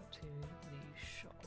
out to the shop.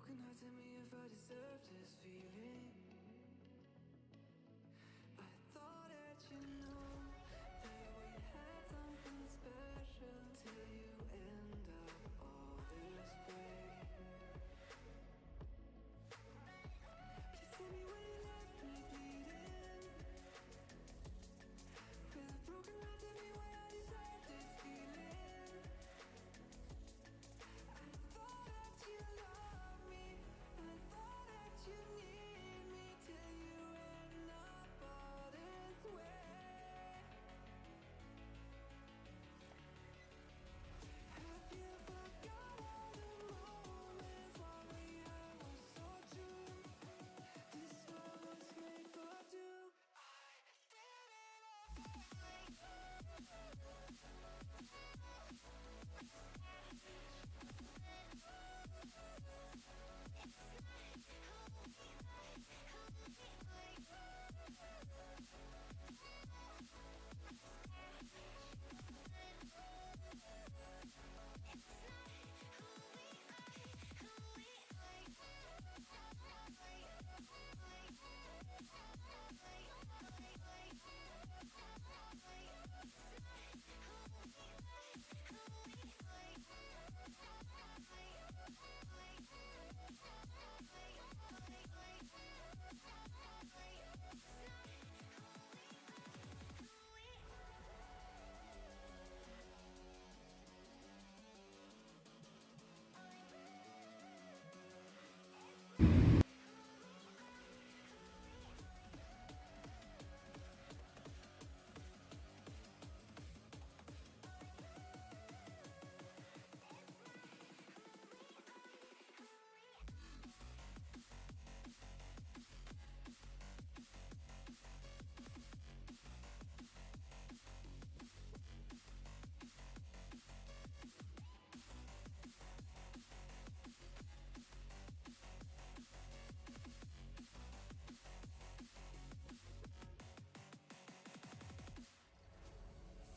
broken heart, tell me if I deserve this feeling. I thought that you know that we had something special till you end up all this way. Please tell me where you left me bleeding. With a broken heart, tell me why I deserve this feeling. I thought that you loved me, I thought that you need me till you end up all this way. Have you forgot all the moments while we had was so true? This world was made for two.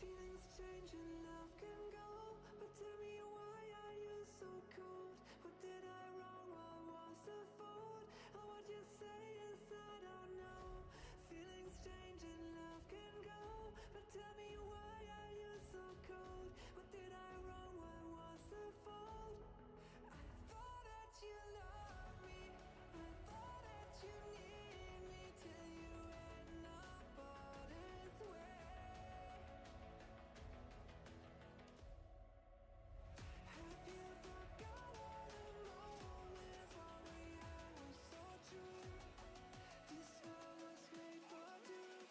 Feelings change and love can go, but tell me why are you so cold? What did I wrong? What was the fault? Or what you say is I don't know. Feelings change and love can go, but tell me why are you so cold? What did I wrong? What was the fault? I thought that you loved me, I thought that you need me till you end up all this way. Have you forgot all the moments while we had was so true? This world was made for two.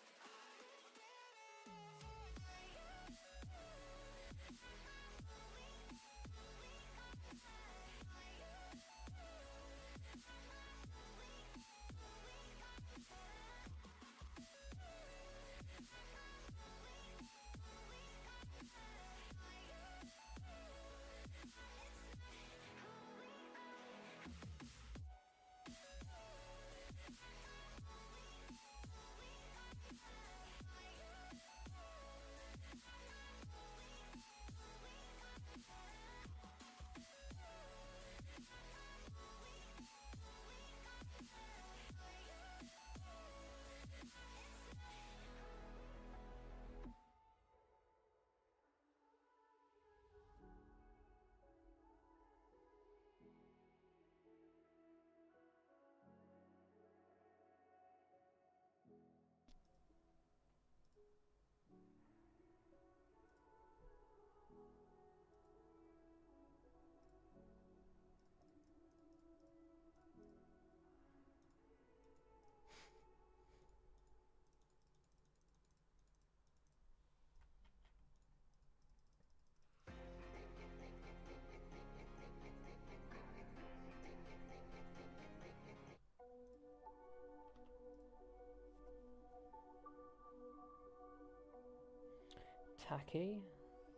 Tacky,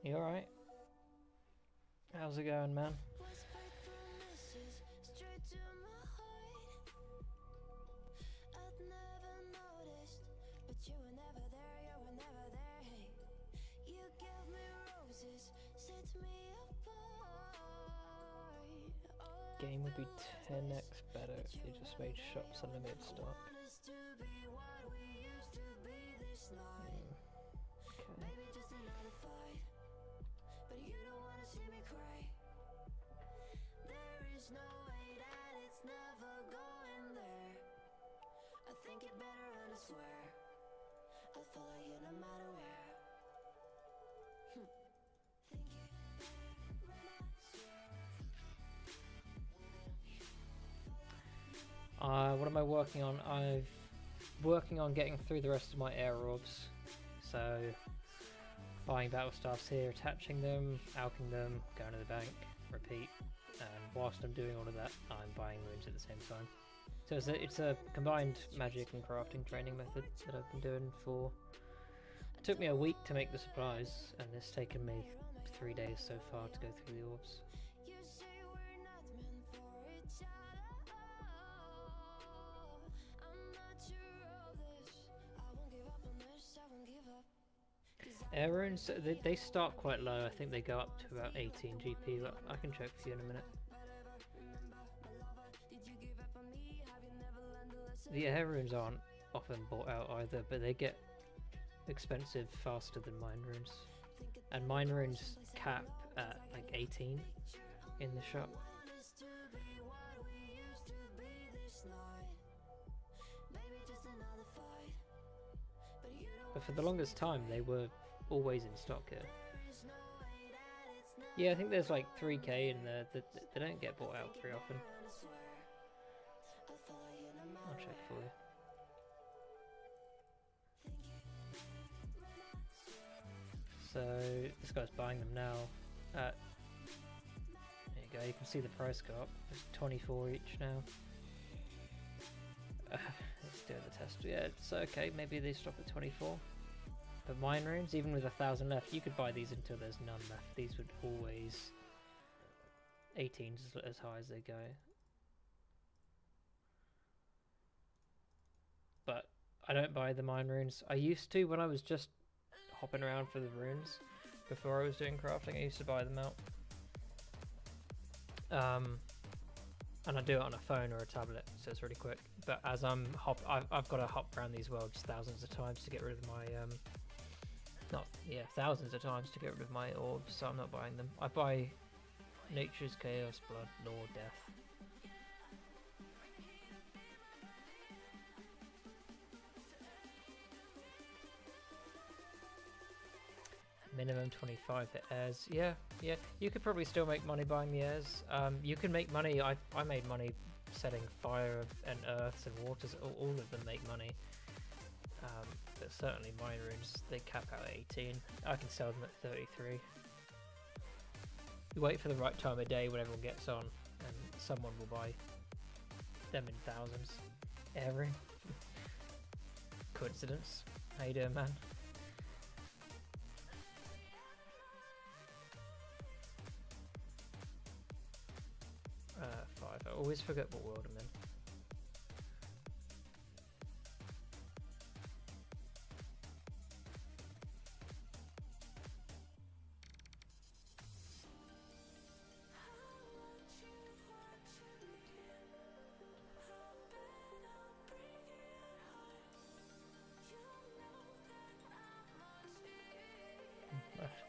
you alright? How's it going, man? Whispered promises straight to my heart. I'd never noticed, but you were never there, you were never there. Hey, you gave me roses, set me apart. All game would be 10x better if they just made shops unlimited stock. What am I working on? I'm working on getting through the rest of my air orbs. So, buying battle staffs here, attaching them, alching them, going to the bank, repeat. And whilst I'm doing all of that, I'm buying runes at the same time. So it's a combined magic and crafting training method that I've been doing for... It took me a week to make the supplies, and it's taken me 3 days so far to go through the orbs. Air runes, they start quite low. I think they go up to about 18 GP, but I can check for you in a minute. The air runes aren't often bought out either, but they get expensive faster than mine runes. And mine runes cap at like 18 in the shop. But for the longest time they were always in stock here. Yeah, I think there's like 3k in there that they don't get bought out very often. I'll check for you. So this guy's buying them now at, there you go, you can see the price go up. It's 24 each now. Let's do the test. Yeah, it's okay, maybe they stop at 24. But mine runes, even with 1,000 left, you could buy these until there's none left. These would always 18s as high as they go. But I don't buy the mine runes. I used to when I was just hopping around for the runes. Before I was doing crafting, I used to buy them out. And I do it on a phone or a tablet, so it's really quick. But as I've got to hop around these worlds thousands of times to get rid of my thousands of times to get rid of my orbs, so I'm not buying them. I buy Nature's Chaos, Blood, Law, Death. Minimum 25 for airs. Yeah, you could probably still make money buying the airs. You can make money. I made money selling fire and earths and waters. All of them make money. But certainly mine runes, they cap out at 18. I can sell them at 33. You wait for the right time of day when everyone gets on, and someone will buy them in thousands. Every coincidence. How you doing, man? 5. I always forget what world I'm in.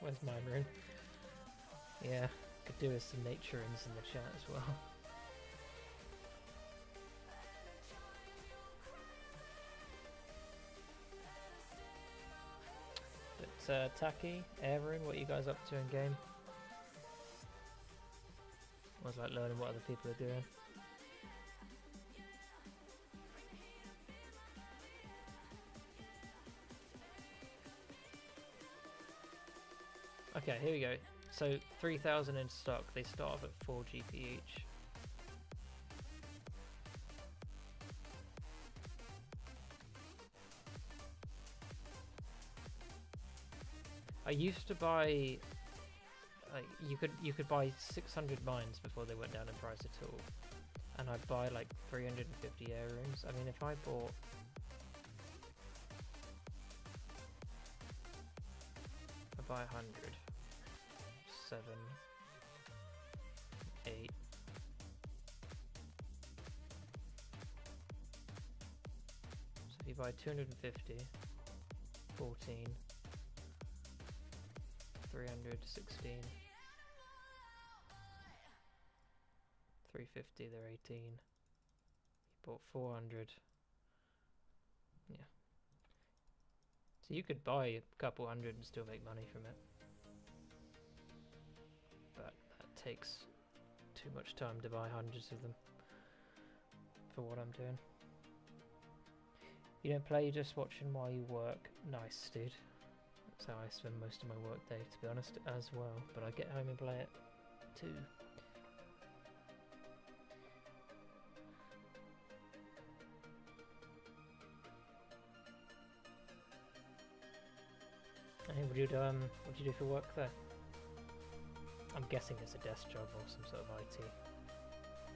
Where's my rune? Yeah, could do with some nature runes in the chat as well. But Taki, air rune, what are you guys up to in game? I was like learning what other people are doing. Okay, here we go. So 3,000 in stock. They start off at 4 GP each. I used to buy, like, you could buy 600 mines before they went down in price at all, and I'd buy like 350 air runes. I mean, if I bought, I buy 100. 7, 8, you buy 250, 14, 300, 16, 350, they're 18. You bought 400. Yeah. So you could buy a couple hundred and still make money from it. But that takes too much time to buy hundreds of them for what I'm doing. You don't play, you're just watching while you work. Nice, dude. That's how I spend most of my work day, to be honest, as well. But I get home and play it too. Hey, what do you do for work though? I'm guessing it's a desk job or some sort of IT.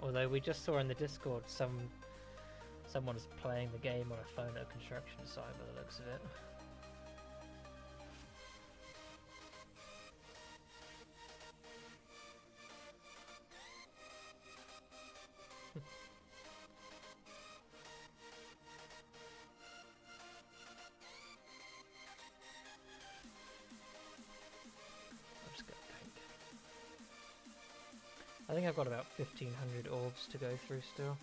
Although we just saw in the Discord someone is playing the game on a phone at a construction site by the looks of it. I think I've got about 1500 orbs to go through still.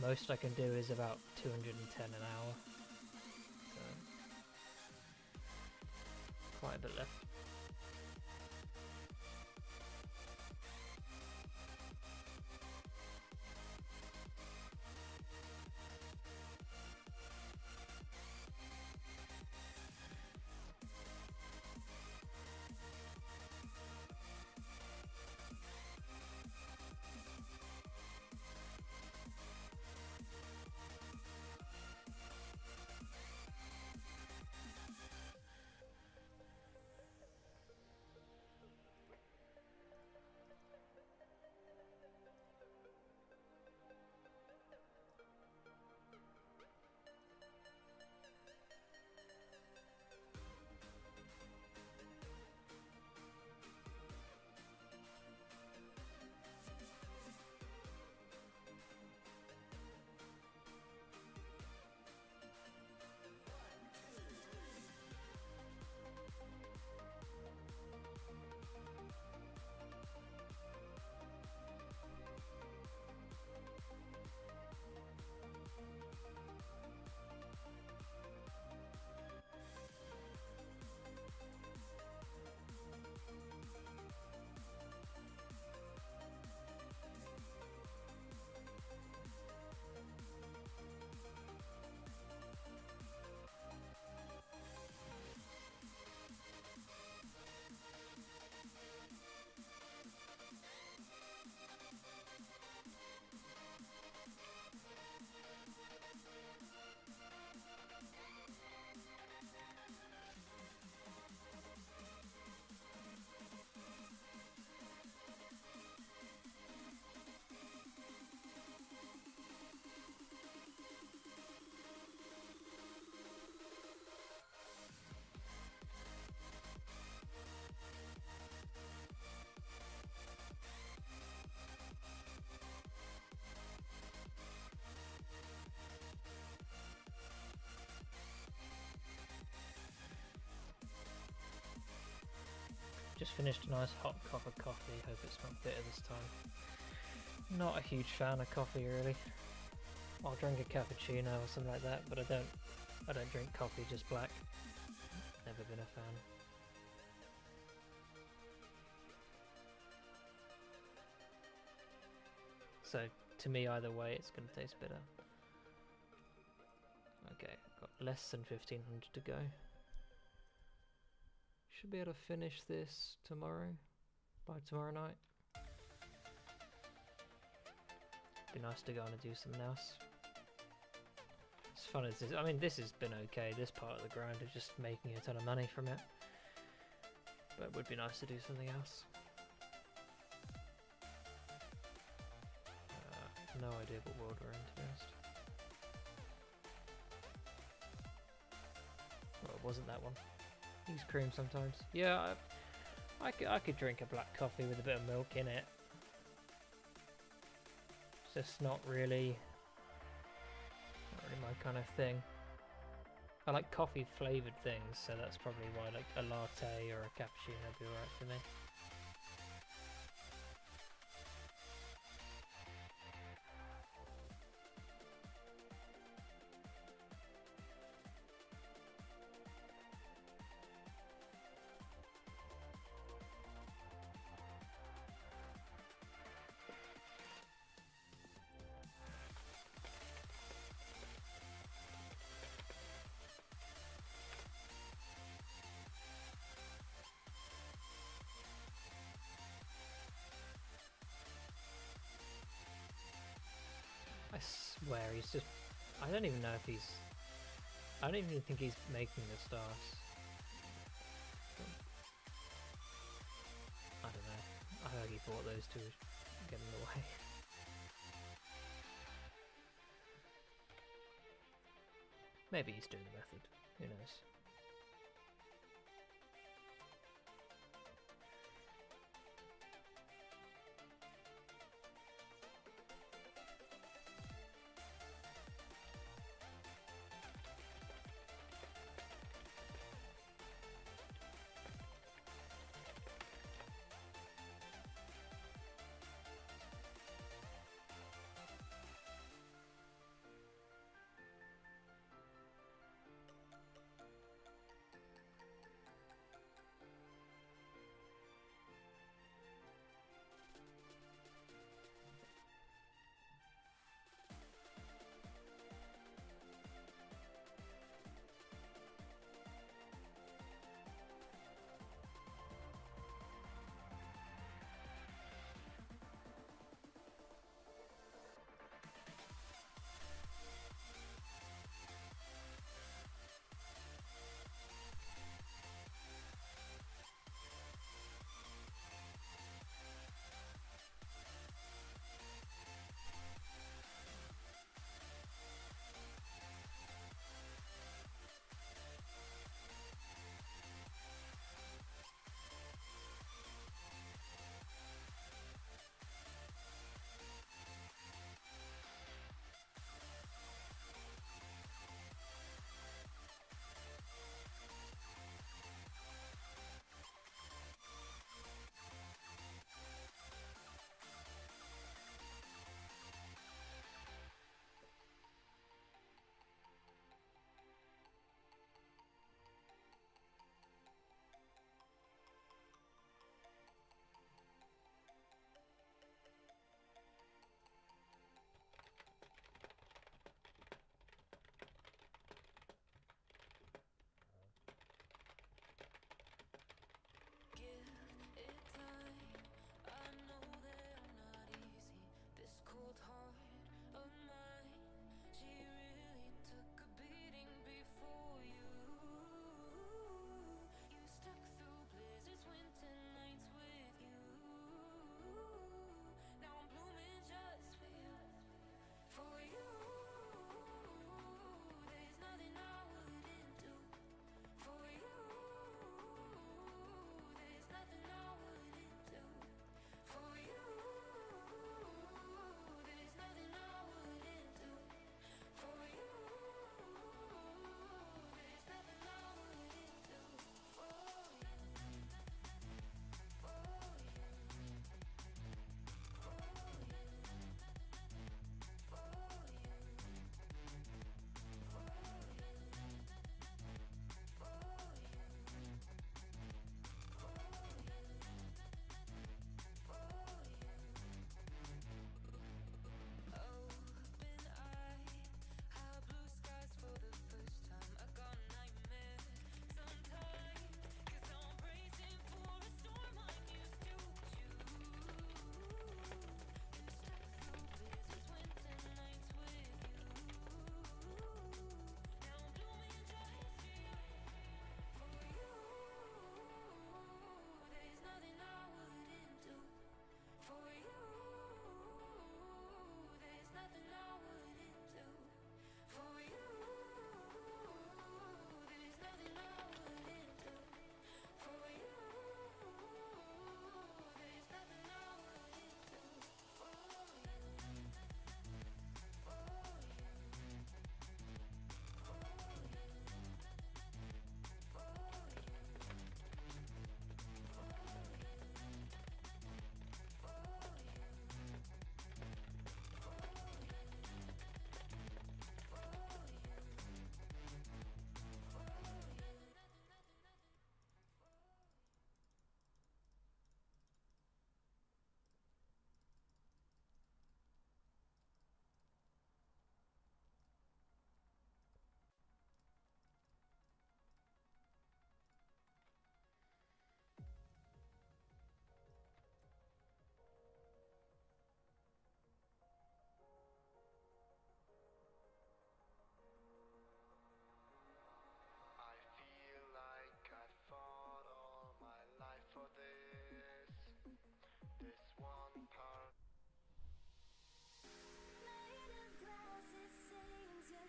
Most I can do is about 210 an hour. So quite a bit left. Just finished a nice hot cup of coffee, hope it's not bitter this time. Not a huge fan of coffee really. I'll drink a cappuccino or something like that, but I don't drink coffee just black. Never been a fan. So to me either way it's gonna taste bitter. Okay, got less than 1500 to go. Should be able to finish this tomorrow, by tomorrow night. Be nice to go on and do something else. As fun as this, I mean this has been okay, this part of the grind is just making a ton of money from it. But it would be nice to do something else. No idea what world we're in, to be honest. Well, it wasn't that one. Use cream sometimes. Yeah, I could drink a black coffee with a bit of milk in it. It's just not really my kind of thing. I like coffee flavoured things, so that's probably why like a latte or a cappuccino would be alright for me. I swear he's just... I don't even know if he's... I don't even think he's making the stars. I don't know. I think he thought those two would get in the way. Maybe he's doing the method. Who knows?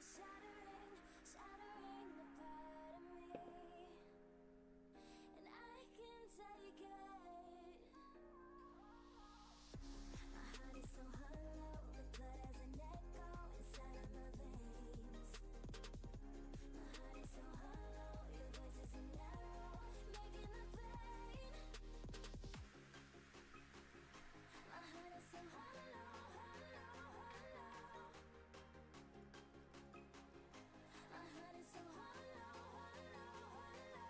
shattering, shattering the part of me, and I can take it. My heart is so hollow, the blood has an echo inside of my veins. My heart is so hollow, your voice is an arrow, making the pain. My heart is so hollow, hollow, hollow. My heart is so hollow, hollow, hollow.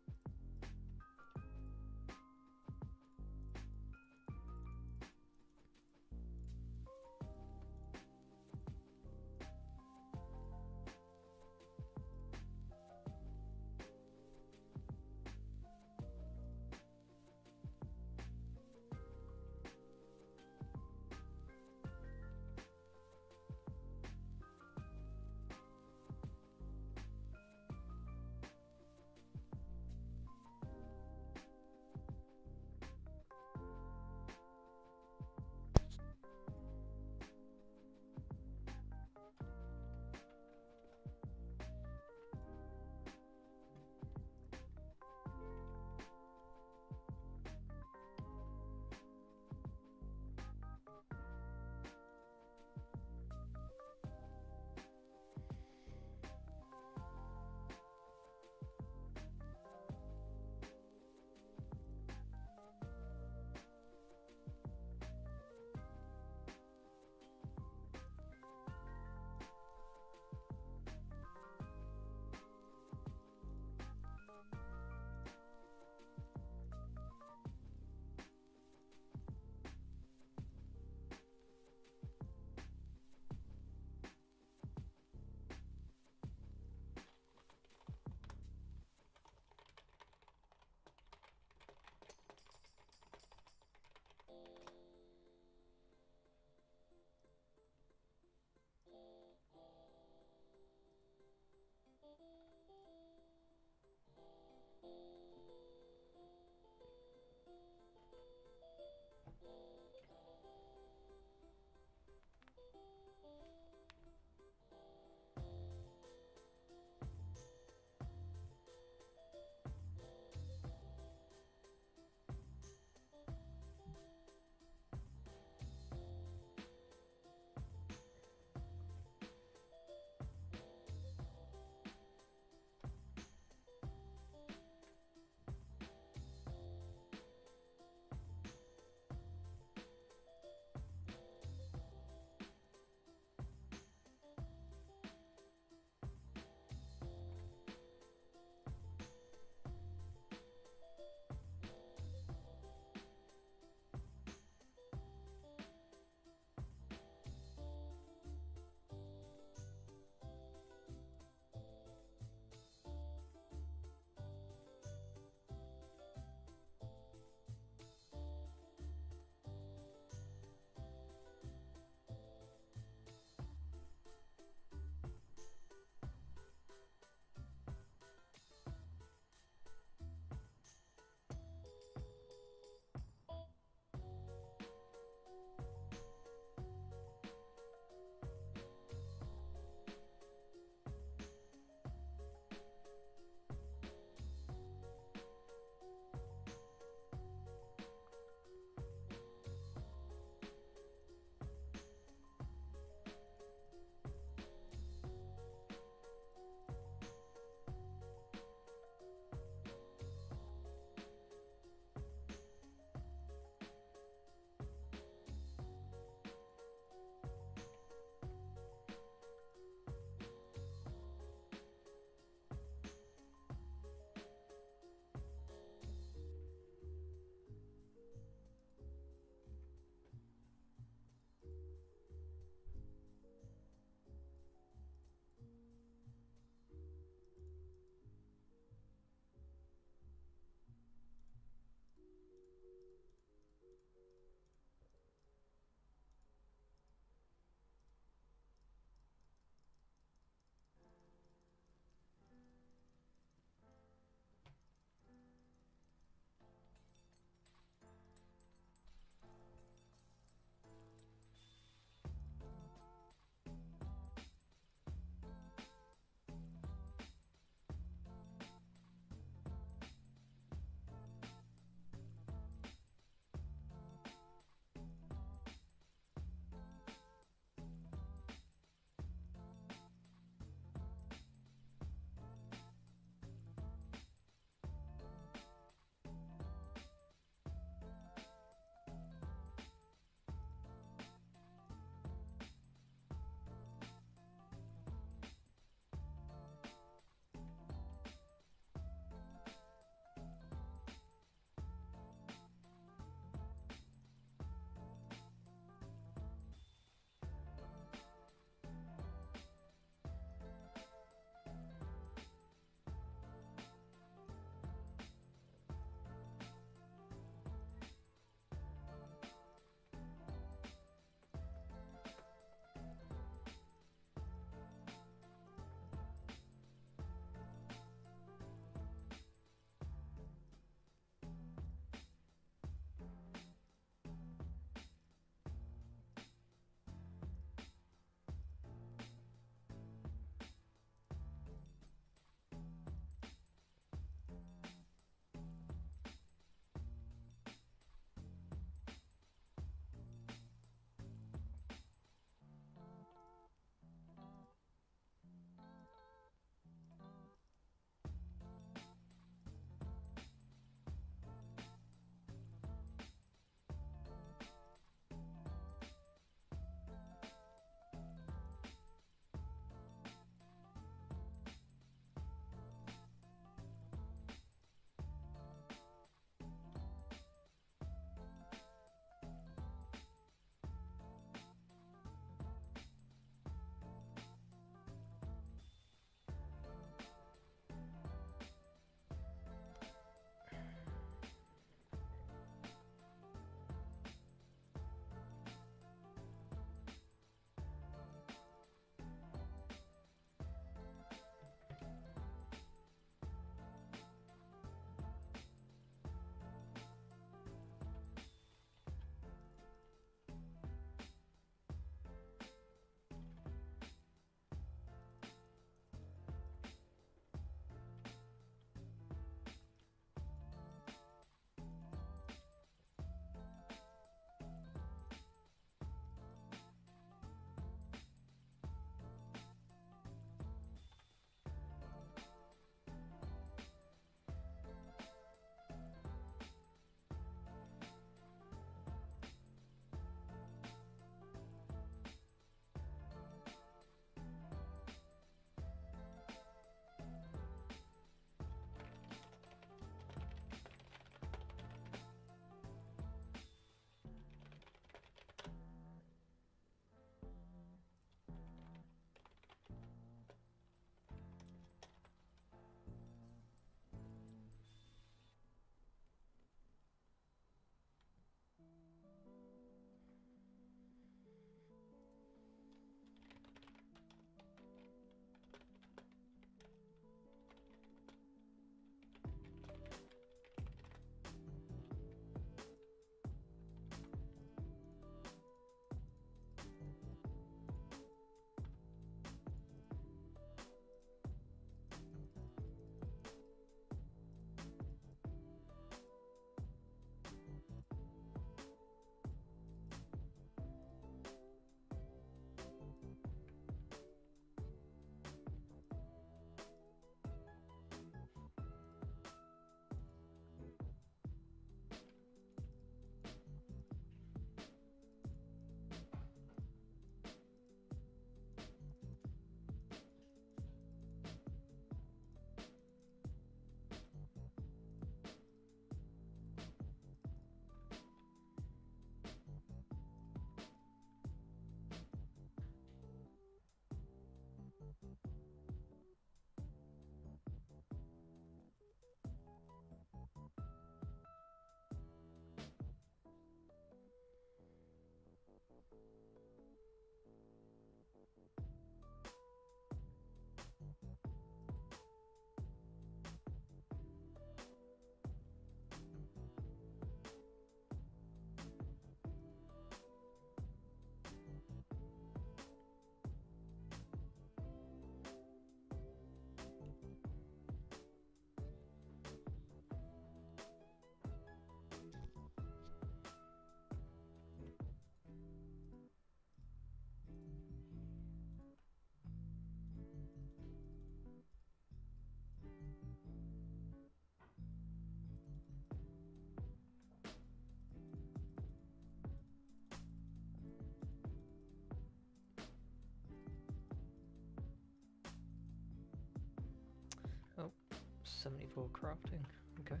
74 crafting. Okay.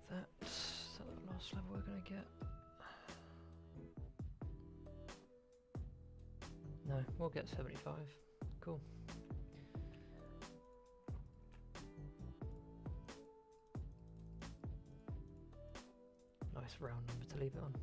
That's the last level we're gonna get. No, we'll get 75. Cool. Nice round number to leave it on.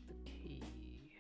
The key. Hang on.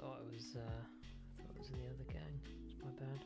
Thought it was in the other gang. It's my bad.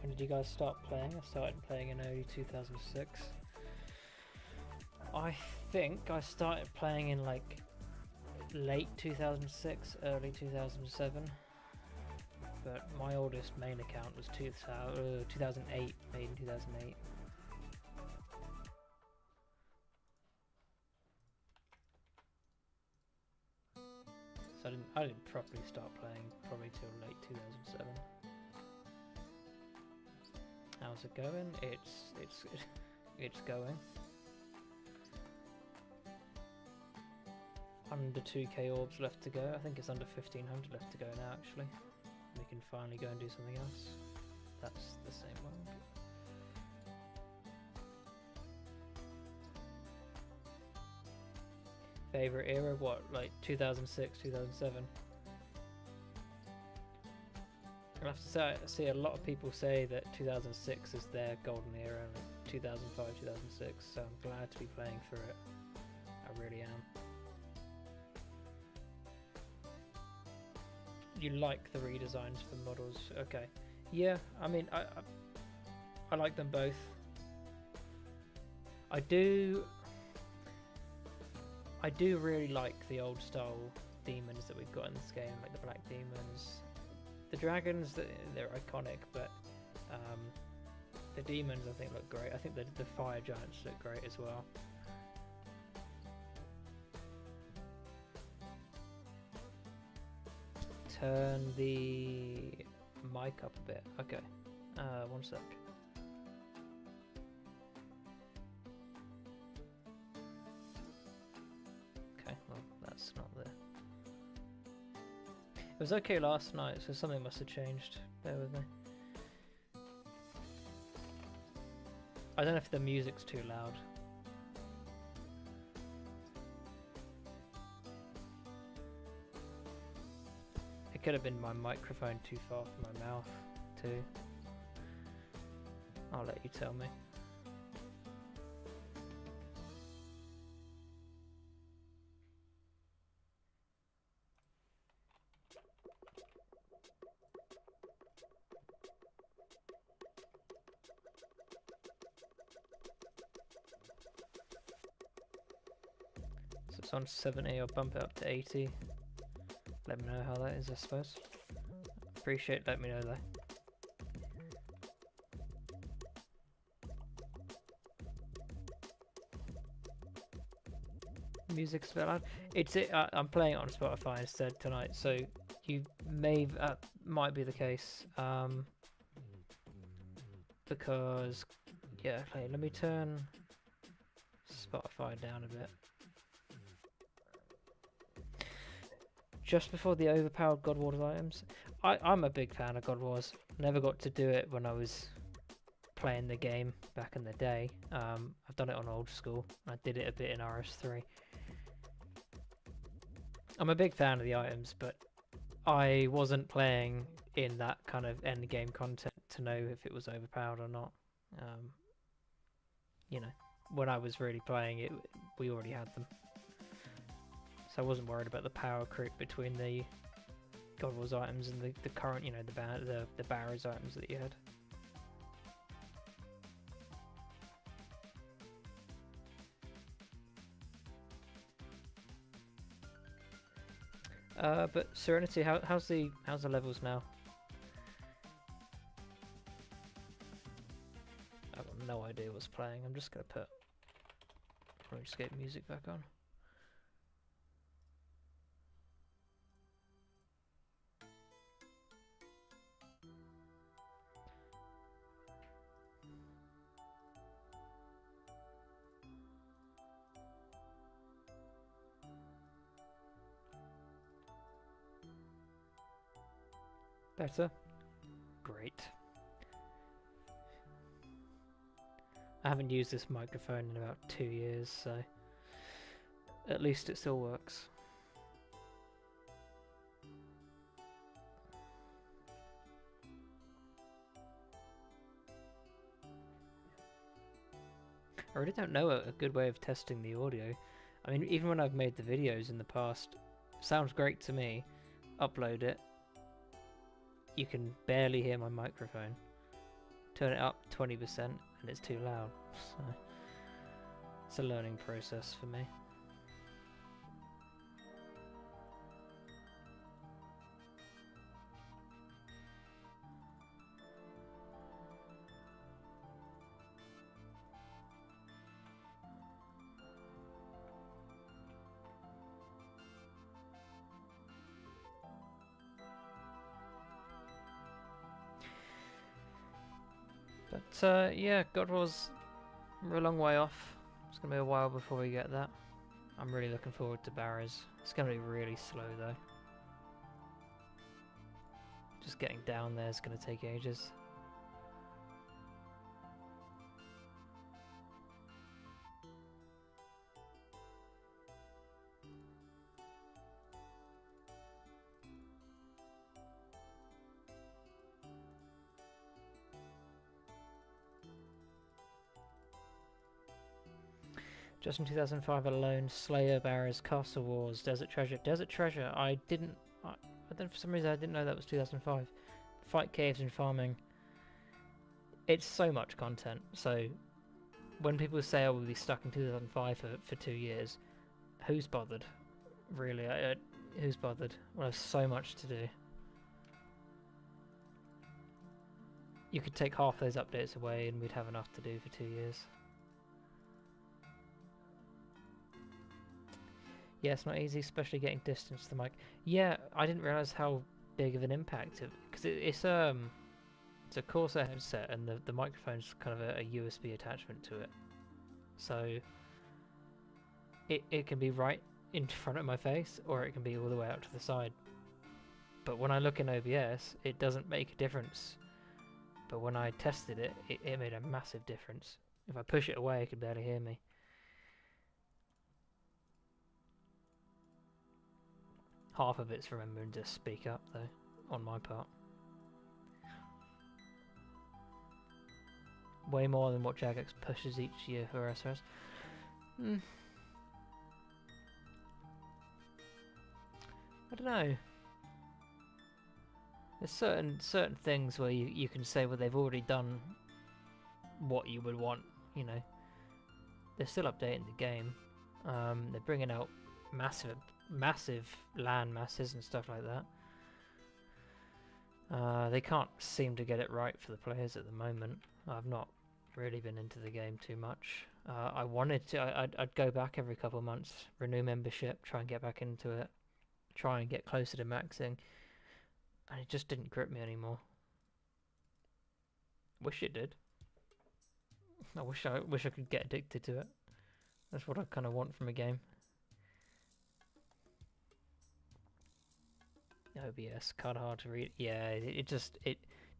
When did you guys start playing? I started playing in early 2006. I think I started playing in like late 2006, early 2007. But my oldest main account was 2008, made in 2008. So I didn't properly start playing probably till late 2007. How's it going? It's going. Under 2k orbs left to go. I think it's under 1500 left to go now actually. We can finally go and do something else. That's the same one. Favorite era? What, like 2006, 2007? I have to say, I see a lot of people say that 2006 is their golden era, like 2005, 2006, so I'm glad to be playing through it. I really am. You like the redesigns for models? Okay. Yeah, I mean, I like them both. I do really like the old style demons that we've got in this game, like the black demons. The dragons, they're iconic, but the demons I think look great. I think the fire giants look great as well. Turn the mic up a bit. Okay. One sec. Okay, well that's not there. It was okay last night, so something must have changed. Bear with me. I don't know if the music's too loud. It could have been my microphone too far from my mouth, too. I'll let you tell me. So it's on 70, I'll bump it up to 80. Let me know how that is, I suppose. Appreciate letting me know though. Music's a bit loud. I'm playing it on Spotify instead tonight, so you might be the case. Because yeah, let me turn Spotify down a bit. Just before the overpowered God Wars items. I'm a big fan of God Wars. Never got to do it when I was playing the game back in the day. I've done it on old school. I did it a bit in RS3. I'm a big fan of the items, but I wasn't playing in that kind of end game content to know if it was overpowered or not. You know, when I was really playing it, we already had them. So I wasn't worried about the power creep between the God Wars items and the current, you know, the Barrows items that you had. But Serenity, how's the levels now? I've got no idea what's playing. I'm just gonna put RuneScape music back on. Better? Great. I haven't used this microphone in about 2 years, so at least it still works. I really don't know a good way of testing the audio. I mean, even when I've made the videos in the past, sounds great to me. Upload it. You can barely hear my microphone. Turn it up 20% and it's too loud. So it's a learning process for me. But yeah, God Wars, we're a long way off. It's going to be a while before we get that. I'm really looking forward to Barrows. It's going to be really slow though. Just getting down there is going to take ages. Just in 2005 alone, Slayer, Barrows, Castle Wars, Desert Treasure. Desert Treasure, I don't, for some reason I didn't know that was 2005. Fight Caves and Farming. It's so much content, so when people say I will be stuck in 2005 for 2 years, who's bothered? Really, who's bothered? Well, there's so much to do. You could take half those updates away and we'd have enough to do for 2 years. Yeah, it's not easy, especially getting distance to the mic. Yeah, I didn't realise how big of an impact because it's a Corsair headset and the microphone's kind of a USB attachment to it, so it can be right in front of my face or it can be all the way out to the side. But when I look in OBS, it doesn't make a difference. But when I tested it, it made a massive difference. If I push it away, it could barely hear me. Half of it's remembering to speak up, though, on my part. Way more than what Jagex pushes each year for SRS. I don't know. There's certain things where you can say, well, they've already done what you would want, you know. They're still updating the game. They're bringing out massive land masses and stuff like that. They can't seem to get it right for the players at the moment. I've not really been into the game too much. I wanted to. I'd go back every couple of months, renew membership, try and get back into it, try and get closer to maxing, and it just didn't grip me anymore. Wish it did. I wish I could get addicted to it. That's what I kind of want from a game. OBS, kind of hard to read. Yeah, it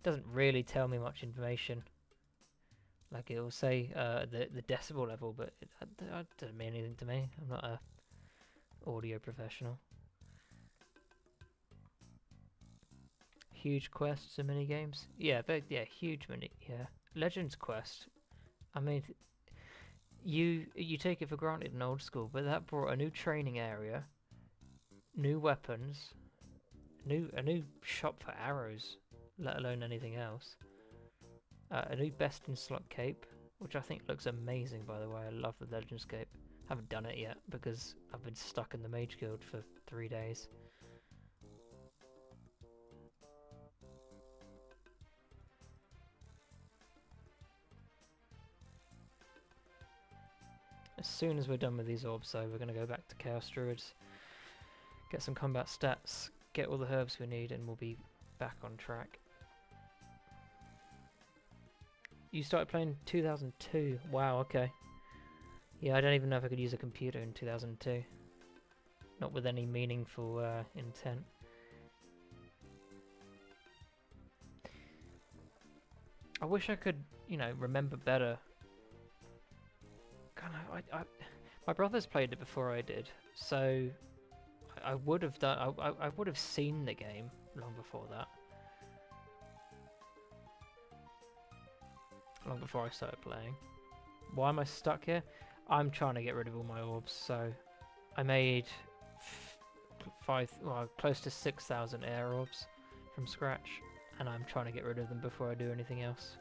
doesn't really tell me much information. Like it will say the decibel level, but that doesn't mean anything to me. I'm not a audio professional. Huge quests and mini games. Yeah, huge mini. Yeah, Legends Quest. I mean, you take it for granted in old school, but that brought a new training area, new weapons, a new shop for arrows, let alone anything else. A new best in slot cape, which I think looks amazing, by the way. I love the Legends cape. Haven't done it yet because I've been stuck in the Mage Guild for 3 days. As soon as we're done with these orbs, though, we're going to go back to Chaos Druids, get some combat stats, get all the herbs we need, and we'll be back on track. You started playing 2002. Wow, okay. Yeah, I don't even know if I could use a computer in 2002. Not with any meaningful intent. I wish I could, you know, remember better. God, my brothers played it before I did, so I would have done. I would have seen the game long before that. Long before I started playing. Why am I stuck here? I'm trying to get rid of all my orbs, so I made close to 6,000 air orbs from scratch, and I'm trying to get rid of them before I do anything else.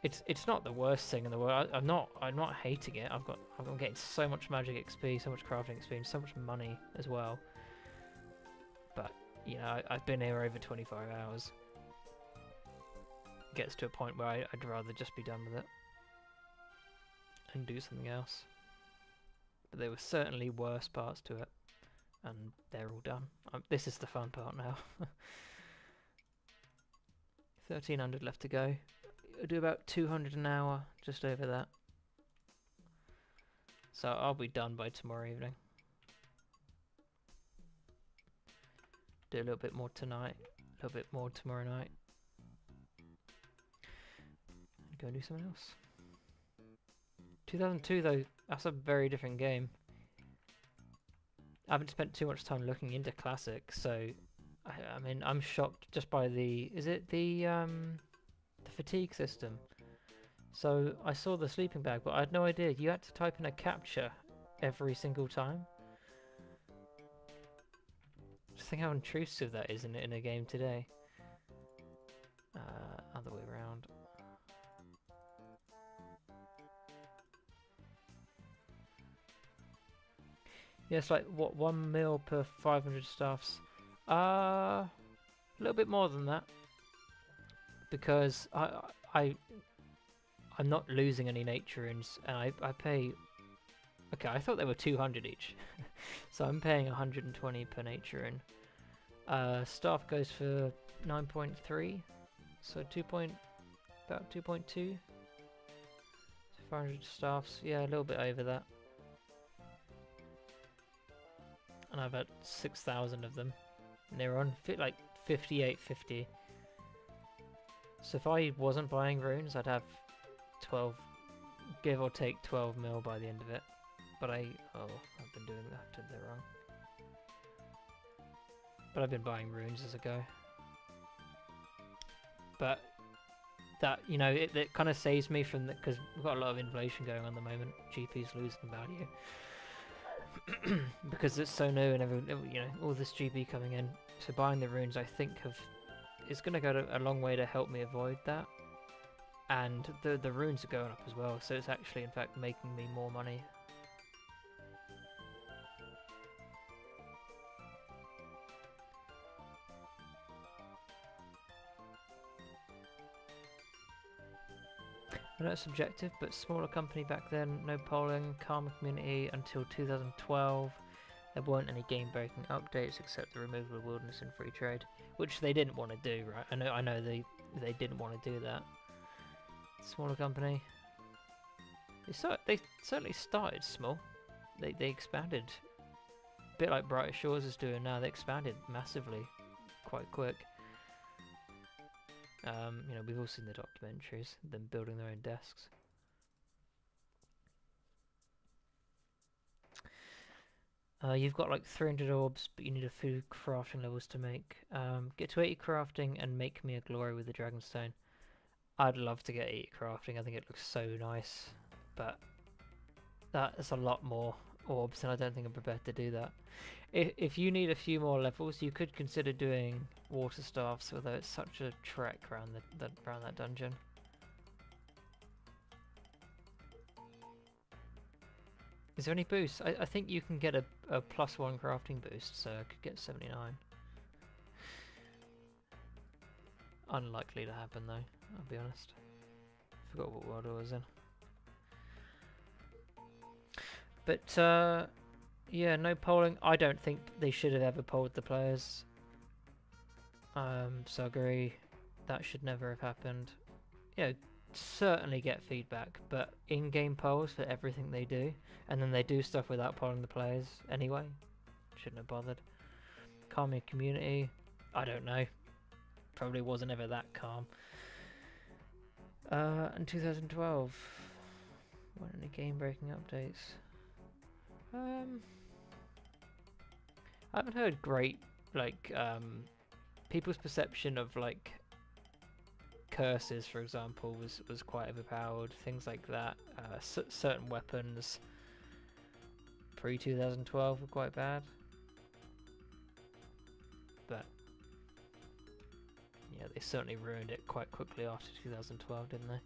It's not the worst thing in the world. I'm not hating it. I'm getting so much magic XP, so much crafting XP, and so much money as well. But you know, I've been here over 25 hours. It gets to a point where I'd rather just be done with it and do something else. But there were certainly worse parts to it, and they're all done. This is the fun part now. 1300 left to go. I'll do about 200 an hour, just over that. So I'll be done by tomorrow evening. Do a little bit more tonight, a little bit more tomorrow night. And go do something else. 2002 though, that's a very different game. I haven't spent too much time looking into Classic, so I mean, I'm shocked just by the fatigue system. So I saw the sleeping bag, but I had no idea. You had to type in a captcha every single time. Just think how intrusive that is in a game today. Other way around. Yeah, it's like what 1 mil per 500 staffs. A little bit more than that. Because I'm not losing any nature runes, and I pay. Okay, I thought they were 200 each, so I'm paying 120 per nature rune. Staff goes for 9.3, so about 2.2. 500 staffs, yeah, a little bit over that. And I've had 6,000 of them, and they're on like 58.50. So if I wasn't buying runes, I'd have 12, give or take 12 mil by the end of it. But I've been doing that, did that wrong. But I've been buying runes as I go. But that, you know, it kind of saves me from the, because we've got a lot of inflation going on at the moment. GP's losing value. Because it's so new and you know, all this GP coming in. So buying the runes, I think, is going to go a long way to help me avoid that. And the runes are going up as well, so it's actually in fact making me more money. I know it's subjective, but smaller company back then, no polling, calmer community until 2012. There weren't any game-breaking updates except the removal of wilderness and free trade, which they didn't want to do, right? I know they didn't want to do that. Smaller company. They certainly started small. They expanded, a bit like Brighter Shores is doing now. They expanded massively, quite quick. You know, we've all seen the documentaries, them building their own desks. You've got like 300 orbs, but you need a few crafting levels to make. Get to 80 crafting and make me a glory with the dragonstone. I'd love to get 80 crafting, I think it looks so nice, but that is a lot more orbs and I don't think I'm prepared to do that. If you need a few more levels, you could consider doing water staffs, although it's such a trek around around that dungeon. Is there any boosts? I think you can get a +1 crafting boost, so I could get 79. Unlikely to happen though, I'll be honest. Forgot what world I was in. But yeah, no polling. I don't think they should have ever polled the players. So I agree, that should never have happened. Yeah, certainly get feedback, but in-game polls for everything they do, and then they do stuff without polling the players anyway. Shouldn't have bothered. Calming community, I don't know. Probably wasn't ever that calm. In 2012, what any game-breaking updates? I haven't heard great, like, people's perception of, like, curses, for example, was quite overpowered. Things like that. Certain weapons pre-2012 were quite bad. But, yeah, they certainly ruined it quite quickly after 2012, didn't they?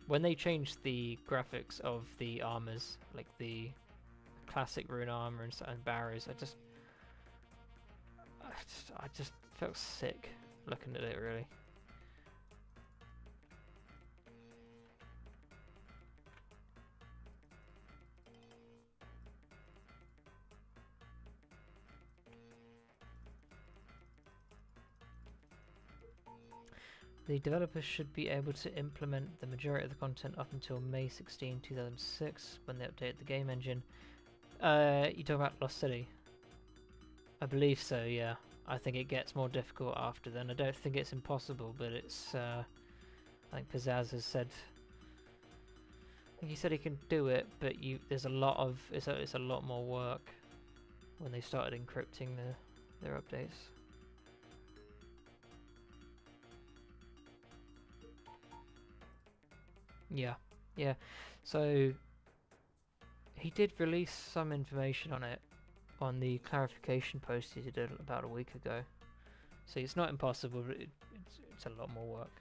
When they changed the graphics of the armors, like the classic rune armor and barriers, I just felt sick looking at it, really. The developers should be able to implement the majority of the content up until May 16, 2006, when they updated the game engine. You talk about Lost City? I believe so, yeah. I think it gets more difficult after then. I don't think it's impossible, but it's, I think Pizzazz has said, I think he said he can do it, but there's a lot of, it's a lot more work when they started encrypting their updates. Yeah, yeah. So he did release some information on it on the clarification post he did about a week ago. So it's not impossible, but it's a lot more work.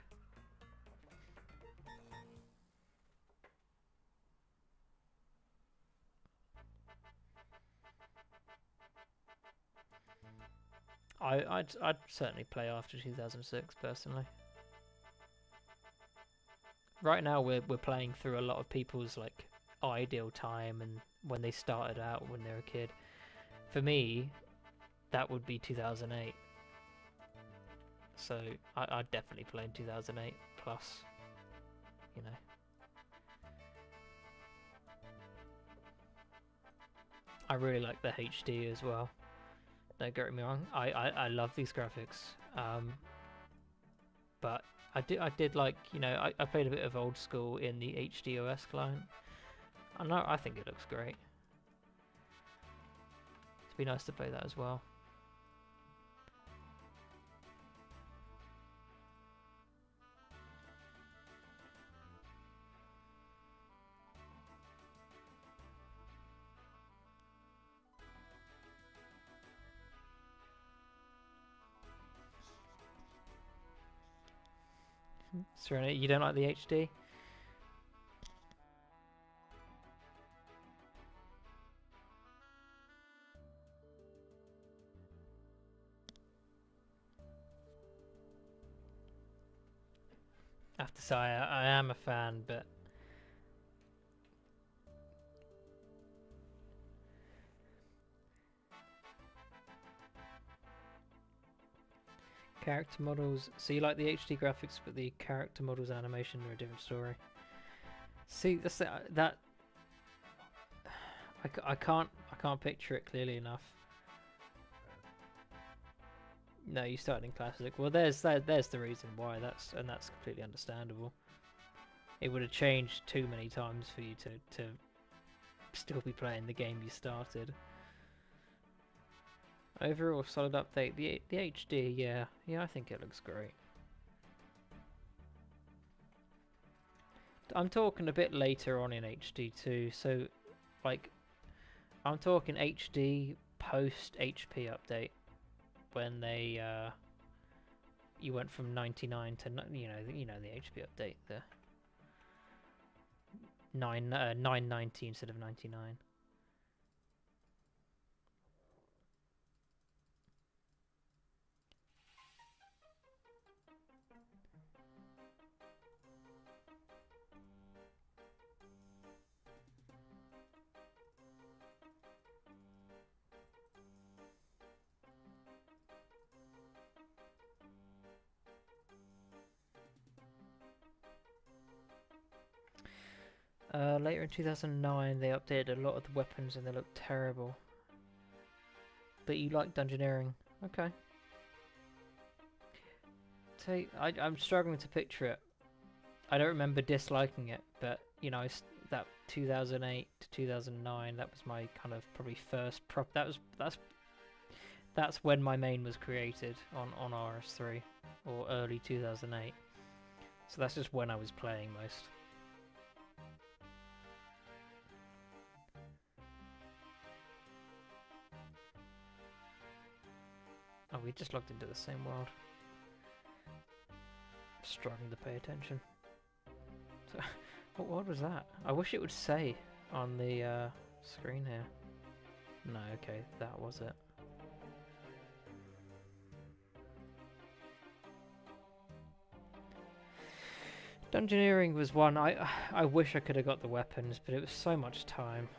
I'd certainly play after 2006 personally. Right now we're playing through a lot of people's like ideal time and when they started out when they were a kid. For me, that would be 2008. So I'd definitely play in 2008 plus, you know. I really like the HD as well. Don't get me wrong, I love these graphics. But I did like, you know, I played a bit of old school in the HDOS client. I think it looks great. It'd be nice to play that as well. Serena, you don't like the HD? I have to say, I am a fan, but character models. So you like the HD graphics, but the character models animation are a different story. See, that I can't picture it clearly enough. No, you started in classic. Well, there's the reason why. That's completely understandable. It would have changed too many times for you to still be playing the game you started. Overall solid update. The HD, yeah, I think it looks great. I'm talking a bit later on in HD too, so like I'm talking HD post HP update when they you went from 99 to you know the HP update, the 990 instead of 99. Later in 2009, they updated a lot of the weapons and they look terrible. But you like dungeoneering, okay. I'm struggling to picture it. I don't remember disliking it, but you know, that 2008 to 2009, that was my kind of probably first prop. That's when my main was created on RS3, or early 2008. So that's just when I was playing most. Oh, we just logged into the same world. Struggling to pay attention. So, what world was that? I wish it would say on the screen here. No, okay, that was it. Dungeoneering was one. I wish I could have got the weapons, but it was so much time.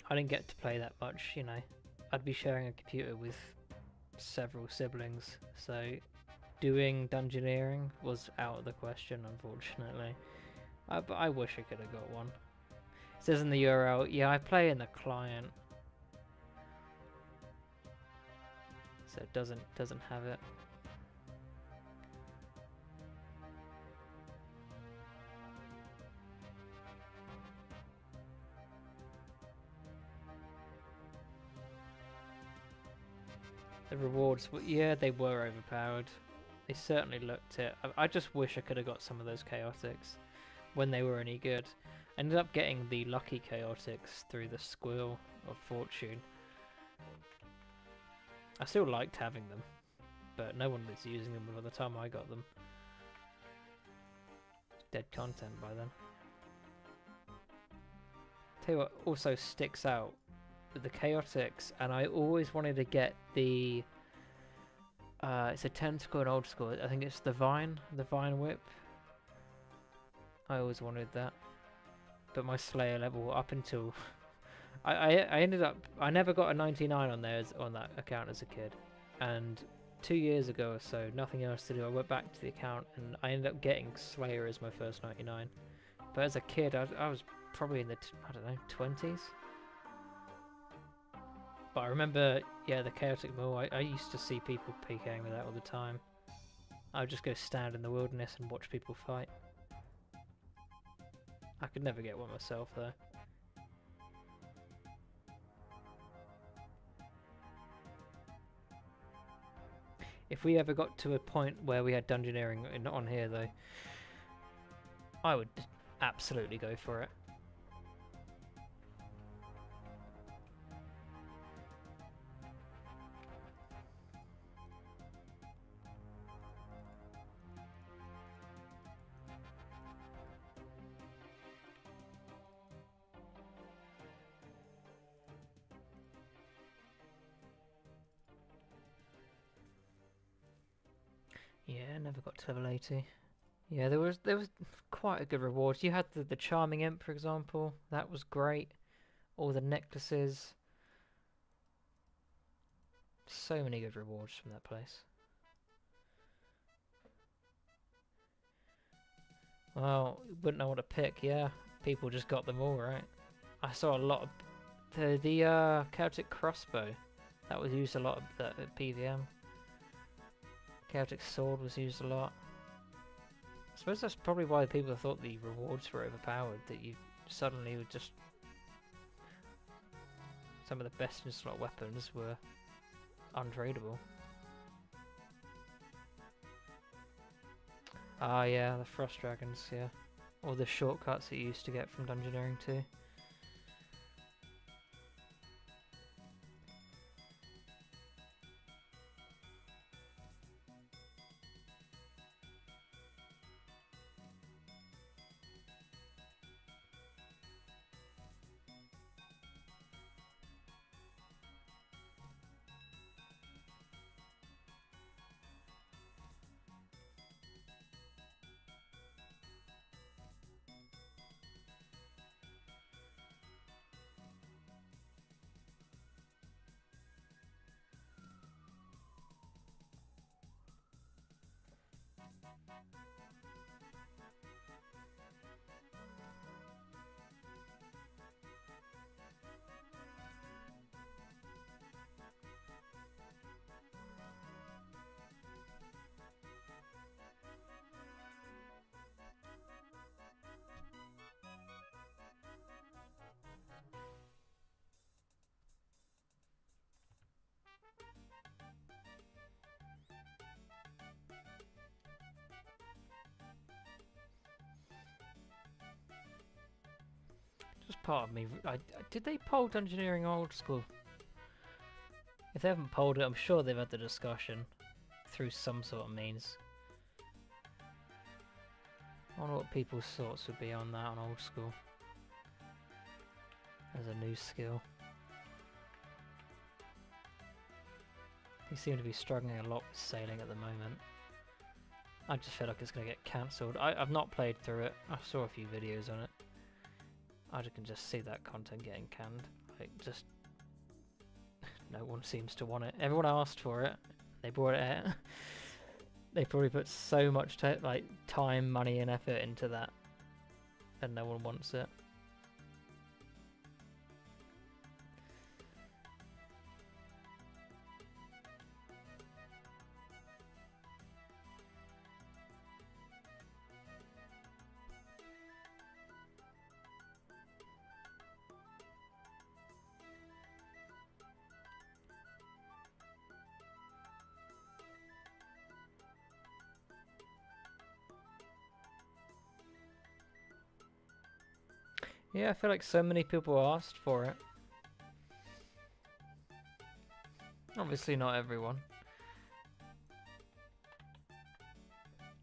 I didn't get to play that much, you know. I'd be sharing a computer with several siblings, so doing dungeoneering was out of the question, unfortunately. But I wish I could have got one. It says in the URL, yeah, I play in the client, so it doesn't have it. The rewards, yeah, they were overpowered. They certainly looked it. I just wish I could have got some of those chaotics when they were any good. I ended up getting the lucky chaotics through the Squill of Fortune. I still liked having them, but no one was using them by the time I got them. Dead content by then. Tell you what also sticks out with the chaotics, and I always wanted to get the it's a tentacle and old school. I think it's the vine whip. I always wanted that, but my Slayer level up until I ended up, I never got a 99 on there on that account as a kid, and 2 years ago or so, nothing else to do. I went back to the account and I ended up getting Slayer as my first 99. But as a kid, I was probably in the I don't know 20s. But I remember, yeah, the Chaotic Maul, I used to see people PKing with that all the time. I would just go stand in the wilderness and watch people fight. I could never get one myself, though. If we ever got to a point where we had dungeoneering on here, though, I would absolutely go for it. Yeah, never got to level 80. Yeah, there was quite a good reward. You had the Charming Imp, for example. That was great. All the necklaces. So many good rewards from that place. Well, wouldn't know what to pick, yeah. People just got them all, right? I saw a lot of the Chaotic Crossbow. That was used a lot at PVM. Chaotic Sword was used a lot. I suppose that's probably why people thought the rewards were overpowered, that you suddenly would just... Some of the best in slot weapons were untradeable. Ah yeah, the Frost Dragons, yeah. Or the shortcuts that you used to get from Dungeoneering 2. Just part of me... did they poll Dungeoneering Old School? If they haven't polled it, I'm sure they've had the discussion through some sort of means. I wonder what people's thoughts would be on that on Old School. As a new skill. They seem to be struggling a lot with sailing at the moment. I just feel like it's going to get cancelled. I've not played through it. I saw a few videos on it. I can just see that content getting canned. Like, just... no one seems to want it. Everyone asked for it. They brought it out. They probably put so much time, money and effort into that. And no one wants it. Yeah, I feel like so many people asked for it. Obviously not everyone.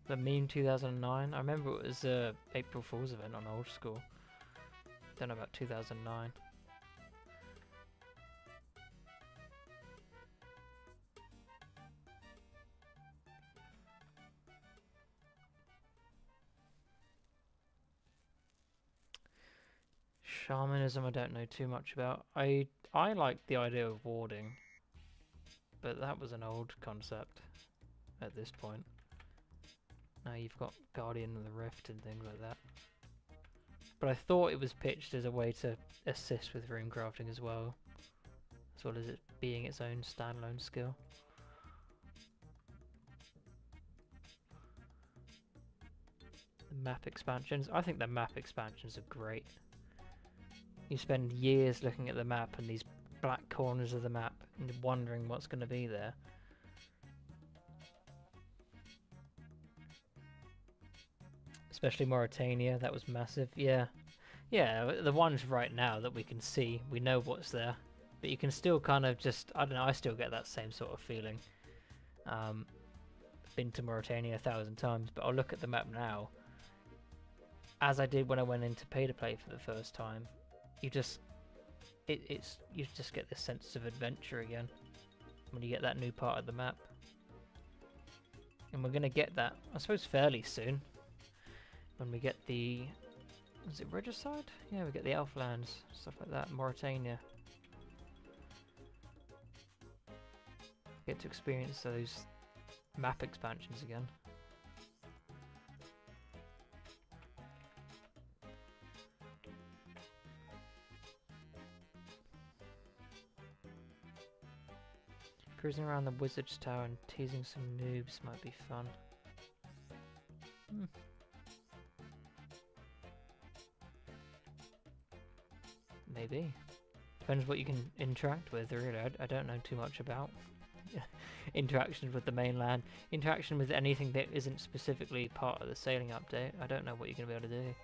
The meme 2009, I remember it was a April Fool's event on Old School. Don't know about 2009. Shamanism I don't know too much about. I like the idea of warding, but that was an old concept at this point. Now you've got Guardian of the Rift and things like that. But I thought it was pitched as a way to assist with rune crafting as well as it being its own standalone skill. The map expansions. I think the map expansions are great. You spend years looking at the map and these black corners of the map and wondering what's going to be there. Especially Mauritania, that was massive. Yeah, the ones right now that we can see, we know what's there. But you can still kind of just, I don't know, I still get that same sort of feeling. Been to Mauritania 1,000 times, but I'll look at the map now, as I did when I went into pay-to-play for the first time. You just get this sense of adventure again when you get that new part of the map. And we're gonna get that, I suppose, fairly soon. When we get the... is it Regicide? Yeah, we get the Elflands, stuff like that, Mauritania. Get to experience those map expansions again. Cruising around the Wizard's Tower and teasing some noobs might be fun. Maybe. Depends what you can interact with, really. I don't know too much about interactions with the mainland. Interaction with anything that isn't specifically part of the sailing update. I don't know what you're going to be able to do.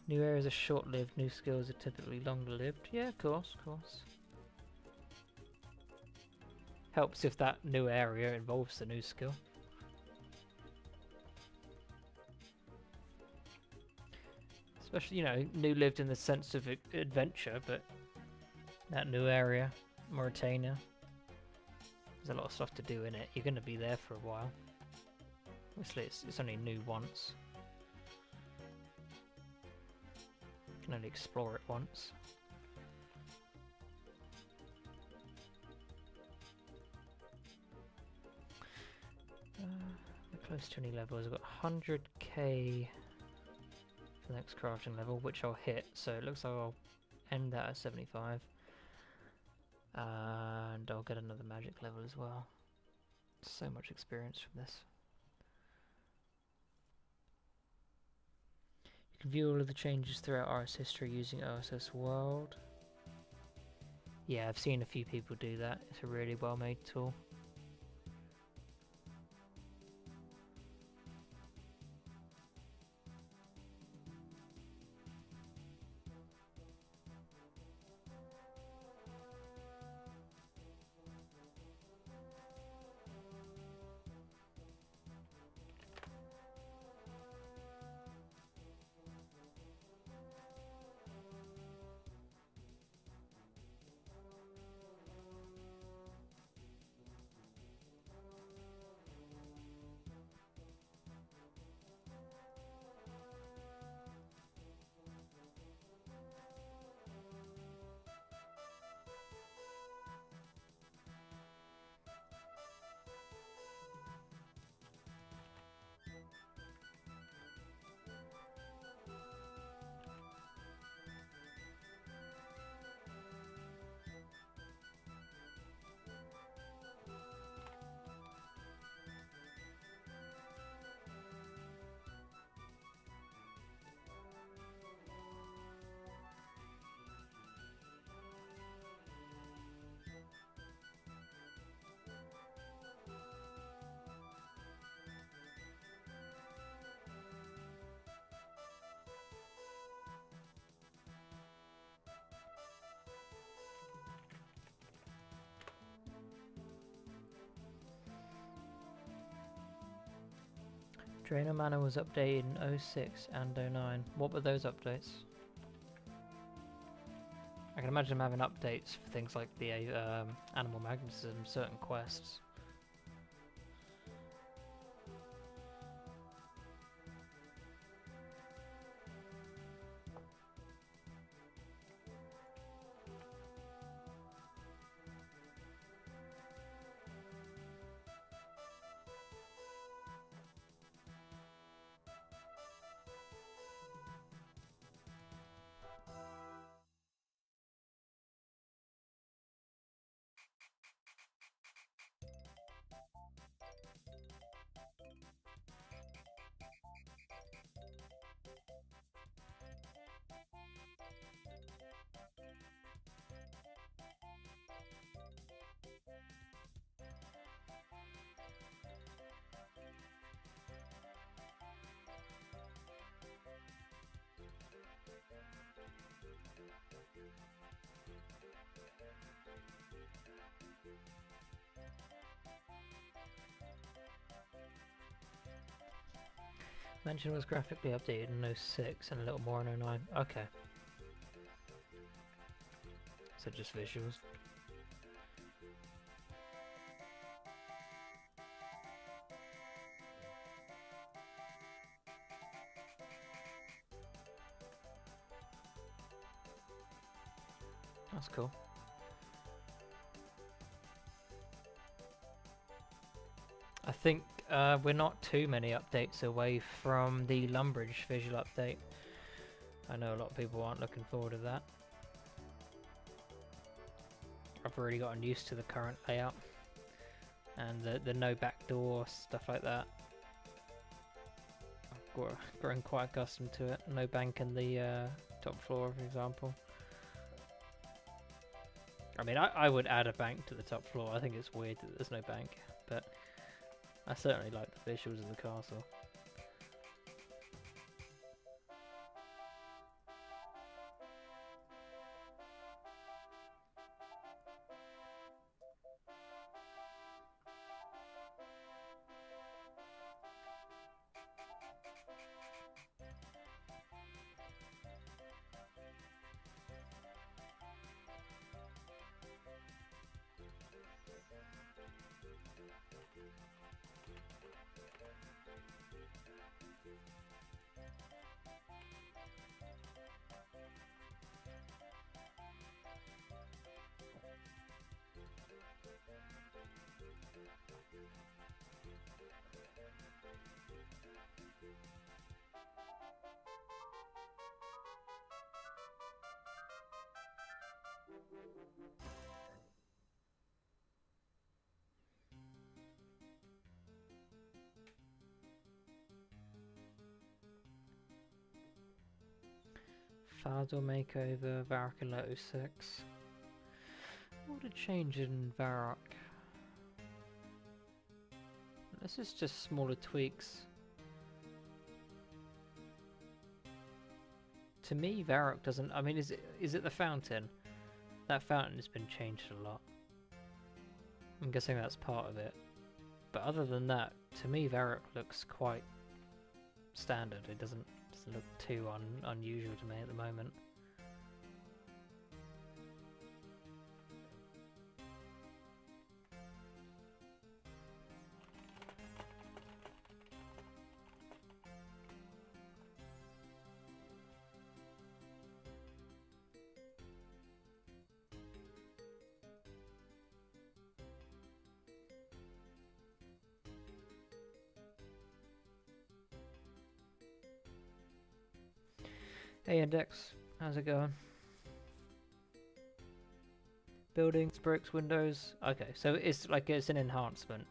New areas are short-lived, new skills are typically longer-lived. Yeah, of course, of course. Helps if that new area involves the new skill. Especially, you know, new lived in the sense of adventure, but that new area, Mauritania, there's a lot of stuff to do in it. You're going to be there for a while. Obviously, it's only new once. You can only explore it once. We're close to any levels. I've got 100k for the next crafting level, which I'll hit. So it looks like I'll end that at 75. And I'll get another magic level as well. So much experience from this. You can view all of the changes throughout RS history using OSS World. Yeah, I've seen a few people do that. It's a really well made tool. Draenor Manor was updated in 06 and 09. What were those updates? I can imagine them having updates for things like the animal magnetism, certain quests. Mansion was graphically updated in 06 and a little more in 09. Okay. So just visuals. That's cool. I think we're not too many updates away from the Lumbridge visual update. I know a lot of people aren't looking forward to that. I've already gotten used to the current layout and the no backdoor, stuff like that. I've grown quite accustomed to it. No bank in the top floor, for example. I mean, I would add a bank to the top floor. I think it's weird that there's no bank, but I certainly like the visuals of the castle. Fardor makeover, Varrock and Lotus 6. What would change in Varrock? This is just smaller tweaks. To me, Varrock doesn't. I mean, is it the fountain? That fountain has been changed a lot. I'm guessing that's part of it. But other than that, to me, Varrock looks quite standard. It doesn't look too unusual to me at the moment. Hey Index, how's it going? Buildings, bricks, windows. Okay, so it's like it's an enhancement,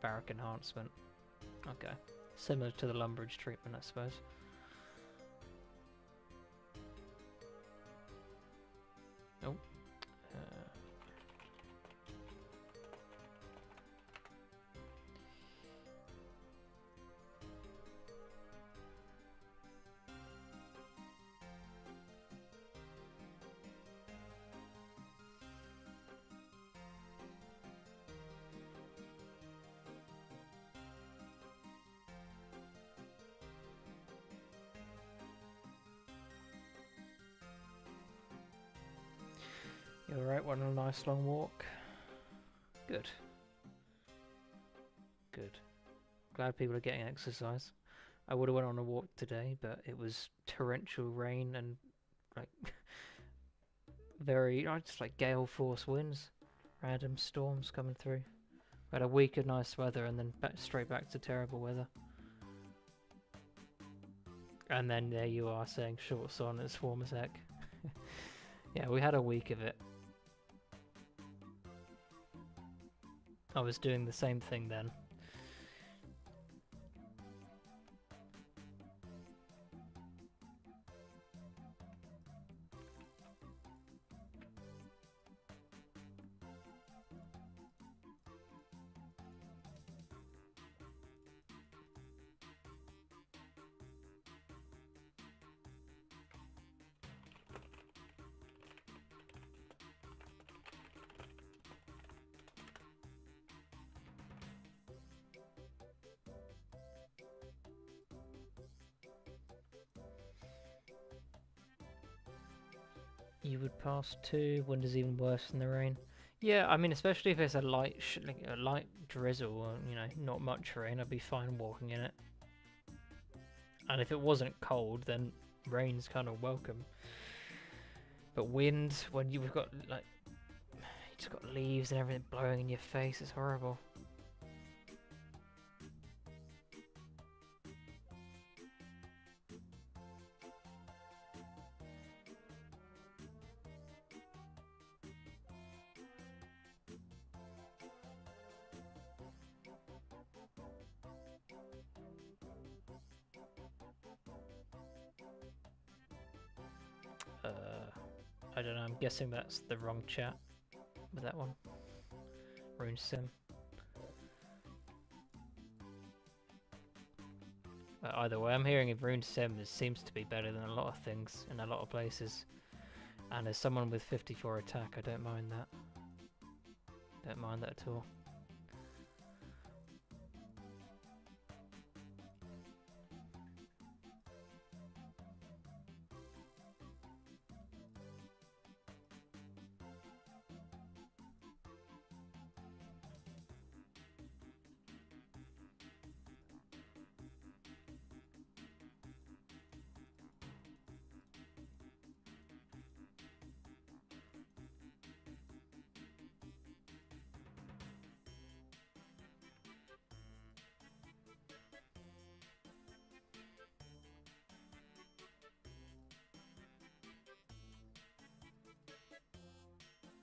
Varrock enhancement. Okay, similar to the Lumbridge treatment, I suppose. Oh. You alright? Went on a nice long walk? Good. Good. Glad people are getting exercise. I would have went on a walk today, but it was torrential rain and like very, just like gale force winds, random storms coming through. We had a week of nice weather and then straight back to terrible weather. And then there you are saying shorts on, it's warm as heck. Yeah, we had a week of it. I was doing the same thing then. You would pass too. Winter's even worse than the rain. Yeah, I mean, especially if it's a light, like a light drizzle, or you know, not much rain, I'd be fine walking in it. And if it wasn't cold, then rain's kind of welcome. But wind, when you've got like, you just got leaves and everything blowing in your face, it's horrible. I don't know, I'm guessing that's the wrong chat with that one. Rune Sim. Either way, I'm hearing if Rune Sim seems to be better than a lot of things in a lot of places. And as someone with 54 attack, I don't mind that. Don't mind that at all.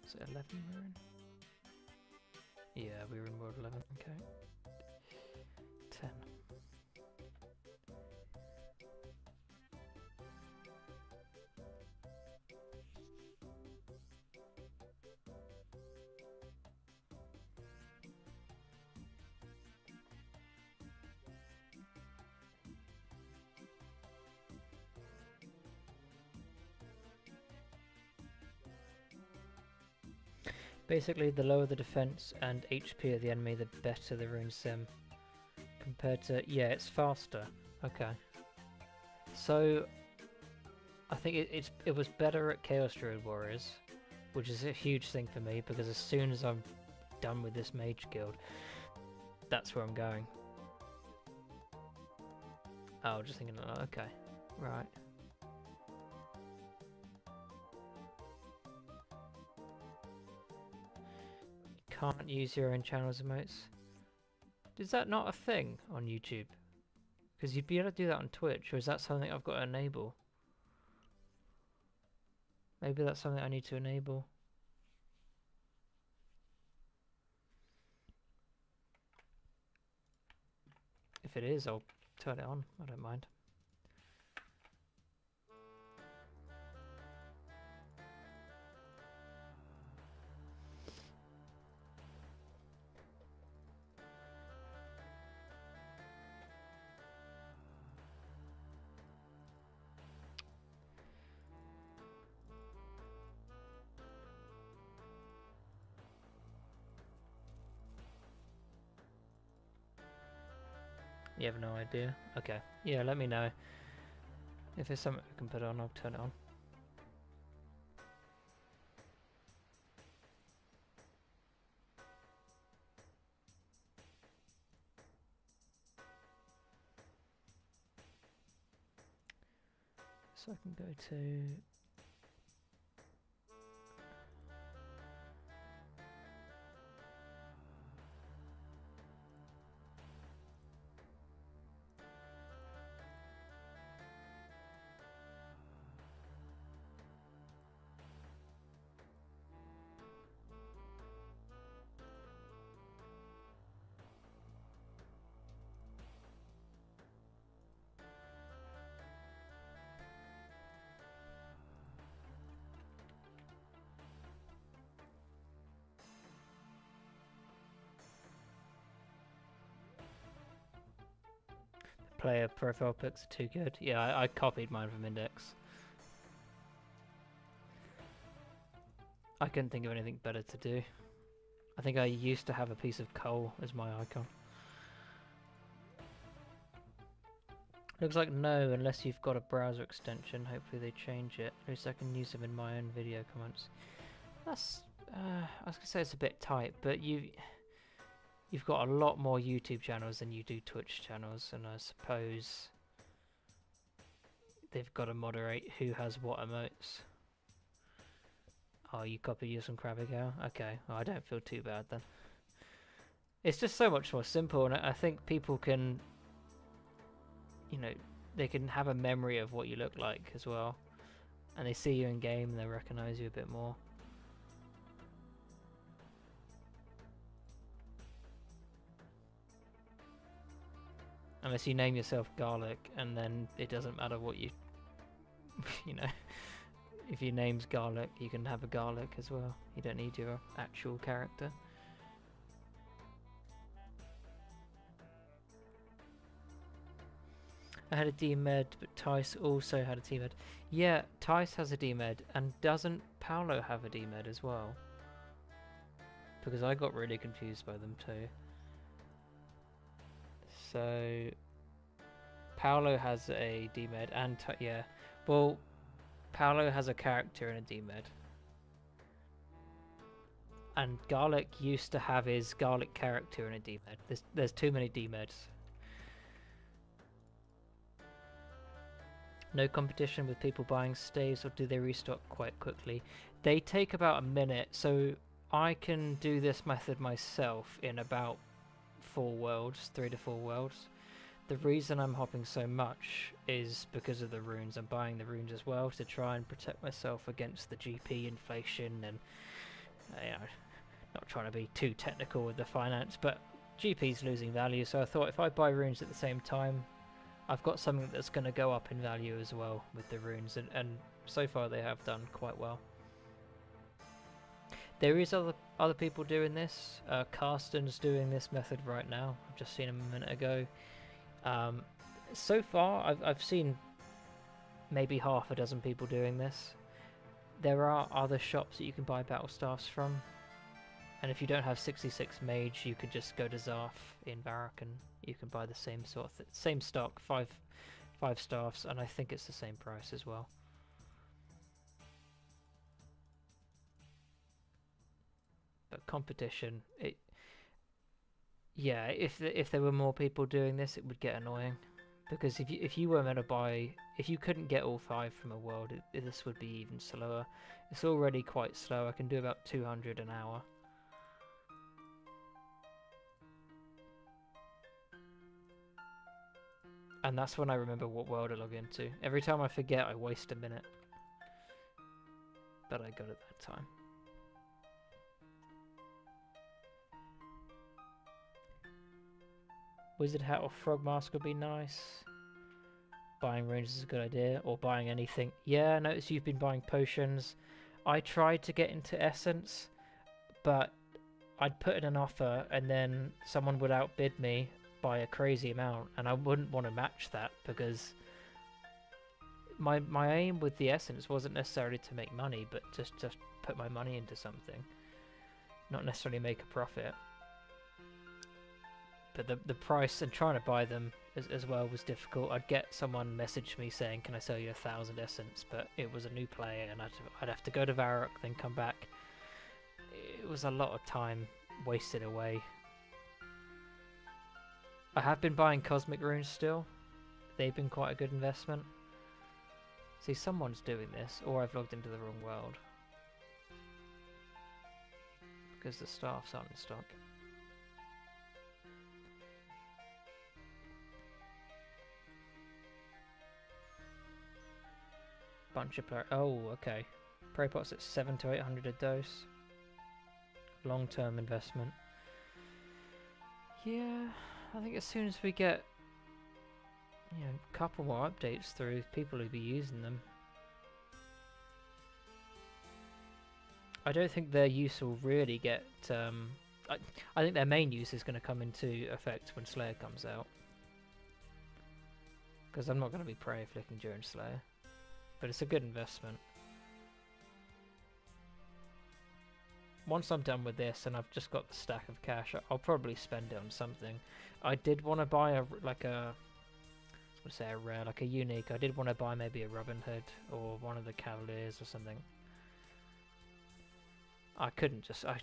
Is it 11 we're in? Yeah, we were in World 11, okay. 10. Basically, the lower the defense and HP of the enemy, the better the Rune Sim. Compared to... yeah, it's faster. Okay. So, I think it was better at Chaos Druid Warriors, which is a huge thing for me, because as soon as I'm done with this Mage Guild, that's where I'm going. Oh, just thinking, okay, right. Can't use your own channel's emotes. Is that not a thing on YouTube? Because you'd be able to do that on Twitch, or is that something I've got to enable? Maybe that's something I need to enable. If it is, I'll turn it on. I don't mind. You have no idea? Okay. Yeah, let me know. If there's something I can put on, I'll turn it on. So I can go to... player profile pics are too good. Yeah, I copied mine from Index. I couldn't think of anything better to do. I think I used to have a piece of coal as my icon. Looks like no, unless you've got a browser extension. Hopefully they change it. At least I can use them in my own video comments. That's, I was gonna say it's a bit tight, but you've got a lot more YouTube channels than you do Twitch channels, and I suppose they've got to moderate who has what emotes. Oh, you copied you some Krabigal? Okay, well, I don't feel too bad then. It's just so much more simple, and I think people can, you know, they can have a memory of what you look like as well. And they see you in game and they recognize you a bit more. Unless you name yourself Garlic, and then it doesn't matter what you, you know, if your name's Garlic, you can have a Garlic as well. You don't need your actual character. I had a D-Med, but Tice also had a D-Med. Yeah, Tice has a D-Med, and doesn't Paolo have a D-Med as well? Because I got really confused by them too. So Paolo has a D-Med and yeah, well, Paolo has a character and a D-Med. And Garlic used to have his Garlic character and a D-Med. There's too many D-Meds. No competition with people buying staves, or do they restock quite quickly? They take about a minute, so I can do this method myself in about 4 worlds, 3 to 4 worlds. The reason I'm hopping so much is because of the runes. I'm buying the runes as well to try and protect myself against the GP inflation, and you know, not trying to be too technical with the finance, but GP's losing value, so I thought if I buy runes at the same time, I've got something that's going to go up in value as well with the runes, and so far they have done quite well. There is other people doing this. Carsten's doing this method right now. I've just seen him a minute ago. So far, I've seen maybe half a dozen people doing this. There are other shops that you can buy battle staffs from, and if you don't have 66 mage, you could just go to Zarf in Varrock and you can buy the same sort of same stock, five staffs, and I think it's the same price as well. But competition, yeah, if there were more people doing this, it would get annoying. Because if you were meant to buy, if you couldn't get all 5 from a world, this would be even slower. It's already quite slow. I can do about 200 an hour. And that's when I remember what world I log into. Every time I forget, I waste a minute. But I got it that time. Wizard hat or frog mask would be nice. Buying runes is a good idea, or buying anything. Yeah, I noticed you've been buying potions. I tried to get into Essence, but I'd put in an offer and then someone would outbid me by a crazy amount, and I wouldn't want to match that because my aim with the Essence wasn't necessarily to make money, but just put my money into something, not necessarily make a profit. But the price and trying to buy them as well was difficult. I'd get someone message me saying, "Can I sell you 1,000 essence?" But it was a new player, and I'd have to go to Varrock, then come back. It was a lot of time wasted away. I have been buying cosmic runes still. They've been quite a good investment. See, someone's doing this, or I've logged into the wrong world. Because the staffs aren't in stock. Bunch of players. Oh, okay. Pro pots at 700 to 800 a dose. Long-term investment. Yeah, I think as soon as we get, you know, a couple more updates through, people will be using them. I don't think their use will really get. I think their main use is going to come into effect when Slayer comes out. Because I'm not going to be prey flicking during Slayer. But it's a good investment. Once I'm done with this and I've just got the stack of cash, I'll probably spend it on something. I did want to buy a rare, like a unique. I did want to buy maybe a Robin Hood or one of the Cavaliers or something. I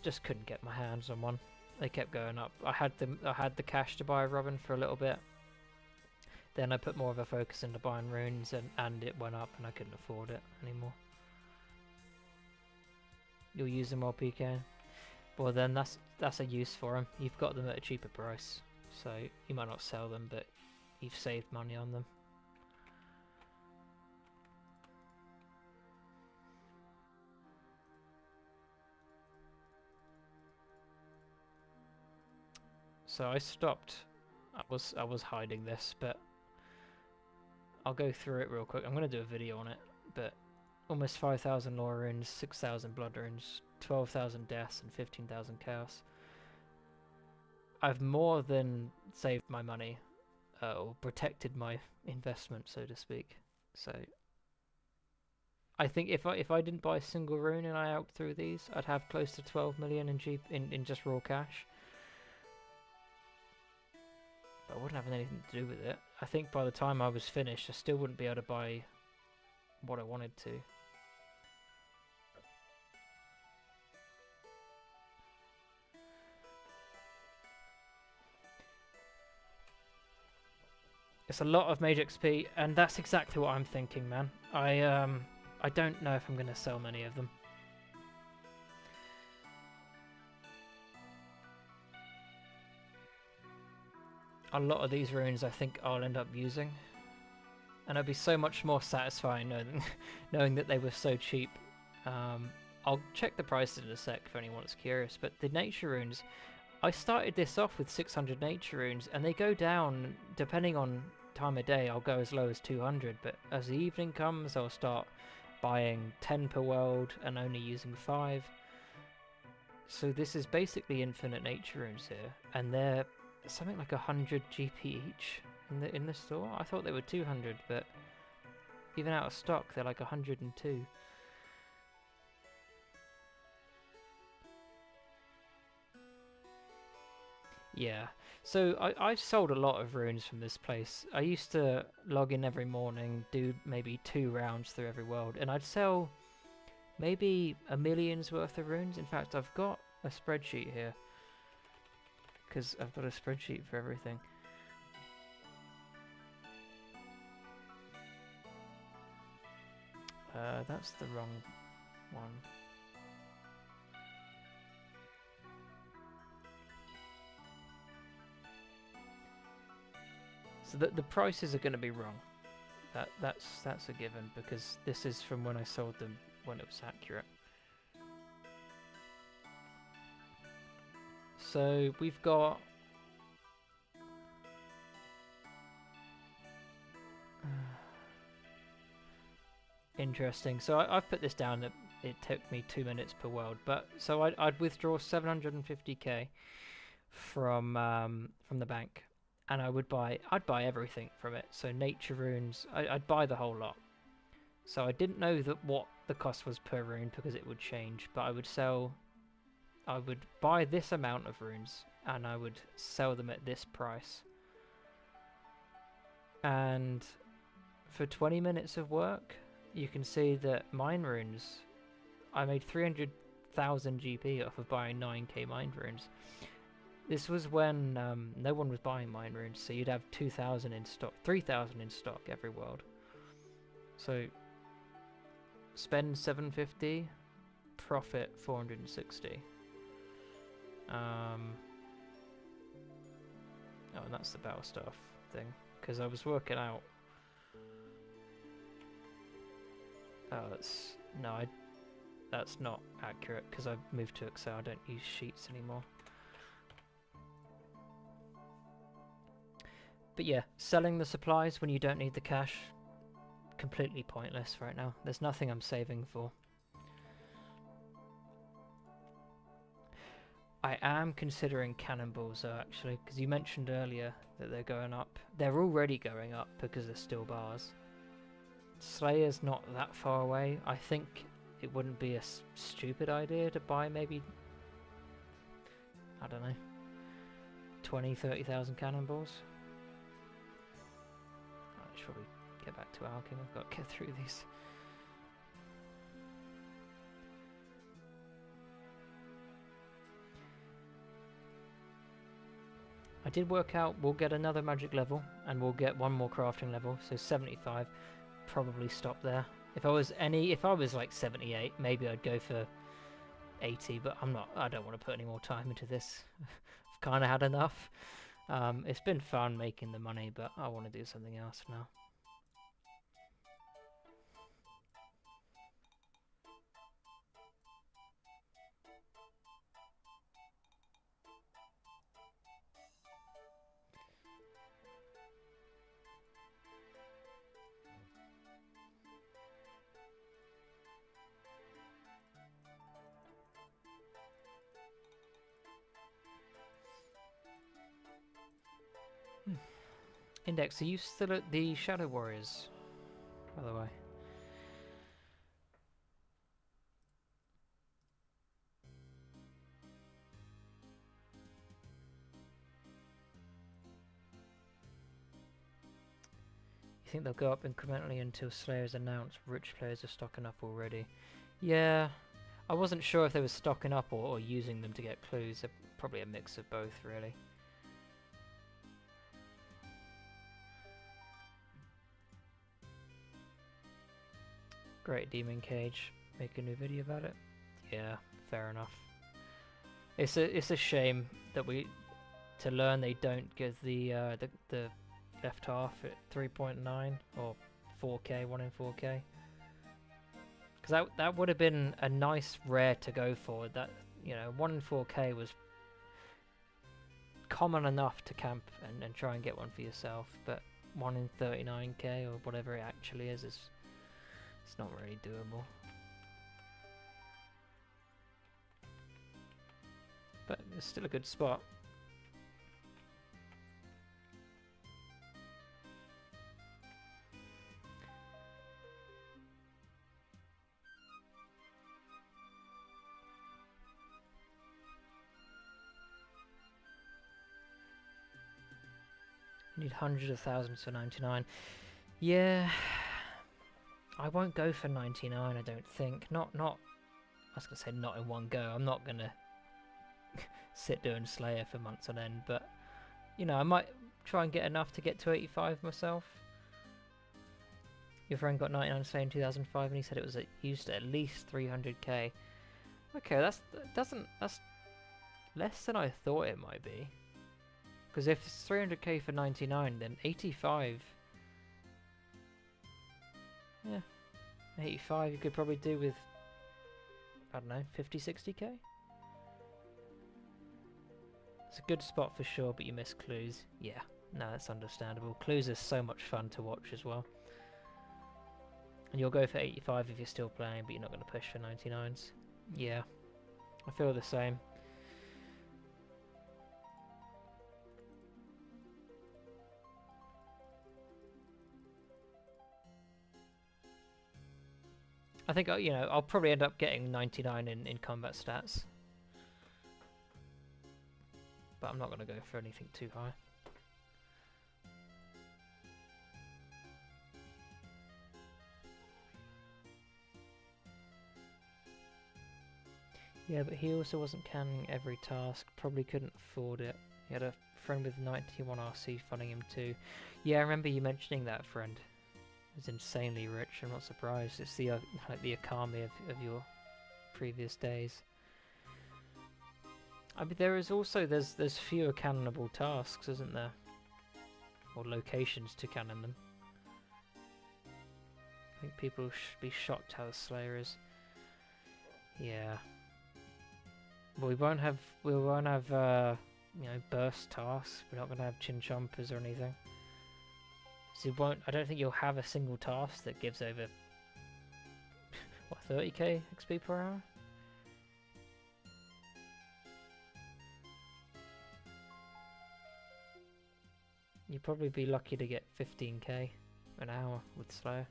just couldn't get my hands on one. They kept going up. I had the cash to buy a Robin for a little bit. Then I put more of a focus into buying runes, and it went up, and I couldn't afford it anymore. You'll use them while PKing. Well then that's a use for them. You've got them at a cheaper price. So you might not sell them, but you've saved money on them. So I stopped. I was hiding this, but I'll go through it real quick. I'm going to do a video on it, but almost 5,000 lore runes, 6,000 blood runes, 12,000 deaths, and 15,000 chaos. I've more than saved my money, or protected my investment, so to speak. So I think if I didn't buy a single rune and I alched through these, I'd have close to 12 million in just raw cash. But I wouldn't have anything to do with it. I think by the time I was finished, I still wouldn't be able to buy what I wanted to. It's a lot of mage XP, and that's exactly what I'm thinking, man. I don't know if I'm going to sell many of them. A lot of these runes I think I'll end up using, and it'll be so much more satisfying knowing that they were so cheap. I'll check the prices in a sec if anyone's curious, but the nature runes, I started this off with 600 nature runes, and they go down depending on time of day. I'll go as low as 200, but as the evening comes I'll start buying 10 per world and only using 5. So this is basically infinite nature runes here, and they're something like 100 GP each in the store. I thought they were 200, but even out of stock they're like 102. Yeah, so I've sold a lot of runes from this place. I used to log in every morning, do maybe 2 rounds through every world, and I'd sell maybe a million's worth of runes. In fact, I've got a spreadsheet here, because I've got a spreadsheet for everything. That's the wrong one. So the prices are going to be wrong. That's a given, because this is from when I sold them when it was accurate. So we've got interesting. So I've put this down that it took me 2 minutes per world, but so I'd withdraw 750k from the bank, and I'd buy everything from it. So nature runes, I'd buy the whole lot. So I didn't know that what the cost was per rune, because it would change, but I would buy this amount of runes and I would sell them at this price. And for 20 minutes of work, you can see that mine runes, I made 300,000 GP off of buying 9k mine runes. This was when no one was buying mine runes, so you'd have 2,000 in stock, 3,000 in stock every world. So spend 750, profit 460. Oh, and that's the battle staff thing, because I was working out. Oh, that's not accurate, because I've moved to Excel. I don't use sheets anymore. But yeah, selling the supplies when you don't need the cash, completely pointless right now. There's nothing I'm saving for. I am considering cannonballs though, actually, because you mentioned earlier that they're going up. They're already going up because they're still bars. Slayer's not that far away. I think it wouldn't be a stupid idea to buy maybe, I don't know, 20,000-30,000 cannonballs. I should probably get back to alching. I've got to get through these. I did work out we'll get another magic level and we'll get one more crafting level, so 75. Probably stop there. If I was like 78, maybe I'd go for 80, but I don't want to put any more time into this. I've kind of had enough. It's been fun making the money, but I want to do something else now. Index, are you still at the Shadow Warriors, by the way? You think they'll go up incrementally until Slayer's announced rich players are stocking up already? Yeah, I wasn't sure if they were stocking up or using them to get clues. They're probably a mix of both, really. Great Demon Cage. Make a new video about it? Yeah, fair enough. It's a shame that to learn they don't give the left half at 3.9 or 4K, 1 in 4K. Because that would have been a nice rare to go for. That, you know, 1 in 4K was common enough to camp and try and get one for yourself, but 1 in 39K or whatever it actually is it's not really doable. But it's still a good spot. You need hundreds of thousands for 99. Yeah, I won't go for 99. I don't think. Not. I was gonna say not in one go. I'm not gonna sit doing Slayer for months on end. But you know, I might try and get enough to get to 85 myself. Your friend got 99 Slayer in 2005, and he said it was used at least 300k. Okay, that's less than I thought it might be. Because if it's 300k for 99, then 85... Yeah, 85 you could probably do with, I don't know, 50, 60k? It's a good spot for sure, but you miss clues. Yeah, no, that's understandable. Clues are so much fun to watch as well. And you'll go for 85 if you're still playing, but you're not going to push for 99s. Yeah, I feel the same. I think, you know, I'll probably end up getting 99 in combat stats. But I'm not going to go for anything too high. Yeah, but he also wasn't canning every task, probably couldn't afford it. He had a friend with 91 RC funding him too. Yeah, I remember you mentioning that friend. He's insanely rich, I'm not surprised. It's the like the Akami of your previous days. I mean, there is also, there's fewer cannonable tasks, isn't there? Or locations to cannon them. I think people should be shocked how the Slayer is. Yeah. But we won't have you know, burst tasks. We're not going to have chin chompers or anything. So I don't think you'll have a single task that gives over what, 30k XP per hour. You'd probably be lucky to get 15k an hour with Slayer.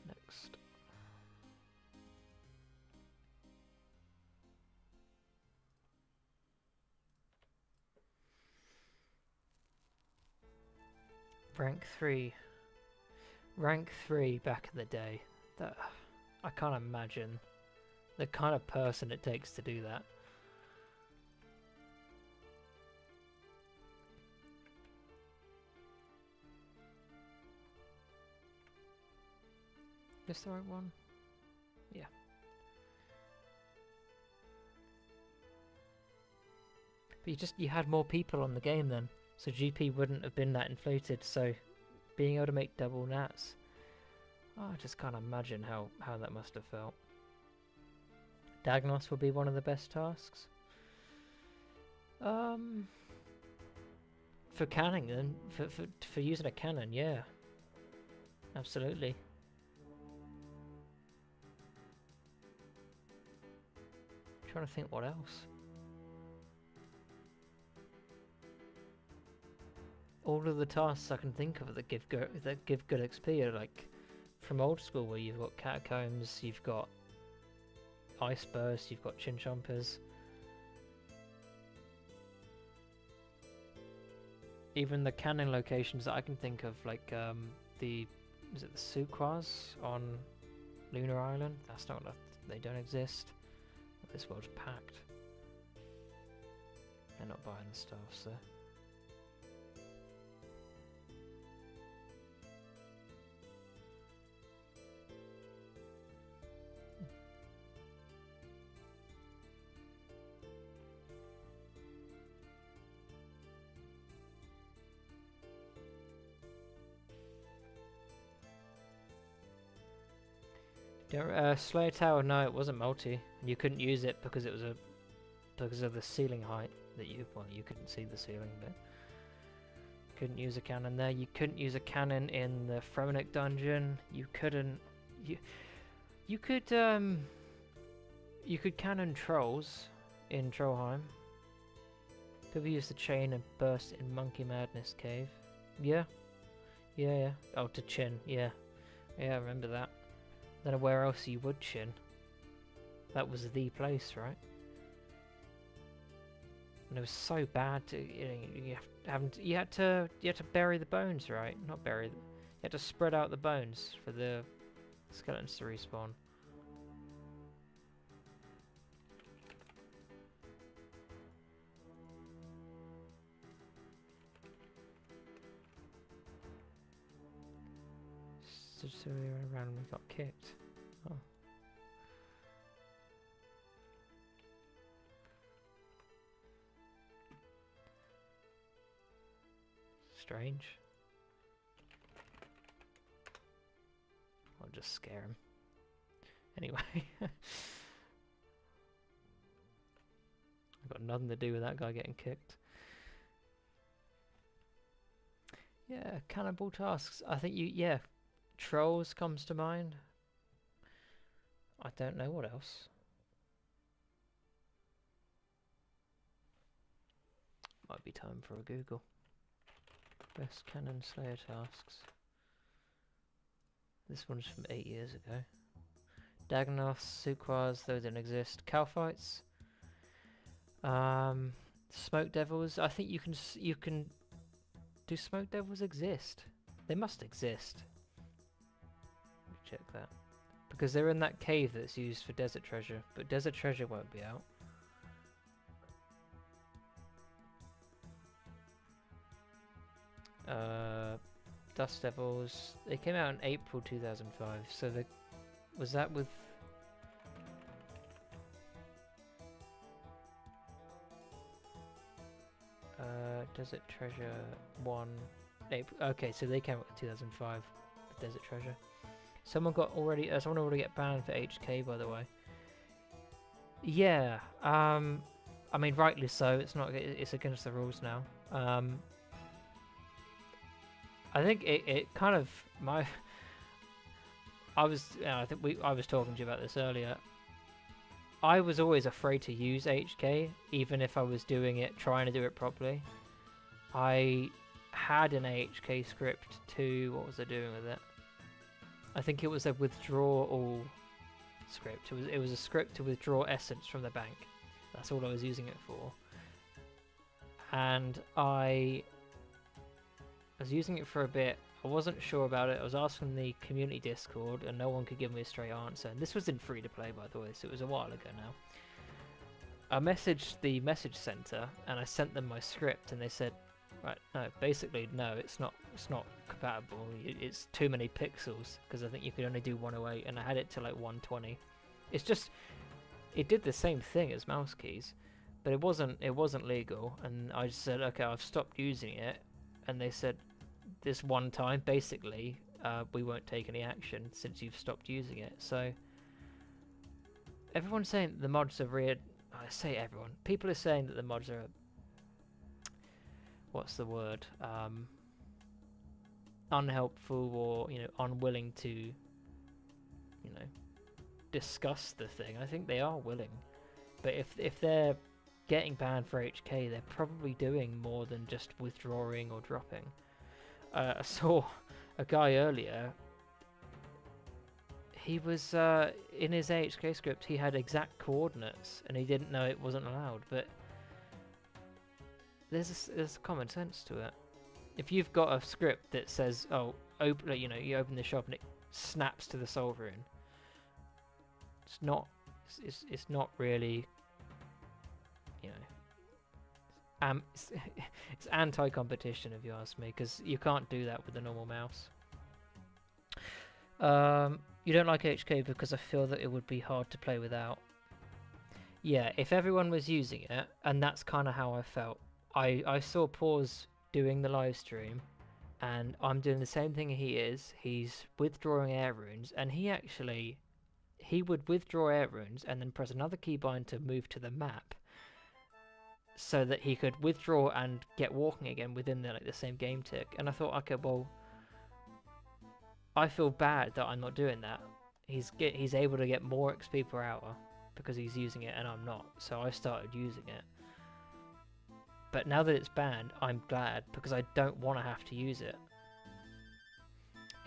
Next. Rank 3. Rank 3 back in the day. That I can't imagine the kind of person it takes to do that. This the right one? Yeah. But you had more people on the game then, so GP wouldn't have been that inflated. So being able to make double nats, I just can't imagine how that must have felt. Diagnos would be one of the best tasks. For cannon, then for using a cannon, yeah, absolutely. I'm trying to think what else. All of the tasks I can think of that give good XP are like from old school, where you've got catacombs, you've got ice burst, you've got chin chompers. Even the cannon locations that I can think of, like is it the Suquas on Lunar Island? That's not they don't exist. This world's packed. They're not buying the stuff, so. Slayer Tower, no, it wasn't multi. You couldn't use it because it was because of the ceiling height that you couldn't see the ceiling, but couldn't use a cannon there. You couldn't use a cannon in the Thronic dungeon. You could cannon trolls in Trollheim. People use the chain and burst in Monkey Madness Cave. Yeah. Oh, to chin. Yeah, I remember that. Don't know where else you would chin. That was the place, right? And it was so bad to you had to bury the bones, right? Not bury them. You had to spread out the bones for the skeletons to respawn. So we randomly got kicked. Oh. Strange. I'll just scare him. Anyway. I've got nothing to do with that guy getting kicked. Yeah, cannibal tasks. I think Trolls comes to mind. I don't know what else. Might be time for a Google. Best Cannon Slayer tasks. This one's from 8 years ago. Dagnos, Suquas, those don't exist. Calphites. Smoke Devils. I think you can. Do Smoke Devils exist? They must exist. Check that. Because they're in that cave that's used for Desert Treasure, but Desert Treasure won't be out. Dust Devils, they came out in April 2005, so was that with... Desert Treasure 1, April, okay, so they came out in 2005, with Desert Treasure. Someone already get banned for HK, by the way. Yeah, I mean, rightly so. It's against the rules now. I think it kind of I was talking to you about this earlier. I was always afraid to use HK, even if I was trying to do it properly. I had an HK script to, what was I doing with it? I think it was a withdraw all script. It was a script to withdraw essence from the bank. That's all I was using it for. And I was using it for a bit. I wasn't sure about it. I was asking the community Discord and no one could give me a straight answer. And this was in free to play, by the way, so it was a while ago now. I messaged the message center and I sent them my script and they said, Right, no, basically, no, it's not compatible. It's too many pixels, because I think you could only do 108, and I had it to like 120. It's just, it did the same thing as mouse keys, but it wasn't legal, and I just said, okay, I've stopped using it, and they said, this one time, basically, we won't take any action since you've stopped using it. So, everyone's saying that the mods are weird. I say everyone. People are saying that the mods are, what's the word, unhelpful, or unwilling to discuss the thing. I think they are willing, but if they're getting banned for HK, they're probably doing more than just withdrawing or dropping. I saw a guy earlier, he was in his AHK script, he had exact coordinates and he didn't know it wasn't allowed, but there's common sense to it. If you've got a script that says, oh, you open the shop and it snaps to the soldering, it's not really, it's anti-competition if you ask me, because you can't do that with a normal mouse. You don't like HK because I feel that it would be hard to play without. Yeah, if everyone was using it, and that's kind of how I felt. I saw Pause doing the live stream, and I'm doing the same thing he is. He's withdrawing air runes, and he would withdraw air runes and then press another keybind to move to the map, so that he could withdraw and get walking again within the same game tick. And I thought, okay, well, I feel bad that I'm not doing that. He's able to get more XP per hour because he's using it and I'm not, so I started using it. But now that it's banned, I'm glad, because I don't want to have to use it.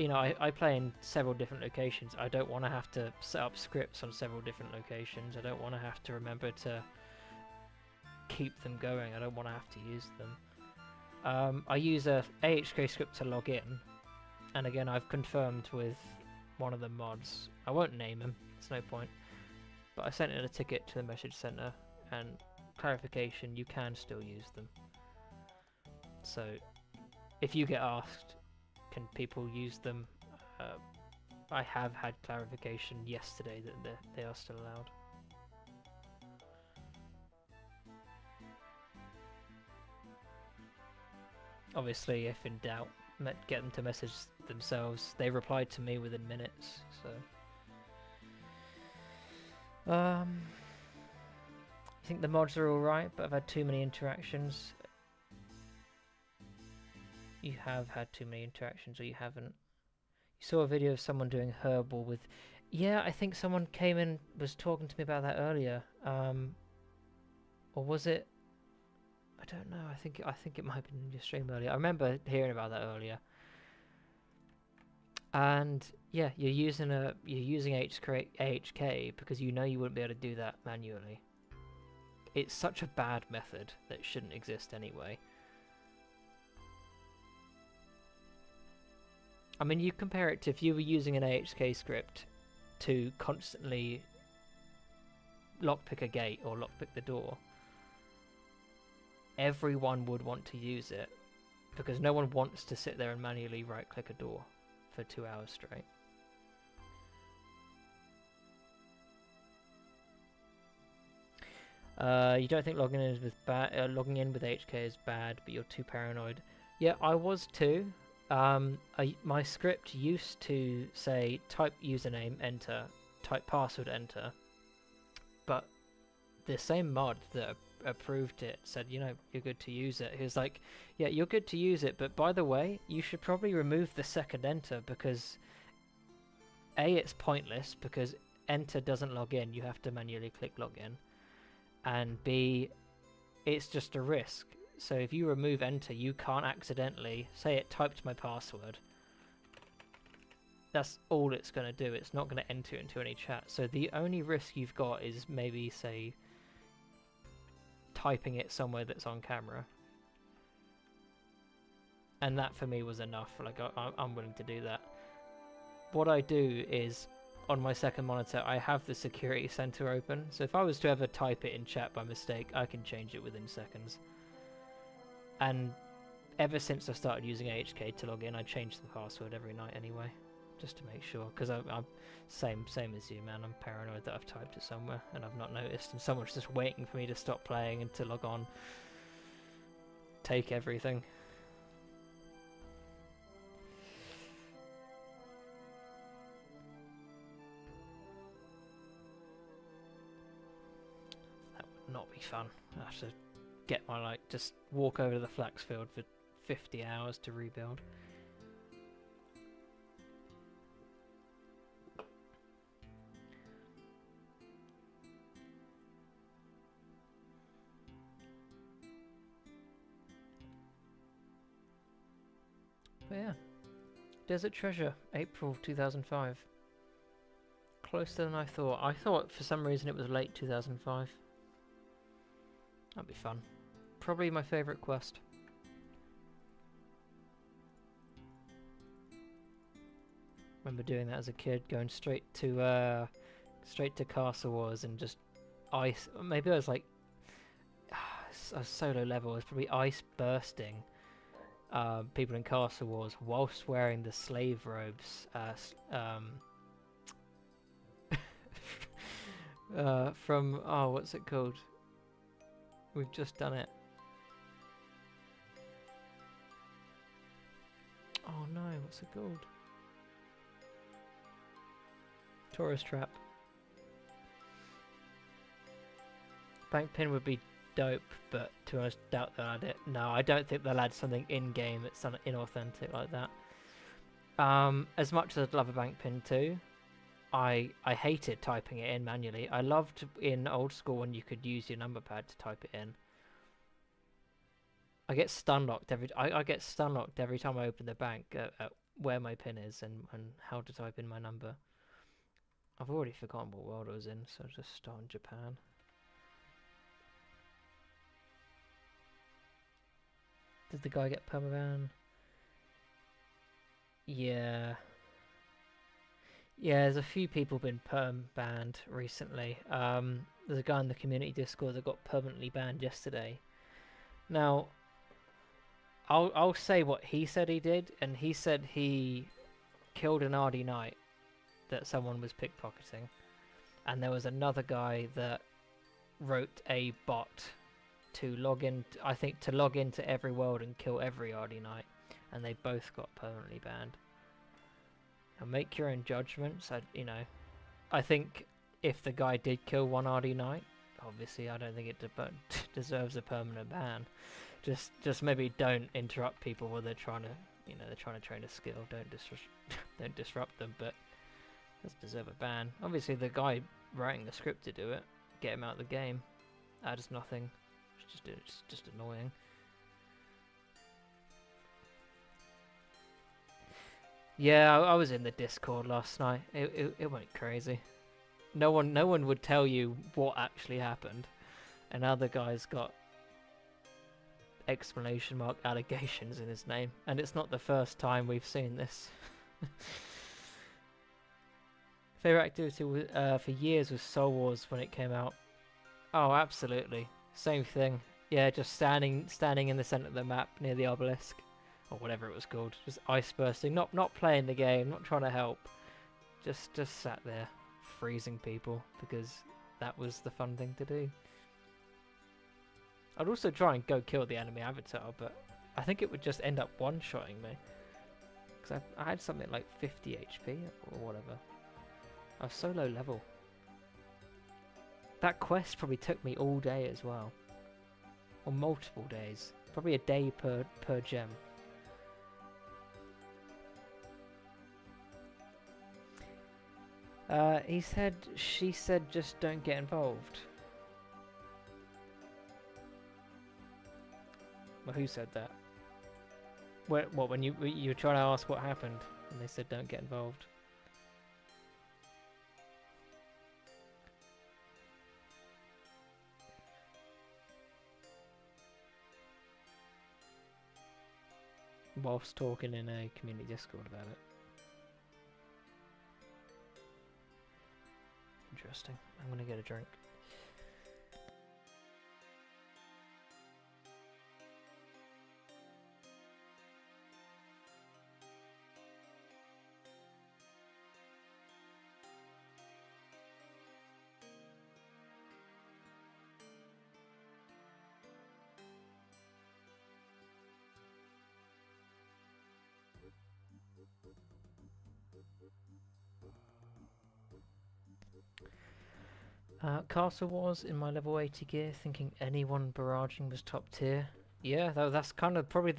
I play in several different locations. I don't want to have to set up scripts on several different locations. I don't want to have to remember to keep them going. I don't want to have to use them. I use a AHK script to log in, and again I've confirmed with one of the mods. I won't name him, it's no point, but I sent in a ticket to the message center, and clarification, you can still use them. So if you get asked, can people use them, I have had clarification yesterday that they are still allowed. Obviously, if in doubt, get them to message themselves. They replied to me within minutes, so. I think the mods are alright, but I've had too many interactions. You have had too many interactions, or you haven't. You saw a video of someone doing herbal with... Yeah, I think someone came in, was talking to me about that earlier. Or was it... I don't know, I think it might have been in your stream earlier. I remember hearing about that earlier. And yeah, you're using AHK because you know you wouldn't be able to do that manually. It's such a bad method that it shouldn't exist anyway. I mean, you compare it to if you were using an AHK script to constantly lockpick a gate or lockpick the door. Everyone would want to use it because no one wants to sit there and manually right-click a door for 2 hours straight. You don't think logging in with HK is bad, but you're too paranoid. Yeah, I was too. My script used to say type username, enter, type password, enter, but the same mod that approved it said, you're good to use it. He was like, yeah, you're good to use it, but by the way, you should probably remove the second enter because A, it's pointless because enter doesn't log in, you have to manually click login, and B, it's just a risk. So if you remove enter, you can't accidentally say it typed my password. That's all it's going to do. It's not going to enter into any chat. So the only risk you've got is maybe, say, typing it somewhere that's on camera. And that for me was enough. Like, I'm willing to do that. What I do is, on my second monitor, I have the security center open. So if I was to ever type it in chat by mistake, I can change it within seconds. And ever since I started using AHK to log in, I change the password every night anyway, just to make sure. Because I'm same as you, man. I'm paranoid that I've typed it somewhere and I've not noticed, and someone's just waiting for me to stop playing and to log on, take everything. That would not be fun. I have to get my just walk over to the flax field for 50 hours to rebuild. But yeah, Desert Treasure, April 2005. Closer than I thought. I thought for some reason it was late 2005. That'd be fun. Probably my favourite quest. Remember doing that as a kid, going straight to Castle Wars and just ice. Maybe I was like a solo level. It was probably ice bursting people in Castle Wars whilst wearing the slave robes. From what's it called? We've just done it. Oh no, what's it called? Tourist Trap. Bank pin would be dope, but to be honest, doubt they'll add it. No, I don't think they'll add something in-game that's inauthentic like that. As much as I'd love a bank pin too, I hated typing it in manually. I loved in old school when you could use your number pad to type it in. I get stun locked I get stun locked every time I open the bank at where my pin is and how to type in my number. I've already forgotten what world I was in, so I'll just start in Japan. Did the guy get permaban? Yeah. Yeah, there's a few people been perm banned recently. There's a guy in the community Discord that got permanently banned yesterday. Now, I'll say what he said he did, and he said he killed an RD Knight that someone was pickpocketing, and there was another guy that wrote a bot to log in, I think, to log into every world and kill every RD Knight, and they both got permanently banned. Now make your own judgments. I think if the guy did kill one RD Knight, obviously I don't think it deserves a permanent ban. Just maybe don't interrupt people while they're trying to, they're trying to train a skill. Don't disrupt them, but does deserve a ban. Obviously the guy writing the script to do it, get him out of the game. Adds nothing. It's just annoying. Yeah, I was in the Discord last night. It went crazy. No one would tell you what actually happened, and other guys got exclamation mark allegations in his name, and it's not the first time we've seen this. Favorite activity for years was Soul Wars when it came out. Oh, absolutely, same thing. Yeah, just standing in the center of the map near the obelisk, or whatever it was called, just ice bursting. Not playing the game, not trying to help. Just sat there, freezing people because that was the fun thing to do. I'd also try and go kill the enemy avatar, but I think it would just end up one-shotting me. Because I had something like 50 HP or whatever. I was so low level. That quest probably took me all day as well. Or multiple days. Probably a day per gem. She said just don't get involved. Well, who said that? What, when you were trying to ask what happened, and they said don't get involved? Whilst talking in a community Discord about it. Interesting. I'm gonna get a drink. Castle Wars in my level 80 gear, thinking anyone barraging was top tier. Yeah, that's kind of probably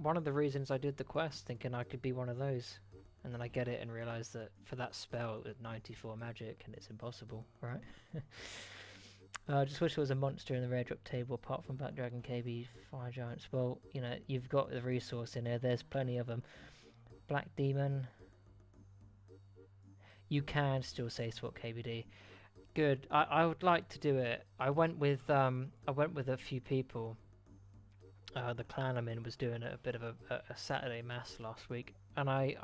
one of the reasons I did the quest, thinking I could be one of those. And then I get it and realise that for that spell it was 94 magic and it's impossible, right? I just wish there was a monster in the rare drop table apart from Black Dragon, KB, Fire Giants. Well, you know, you've got the resource in here, there's plenty of them. Black Demon. You can still say swap KBD. Good. I would like to do it. I went with a few people. The clan I'm in was doing a bit of a Saturday mass last week, and I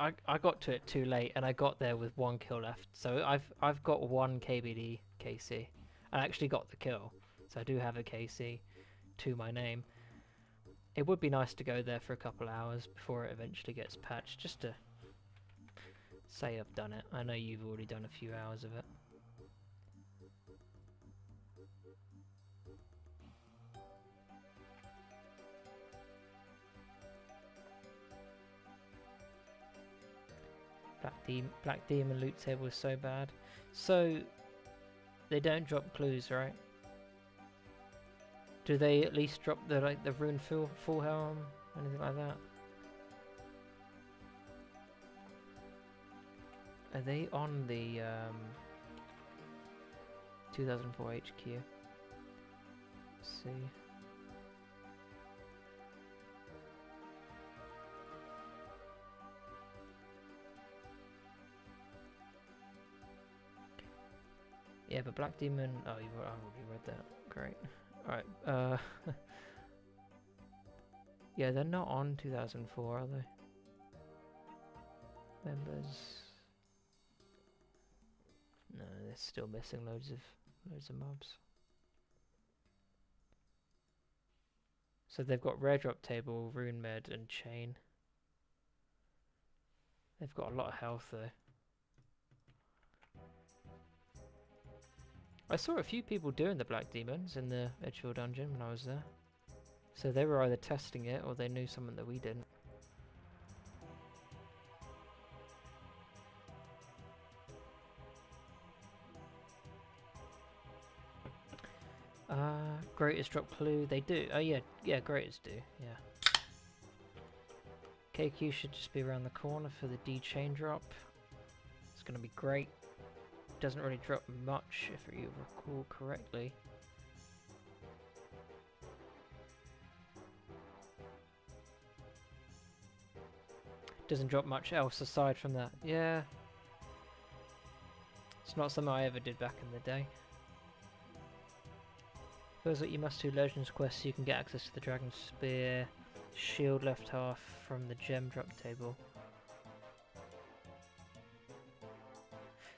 got to it too late, and I got there with 1 kill left. So I've got 1 KBD KC. I actually got the kill, so I do have a KC to my name. It would be nice to go there for a couple hours before it eventually gets patched, just to say I've done it. I know you've already done a few hours of it. Black Demon loot table is so bad. So they don't drop clues, right? Do they at least drop the rune full helm, anything like that? Are they on the 2004 HQ? Let's see. Yeah, but Black Demon. Oh, I already read that. Great. Alright. Yeah, they're not on 2004, are they? Members. No, they're still missing loads of mobs. So they've got rare drop table, rune med, and chain. They've got a lot of health though. I saw a few people doing the Black Demons in the Edgefield dungeon when I was there. So they were either testing it or they knew something that we didn't. Greatest drop clue, they do. Oh yeah, greatest do, yeah. KQ should just be around the corner for the D chain drop. It's gonna be great. Doesn't really drop much if you recall correctly. Doesn't drop much else aside from that. Yeah. It's not something I ever did back in the day. Feels like you must do Legends quests so you can get access to the Dragon Spear. Shield left half from the gem drop table.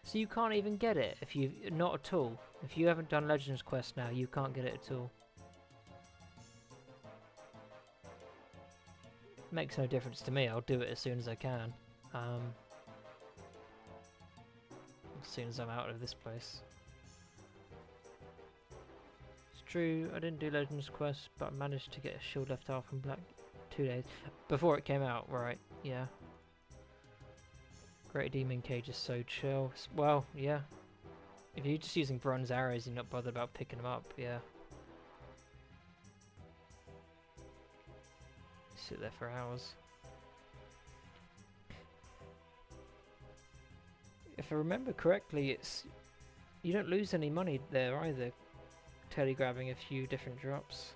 So you can't even get it if you not at all. If you haven't done Legends quest now, you can't get it at all. Makes no difference to me. I'll do it as soon as I can. As soon as I'm out of this place. It's true, I didn't do Legends quest, but I managed to get a shield left half from Black 2 days before it came out. Right? Yeah. Great Demon Cage is so chill. Well, yeah. If you're just using bronze arrows, you're not bothered about picking them up, yeah. Sit there for hours. If I remember correctly, you don't lose any money there either, telegrabbing a few different drops.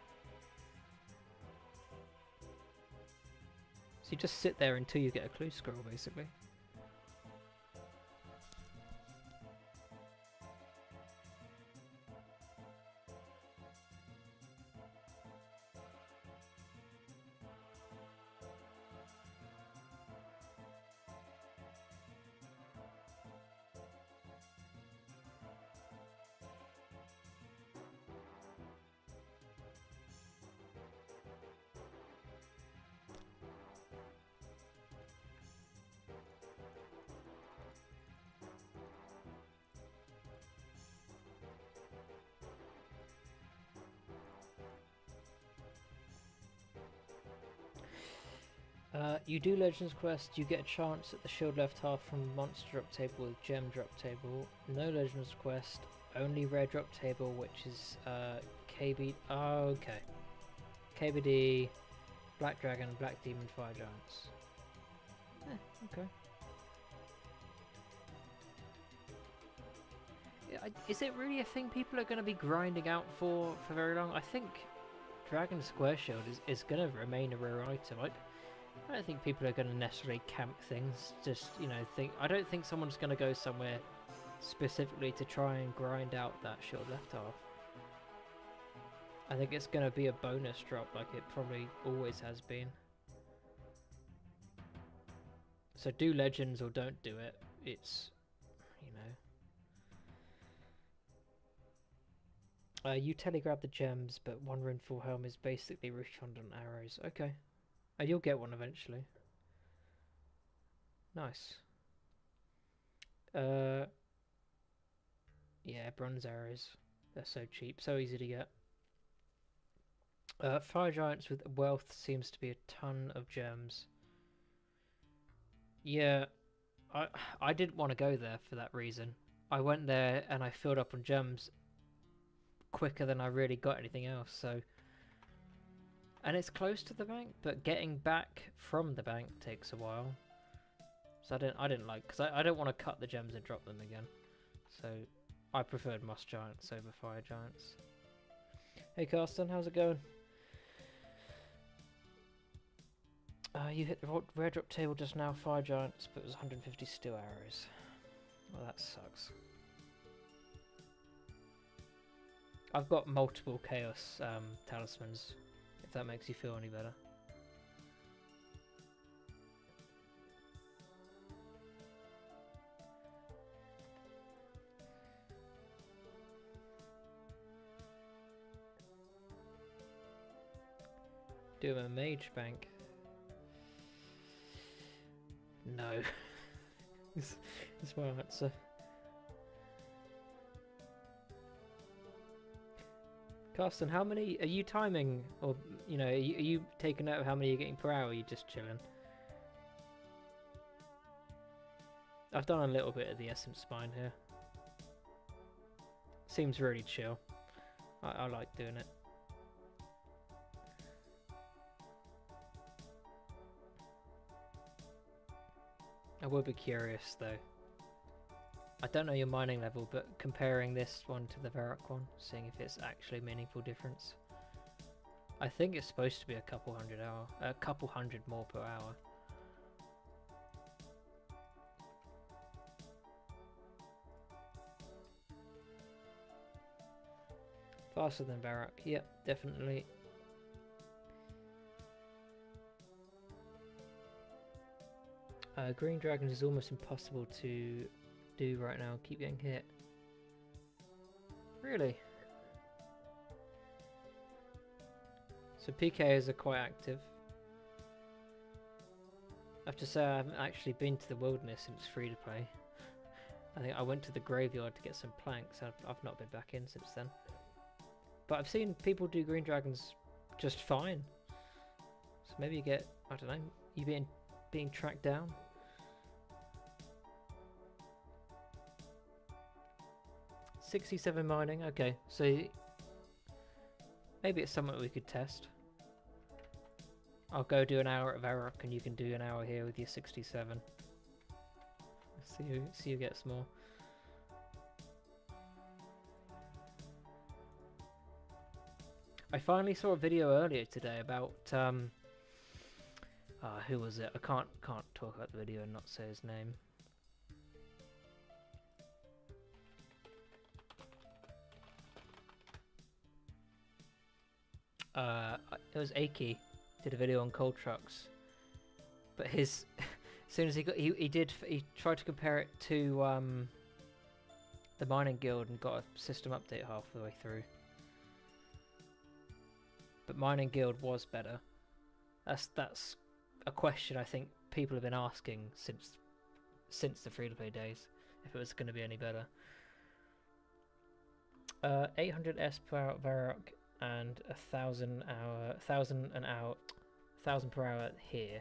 So you just sit there until you get a clue scroll, basically. You do Legends Quest, you get a chance at the shield left half from monster drop table with gem drop table. No Legends Quest, only rare drop table, which is KB. Oh, okay. KBD, Black Dragon, Black Demon, Fire Giants. Okay. Yeah, is it really a thing people are going to be grinding out for very long? I think Dragon Square Shield is going to remain a rare item. I don't think people are going to necessarily camp things. Just, you know, I don't think someone's going to go somewhere specifically to try and grind out that shield left half. I think it's going to be a bonus drop like it probably always has been. So do Legends or don't do it. It's, you know. You telegrab the gems, but one rune full helm is basically refund on arrows. Okay. You'll get one eventually. Nice. Yeah, bronze arrows. They're so cheap, so easy to get. Fire Giants with wealth seems to be a ton of gems. Yeah, I didn't want to go there for that reason. I went there and I filled up on gems quicker than I really got anything else, so... And it's close to the bank, but getting back from the bank takes a while. So I didn't like, because I don't want to cut the gems and drop them again. So I preferred Moss Giants over Fire Giants. Hey Carsten, how's it going? You hit the rare drop table just now, Fire Giants, but it was 150 steel arrows. Well, that sucks. I've got multiple Chaos talismans, if that makes you feel any better. Do a mage bank. No. It's my answer. Carsten, how many are you timing, or you know, are you taking note of how many you're getting per hour? Or are you just chilling? I've done a little bit of the essence spine here. Seems really chill. I like doing it. I would be curious though. I don't know your mining level, but comparing this one to the Varrock one, seeing if it's actually a meaningful difference. I think it's supposed to be a couple hundred more per hour. Faster than Varrock, yep, definitely. Green Dragon is almost impossible to do right now, keep getting hit. Really? So PKs are quite active. I have to say I haven't actually been to the wilderness since free to play. I think I went to the graveyard to get some planks. I've not been back in since then. But I've seen people do green dragons just fine. So maybe you get, I don't know, you being tracked down. $67 mining, okay, so maybe it's something we could test. I'll go do an hour at Varrock and you can do an hour here with your 67. See who gets more. I finally saw a video earlier today about who was it? I can't talk about the video and not say his name. It was Aki, did a video on coal trucks, but his as soon as he tried to compare it to the mining guild and got a system update half the way through. But mining guild was better. That's a question I think people have been asking since the free to play days, if it was going to be any better. 800 S per hour at Varrock and 1,000 per hour here.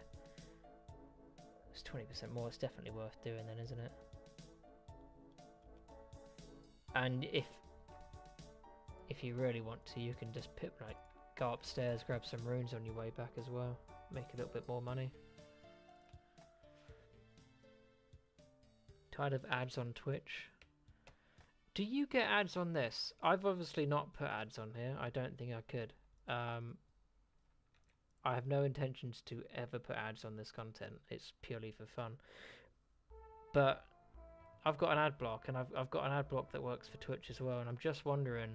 It's 20% more. It's definitely worth doing then, isn't it? And if you really want to, you can just go upstairs, grab some runes on your way back as well. Make a little bit more money. Tired of ads on Twitch. Do you get ads on this? I've obviously not put ads on here. I don't think I could. I have no intentions to ever put ads on this content. It's purely for fun. But I've got an ad block, and I've got an ad block that works for Twitch as well, and I'm just wondering,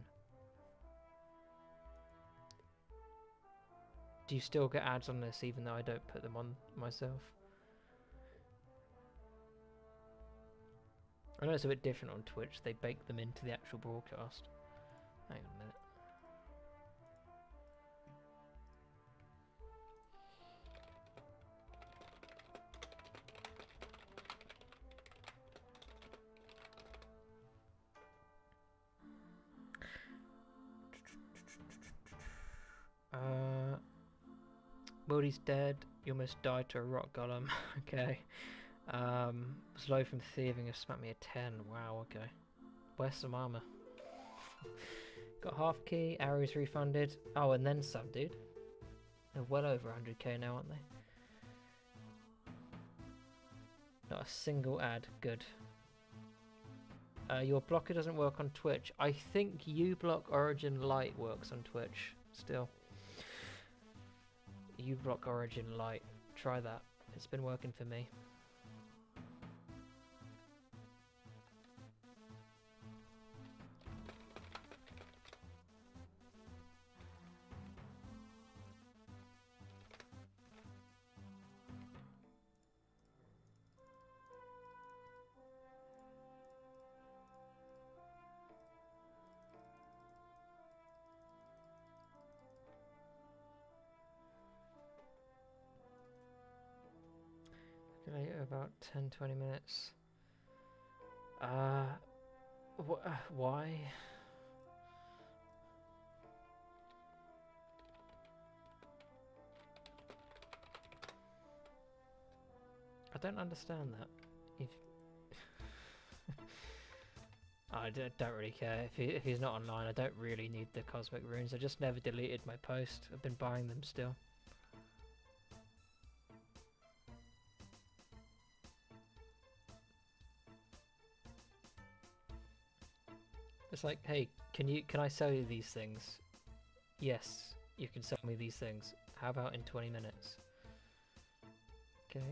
do you still get ads on this even though I don't put them on myself? I know it's a bit different on Twitch. They bake them into the actual broadcast. Hang on a minute. Wildy's dead. You almost died to a rock golem. Okay. Slow from thieving has smacked me a 10. Wow, okay. Where's some armor? Got half key, arrows refunded. Oh, and then some, dude. They're well over 100k now, aren't they? Not a single ad. Good. Your blocker doesn't work on Twitch. I think uBlock Origin Lite works on Twitch still. uBlock Origin Lite. Try that. It's been working for me. About 10-20 minutes. Why? I don't understand that. If I don't really care if he's not online. I don't really need the cosmic runes. I just never deleted my post. I've been buying them still. It's like, hey, can I sell you these things? Yes, you can sell me these things. How about in 20 minutes? Okay.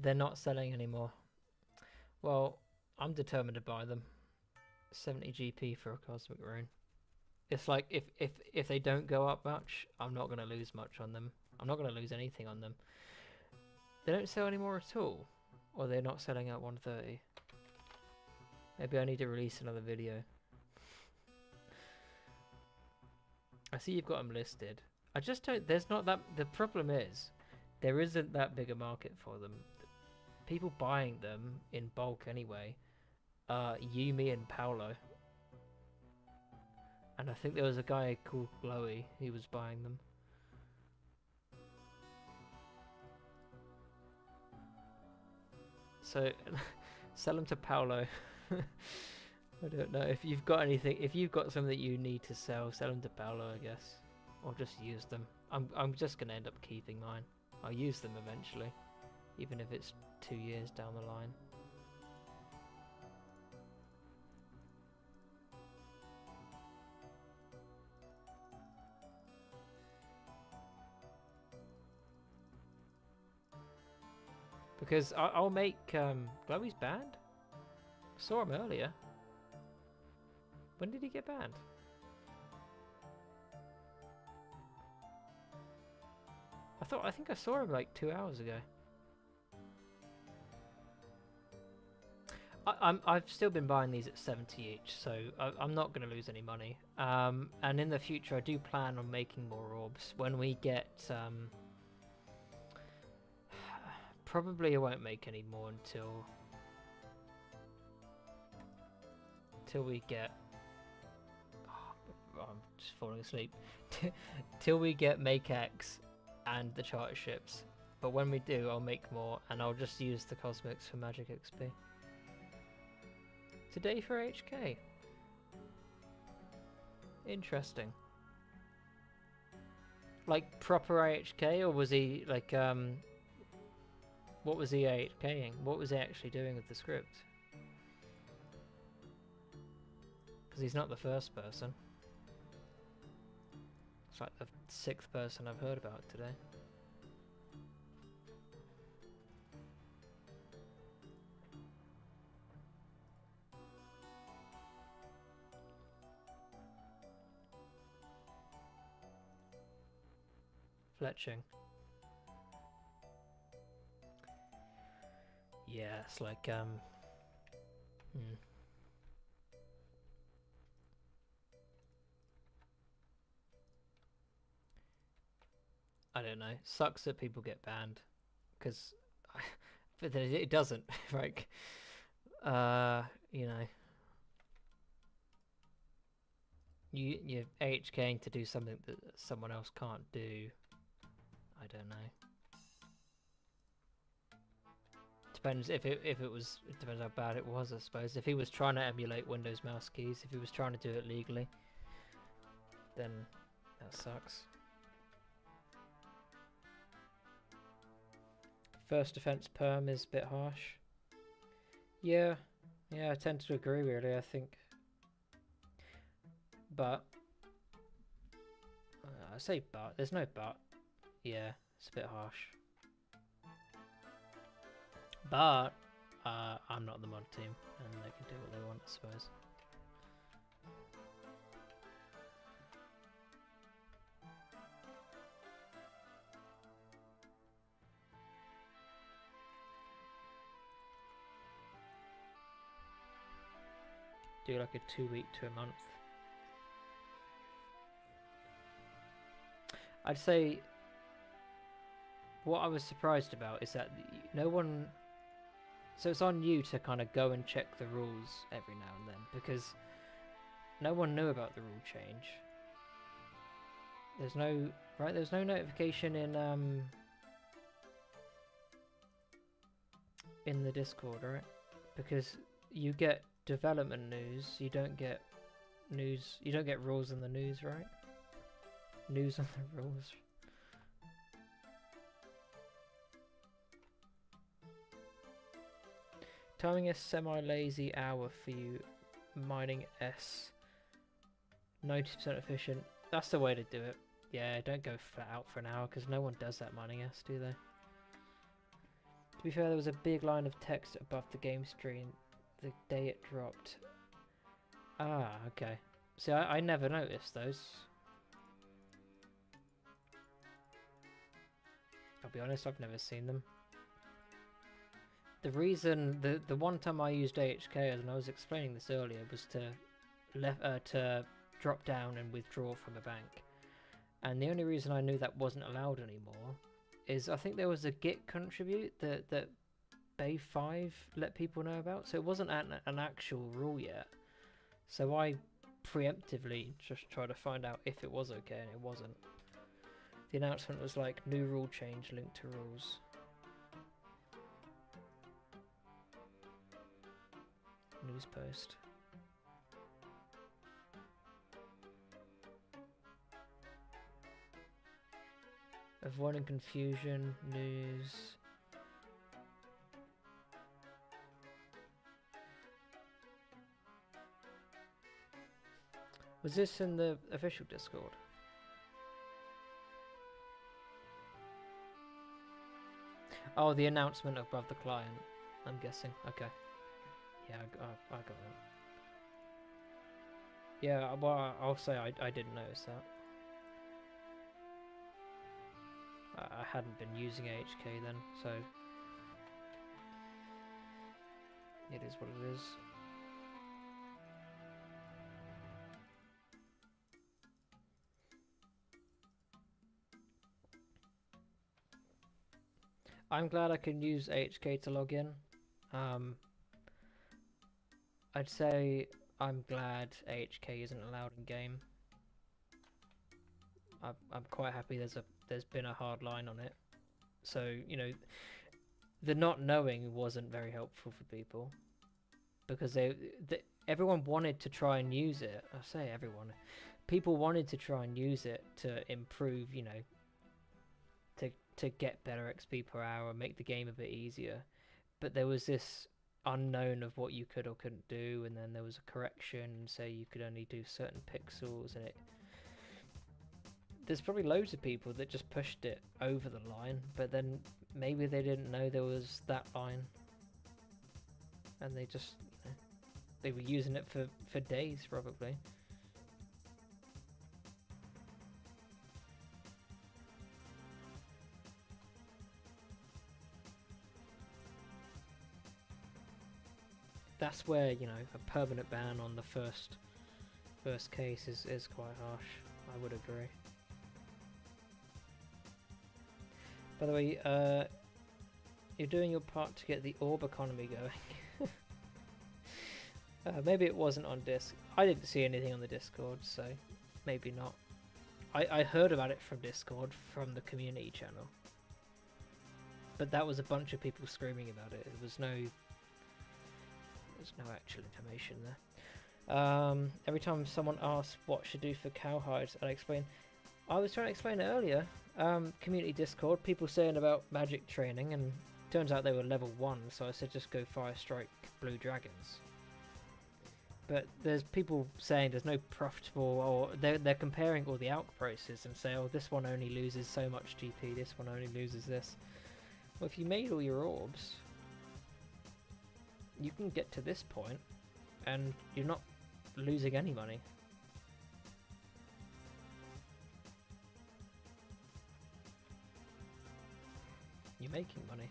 They're not selling anymore. Well, I'm determined to buy them. 70 GP for a cosmic rune. It's like if they don't go up much, I'm not going to lose much on them. I'm not going to lose anything on them. They don't sell anymore at all, or they're not selling at 130. Maybe I need to release another video. I see you've got them listed. I just don't. There's not that. The problem is, there isn't that big a market for them. People buying them in bulk anyway. You, me, and Paolo. And I think there was a guy called Glowy who was buying them. So, sell them to Paolo. I don't know if you've got anything. If you've got something that you need to sell, sell them to Paolo, I guess, or just use them. I'm just gonna end up keeping mine. I'll use them eventually, even if it's 2 years down the line. Because I'll make Glowy's banned. I saw him earlier. When did he get banned? I think I saw him like 2 hours ago. I've still been buying these at 70 each, so I'm not going to lose any money. And in the future, I do plan on making more orbs when we get probably won't make any more until we get. Oh, I'm just falling asleep. Till we get Make X and the charter ships. But when we do, I'll make more, and I'll just use the cosmics for magic XP. Today for HK. Interesting. Like proper AHK, or was he like what was he AHKing? What was he actually doing with the script? Because he's not the first person. It's like the 6th person I've heard about today. Fletching. Yeah, it's like I don't know. Sucks that people get banned, because but it doesn't. Like, you know, you're AHKing to do something that someone else can't do. I don't know. Depends if it was. It depends how bad it was, I suppose. If he was trying to emulate Windows mouse keys, if he was trying to do it legally, then that sucks. First defense perm is a bit harsh. Yeah, I tend to agree. Really, I think. But I say but. There's no but. Yeah, it's a bit harsh. But I'm not the mod team, and they can do what they want, I suppose. Do like a 2-week to a month. I'd say what I was surprised about is that no one. So it's on you to kind of go and check the rules every now and then, because no one knew about the rule change. There's no notification in the Discord, right? Because you get development news, you don't get news, you don't get rules in the news, right? News on the rules. Timing a semi-lazy hour for you, mining S. 90% efficient. That's the way to do it. Yeah, don't go flat out for an hour, because no one does that mining S, do they? To be fair, there was a big line of text above the game screen the day it dropped. Ah, okay. See, I never noticed those. I'll be honest, I've never seen them. The reason, the one time I used AHK, and I was explaining this earlier, was to drop down and withdraw from a bank. And the only reason I knew that wasn't allowed anymore is I think there was a Git contribute that Bay 5 let people know about. So it wasn't an actual rule yet. So I preemptively just tried to find out if it was okay, and it wasn't. The announcement was like, new rule change linked to rules. News post. Avoiding confusion, news. Was this in the official Discord? Oh, the announcement above the client, I'm guessing. Okay. Yeah, I got it. Yeah, well, I'll say I didn't notice that. I hadn't been using AHK then, so it is what it is. I'm glad I can use AHK to log in. I'd say I'm glad AHK isn't allowed in game. I'm quite happy there's been a hard line on it. So, you know, the not knowing wasn't very helpful for people because everyone wanted to try and use it. I say everyone. People wanted to try and use it to improve, you know, to get better XP per hour, make the game a bit easier. But there was this unknown of what you could or couldn't do, and then there was a correction, say you could only do certain pixels, and there's probably loads of people that just pushed it over the line, but then maybe they didn't know there was that line, and they just, you know, they were using it for days probably. That's where, you know, a permanent ban on the first case is quite harsh. I would agree. By the way, you're doing your part to get the orb economy going. Maybe it wasn't on disc. I didn't see anything on the Discord, so maybe not. I heard about it from Discord, from the community channel. But that was a bunch of people screaming about it. There's no actual information there. Every time someone asks what should do for cowhides, I explain. I was trying to explain it earlier. Community Discord, people saying about magic training, and turns out they were level 1, so I said just go Fire Strike Blue Dragons. But there's people saying there's no profitable, or they're comparing all the alch prices and say, oh, this one only loses so much GP, this one only loses this. Well, if you made all your orbs, you can get to this point, and you're not losing any money. You're making money.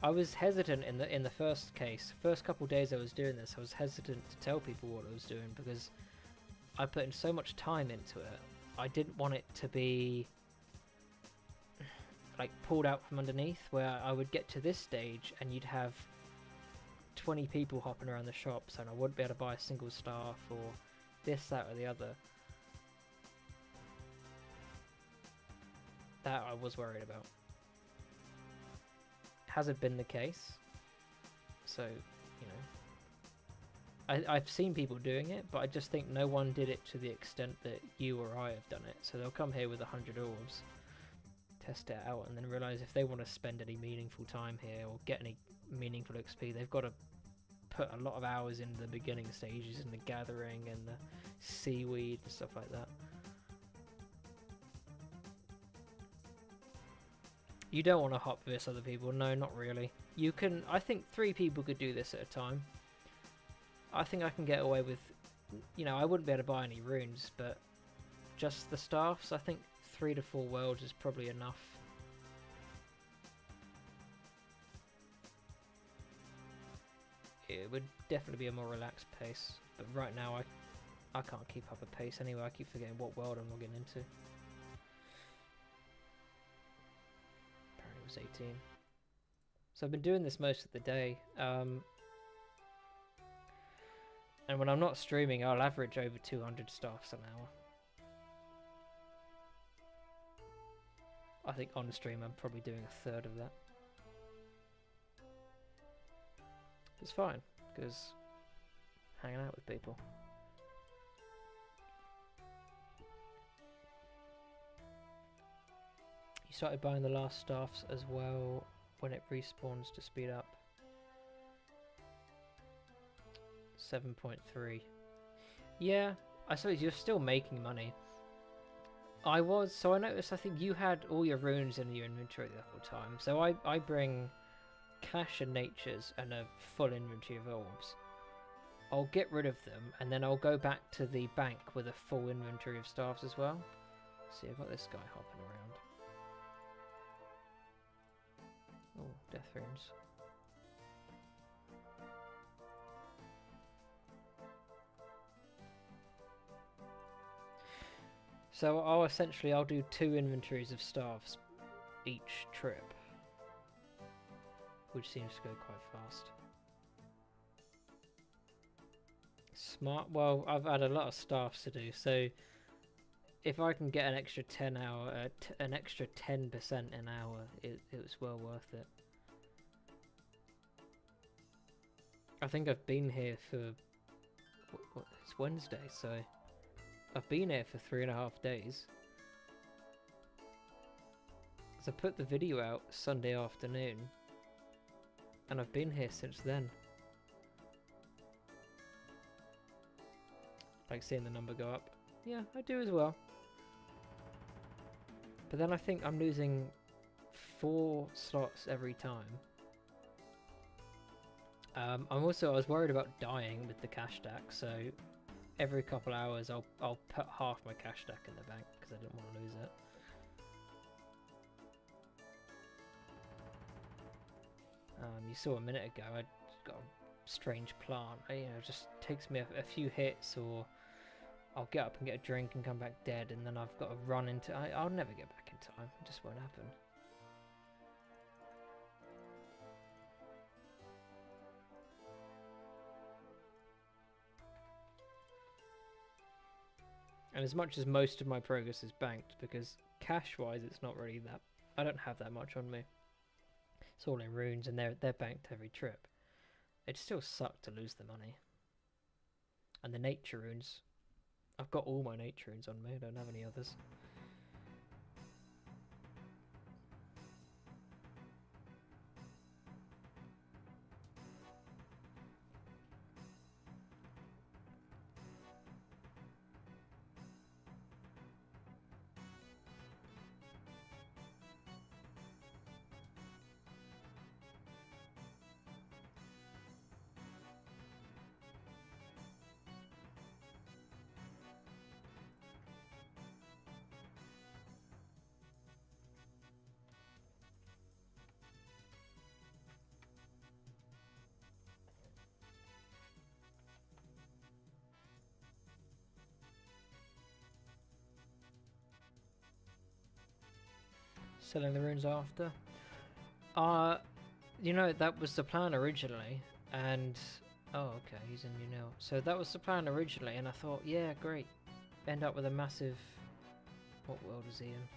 I was hesitant in the first case. First couple of days I was doing this, I was hesitant to tell people what I was doing because I put in so much time into it. I didn't want it to be like pulled out from underneath, where I would get to this stage and you'd have 20 people hopping around the shops and I wouldn't be able to buy a single staff or this, that or the other. That I was worried about. Hasn't been the case, so, you know, I've seen people doing it, but I just think no one did it to the extent that you or I have done it. So they'll come here with 100 orbs, test it out, and then realise if they want to spend any meaningful time here or get any meaningful XP, they've got to put a lot of hours in the beginning stages and the gathering and the seaweed and stuff like that. You don't want to hop this other people, no, not really. You can, I think 3 people could do this at a time. I think I can get away with, you know, I wouldn't be able to buy any runes, but just the staffs, I think 3 to 4 worlds is probably enough. It would definitely be a more relaxed pace, but right now I can't keep up a pace anyway. I keep forgetting what world I'm logging into. 18. So I've been doing this most of the day, and when I'm not streaming I'll average over 200 staffs an hour. I think on stream I'm probably doing a third of that. It's fine, because hanging out with people. You started buying the last staffs as well when it respawns to speed up. 7.3. Yeah, I suppose you're still making money. I was, so I noticed I think you had all your runes in your inventory the whole time. So I bring cash and natures and a full inventory of orbs. I'll get rid of them and then I'll go back to the bank with a full inventory of staffs as well. See, I've got this guy hopping around. Oh, death runes. So I'll do 2 inventories of staffs each trip, which seems to go quite fast. Smart. Well, I've had a lot of staffs to do, so if I can get an extra 10 hour, an extra 10% an hour, it was well worth it. I think I've been here for it's Wednesday, so I've been here for 3.5 days. So I put the video out Sunday afternoon, and I've been here since then. Like seeing the number go up. Yeah, I do as well. But then I think I'm losing 4 slots every time. I was worried about dying with the cash stack, so every couple hours I'll put half my cash stack in the bank because I didn't want to lose it. You saw a minute ago I got a strange plant. You know, it just takes me a few hits, or I'll get up and get a drink and come back dead, and then I've got to run into... I'll never get back in time. It just won't happen. And as much as most of my progress is banked, because cash-wise it's not really that... I don't have that much on me. It's all in runes, and they're banked every trip. It still sucked to lose the money. And the nature runes... I've got all my nature runes on me, I don't have any others. Selling the runes after. You know, that was the plan originally, and... Oh, okay, he's in you now. So that was the plan originally, and I thought, yeah, great. End up with a massive... What world is he in?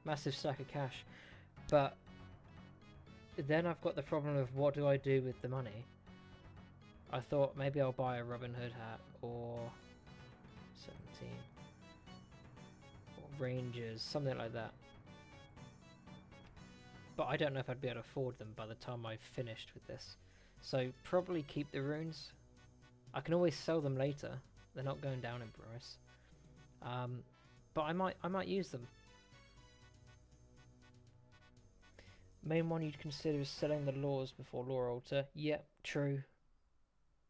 Massive stack of cash. But then I've got the problem of what do I do with the money? I thought maybe I'll buy a Robin Hood hat, or... 17. Or Rangers, something like that. But I don't know if I'd be able to afford them by the time I've finished with this. So probably keep the runes. I can always sell them later. They're not going down in price. But I might use them. Main one you'd consider is selling the laws before lore altar. Yep, true.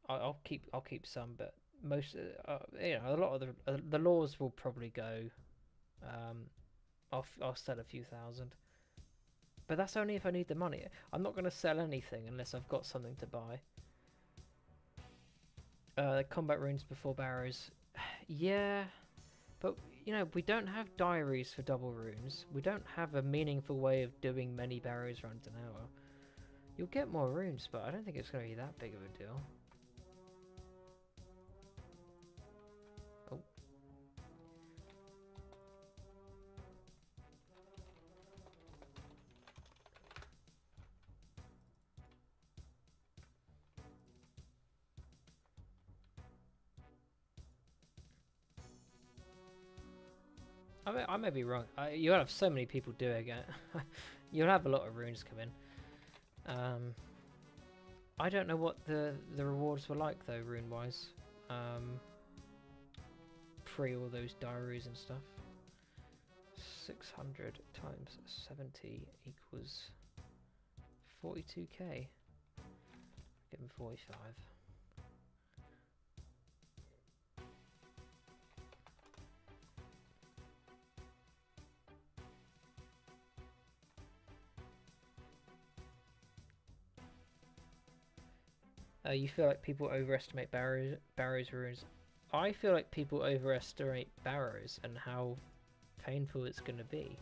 I'll keep some, but most you know, a lot of the laws will probably go. I'll sell a few thousand. But that's only if I need the money. I'm not going to sell anything unless I've got something to buy. Combat runes before barrows. Yeah, but you know, we don't have diaries for double runes. We don't have a meaningful way of doing many barrows runs an hour. You'll get more runes, but I don't think it's going to be that big of a deal. Oh. I may be wrong. You'll have so many people doing it. You'll have a lot of runes come in. I don't know what the rewards were like though, rune wise. Pre all those diaries and stuff. 600 times 70 equals 42k. Give him 45. You feel like people overestimate barrows runes. I feel like people overestimate barrows and how painful it's going to be.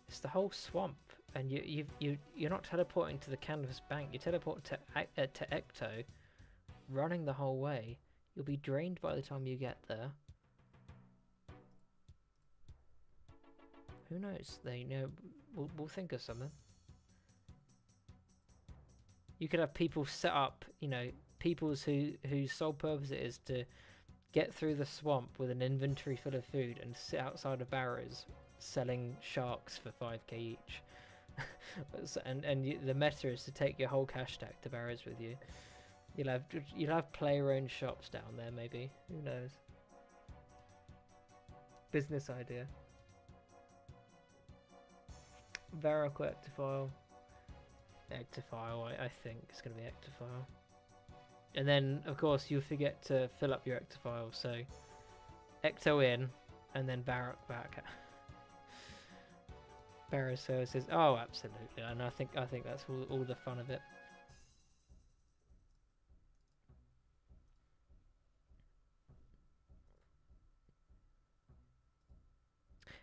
It's the whole swamp, and you're not teleporting to the canvas bank. You teleport to Ecto, running the whole way. You'll be drained by the time you get there. Who knows? We'll think of something. You could have people set up, people's whose sole purpose it is to get through the swamp with an inventory full of food and sit outside of barrows selling sharks for 5k each. The meta is to take your whole cash stack to barrows with you. You'll have player-owned shops down there, maybe. Who knows? Business idea. Varrock or Ectophile? Ectophile, I think it's going to be Ectophile. And then, of course, you'll forget to fill up your Ectophile, so Ecto in, and then Varrock back. Barrow services. Oh, absolutely. And I think that's all the fun of it.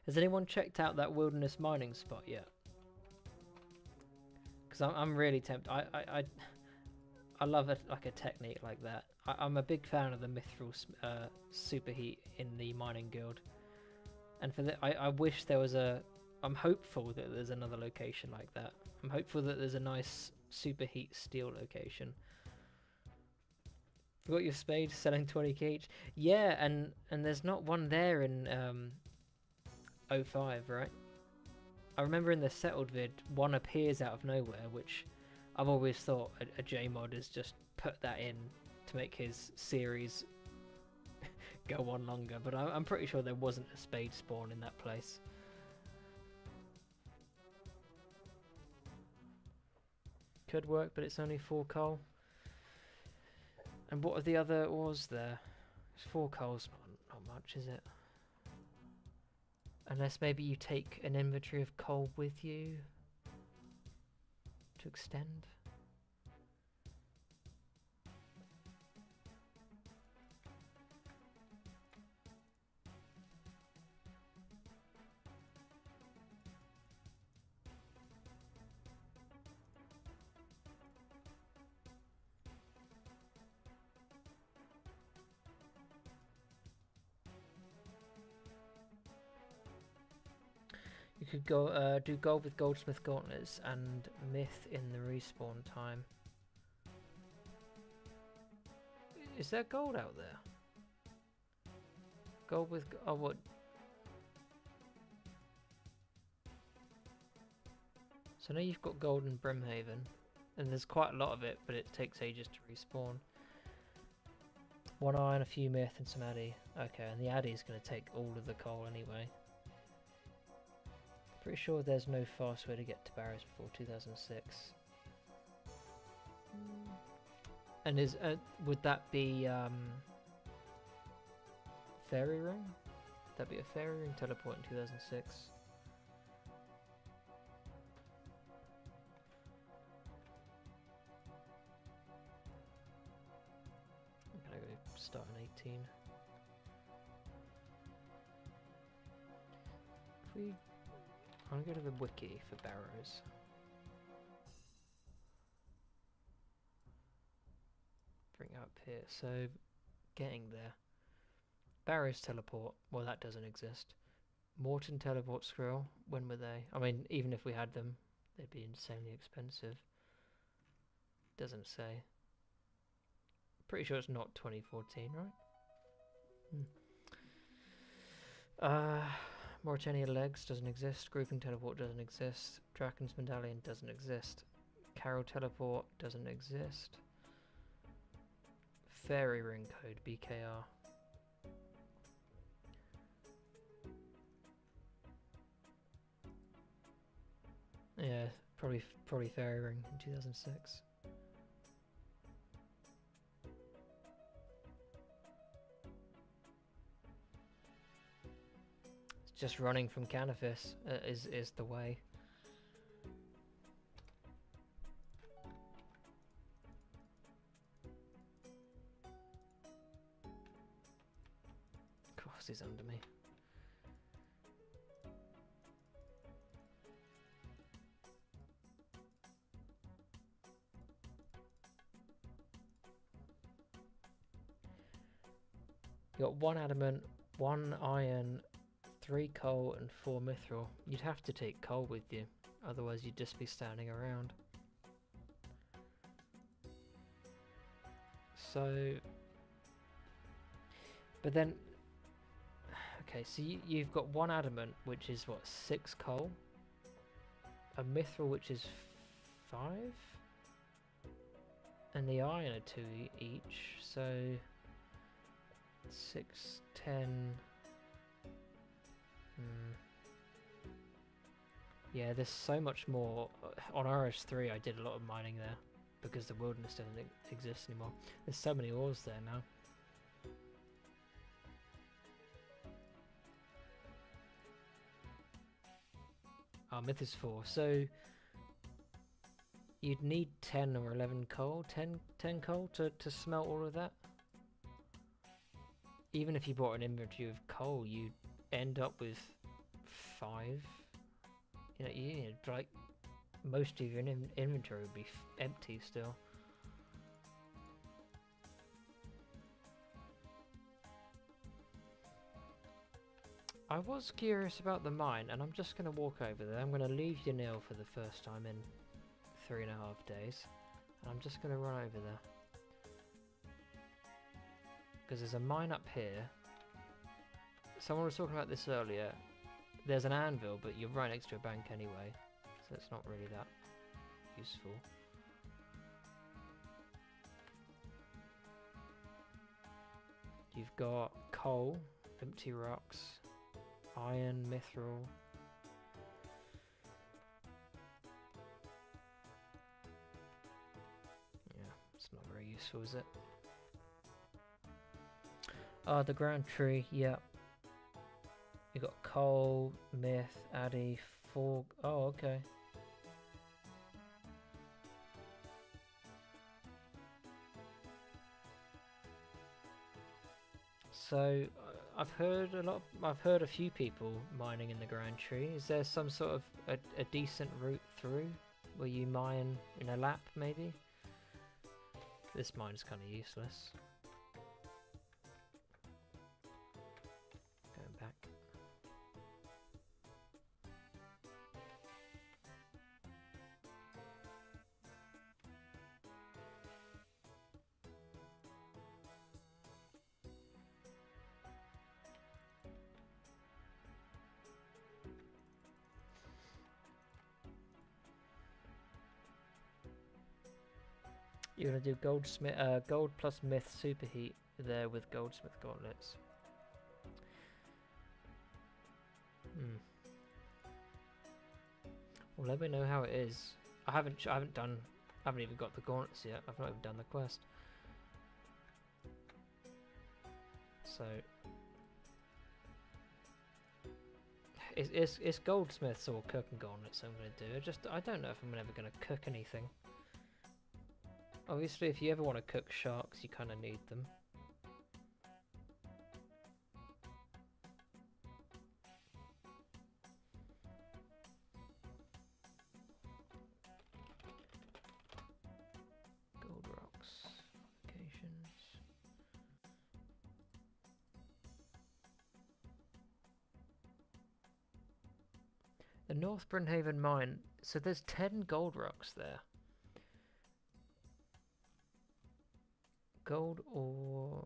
Has anyone checked out that wilderness mining spot yet? Because I'm really tempted. I love like a technique like that. I'm a big fan of the mithril superheat in the mining guild, and for that I wish there was a. I'm hopeful that there's another location like that. I'm hopeful that there's a nice superheat steel location. Forgot your spade selling 20k each. Yeah, and there's not one there in 05, right? I remember in the settled vid, one appears out of nowhere, which I've always thought a J-mod has just put that in to make his series go on longer, but I'm pretty sure there wasn't a spade spawn in that place. Could work, but it's only 4 coal. And what are the other ores there? It's 4 coals, not much, is it? Unless maybe you take an inventory of coal with you to extend. You could go do gold with goldsmith gauntlets and myth in the respawn time. Is there gold out there? Gold with what? So now you've got gold in Brimhaven, and there's quite a lot of it, but it takes ages to respawn. 1 iron, a few myth, and some addy. Okay, and the addy is going to take all of the coal anyway. Pretty sure there's no fast way to get to barrows before 2006. And would that be fairy ring? Would that be a fairy ring teleport in 2006? I'm gonna go start on 18. If we I'm gonna go to the wiki for barrows. Bring it up here. So, getting there. Barrows teleport. Well, that doesn't exist. Morton teleport scroll. When were they? I mean, even if we had them, they'd be insanely expensive. Doesn't say. Pretty sure it's not 2014, right? Mauritania legs doesn't exist. Grouping teleport doesn't exist. Draken's medallion doesn't exist. Carol teleport doesn't exist. Fairy ring code BKR. Yeah, probably fairy ring in 2006. Just running from Canifis is the way. Of course he's under me. got 1 adamant, 1 iron, 3 coal and 4 mithril. You'd have to take coal with you, otherwise you'd just be standing around. So, but then, okay, so you've got 1 adamant, which is what, 6 coal? A mithril, which is 5? And the iron are 2 each, so 6, 10. Yeah, there's so much more. On RS3 I did a lot of mining there, because the wilderness doesn't exist anymore. There's so many ores there now. Oh, myth is 4, so you'd need 10 or 11 coal, 10 coal to smelt all of that. Even if you bought an inventory of coal, you'd end up with 5. You know, like, most of your inventory would be empty still. I was curious about the mine, and I'm just going to walk over there. I'm going to leave Yanil for the first time in 3.5 days, and I'm just going to run over there. Because there's a mine up here. Someone was talking about this earlier. There's an anvil, but you're right next to a bank anyway, so it's not really that useful. You've got coal, empty rocks, iron, mithril. Yeah, it's not very useful, is it? Oh, the ground tree, yeah. You got coal, myth, addy, fog. Oh, okay. So I've heard a few people mining in the Grand Tree. Is there some sort of a decent route through where you mine in a lap, maybe? This mine's kind of useless. Going back. You're gonna do gold plus myth superheat there with goldsmith gauntlets. Well, let me know how it is. I haven't even got the gauntlets yet. I've not even done the quest. So it's goldsmiths or cooking gauntlets I'm gonna do. I don't know if I'm ever gonna cook anything. Obviously, if you ever want to cook sharks, you kind of need them. Gold rocks, locations. The North Brynhaven mine. So there's 10 gold rocks there. Gold or...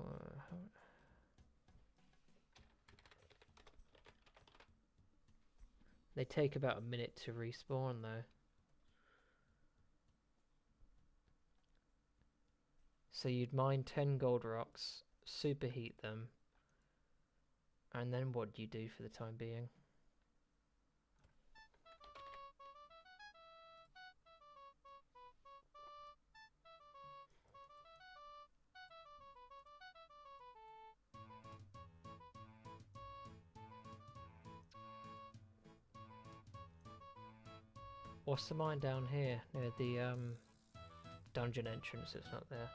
They take about a minute to respawn though. So you'd mine 10 gold rocks, superheat them, and then what do you do for the time being? What's the mine down here near the dungeon entrance? It's not there.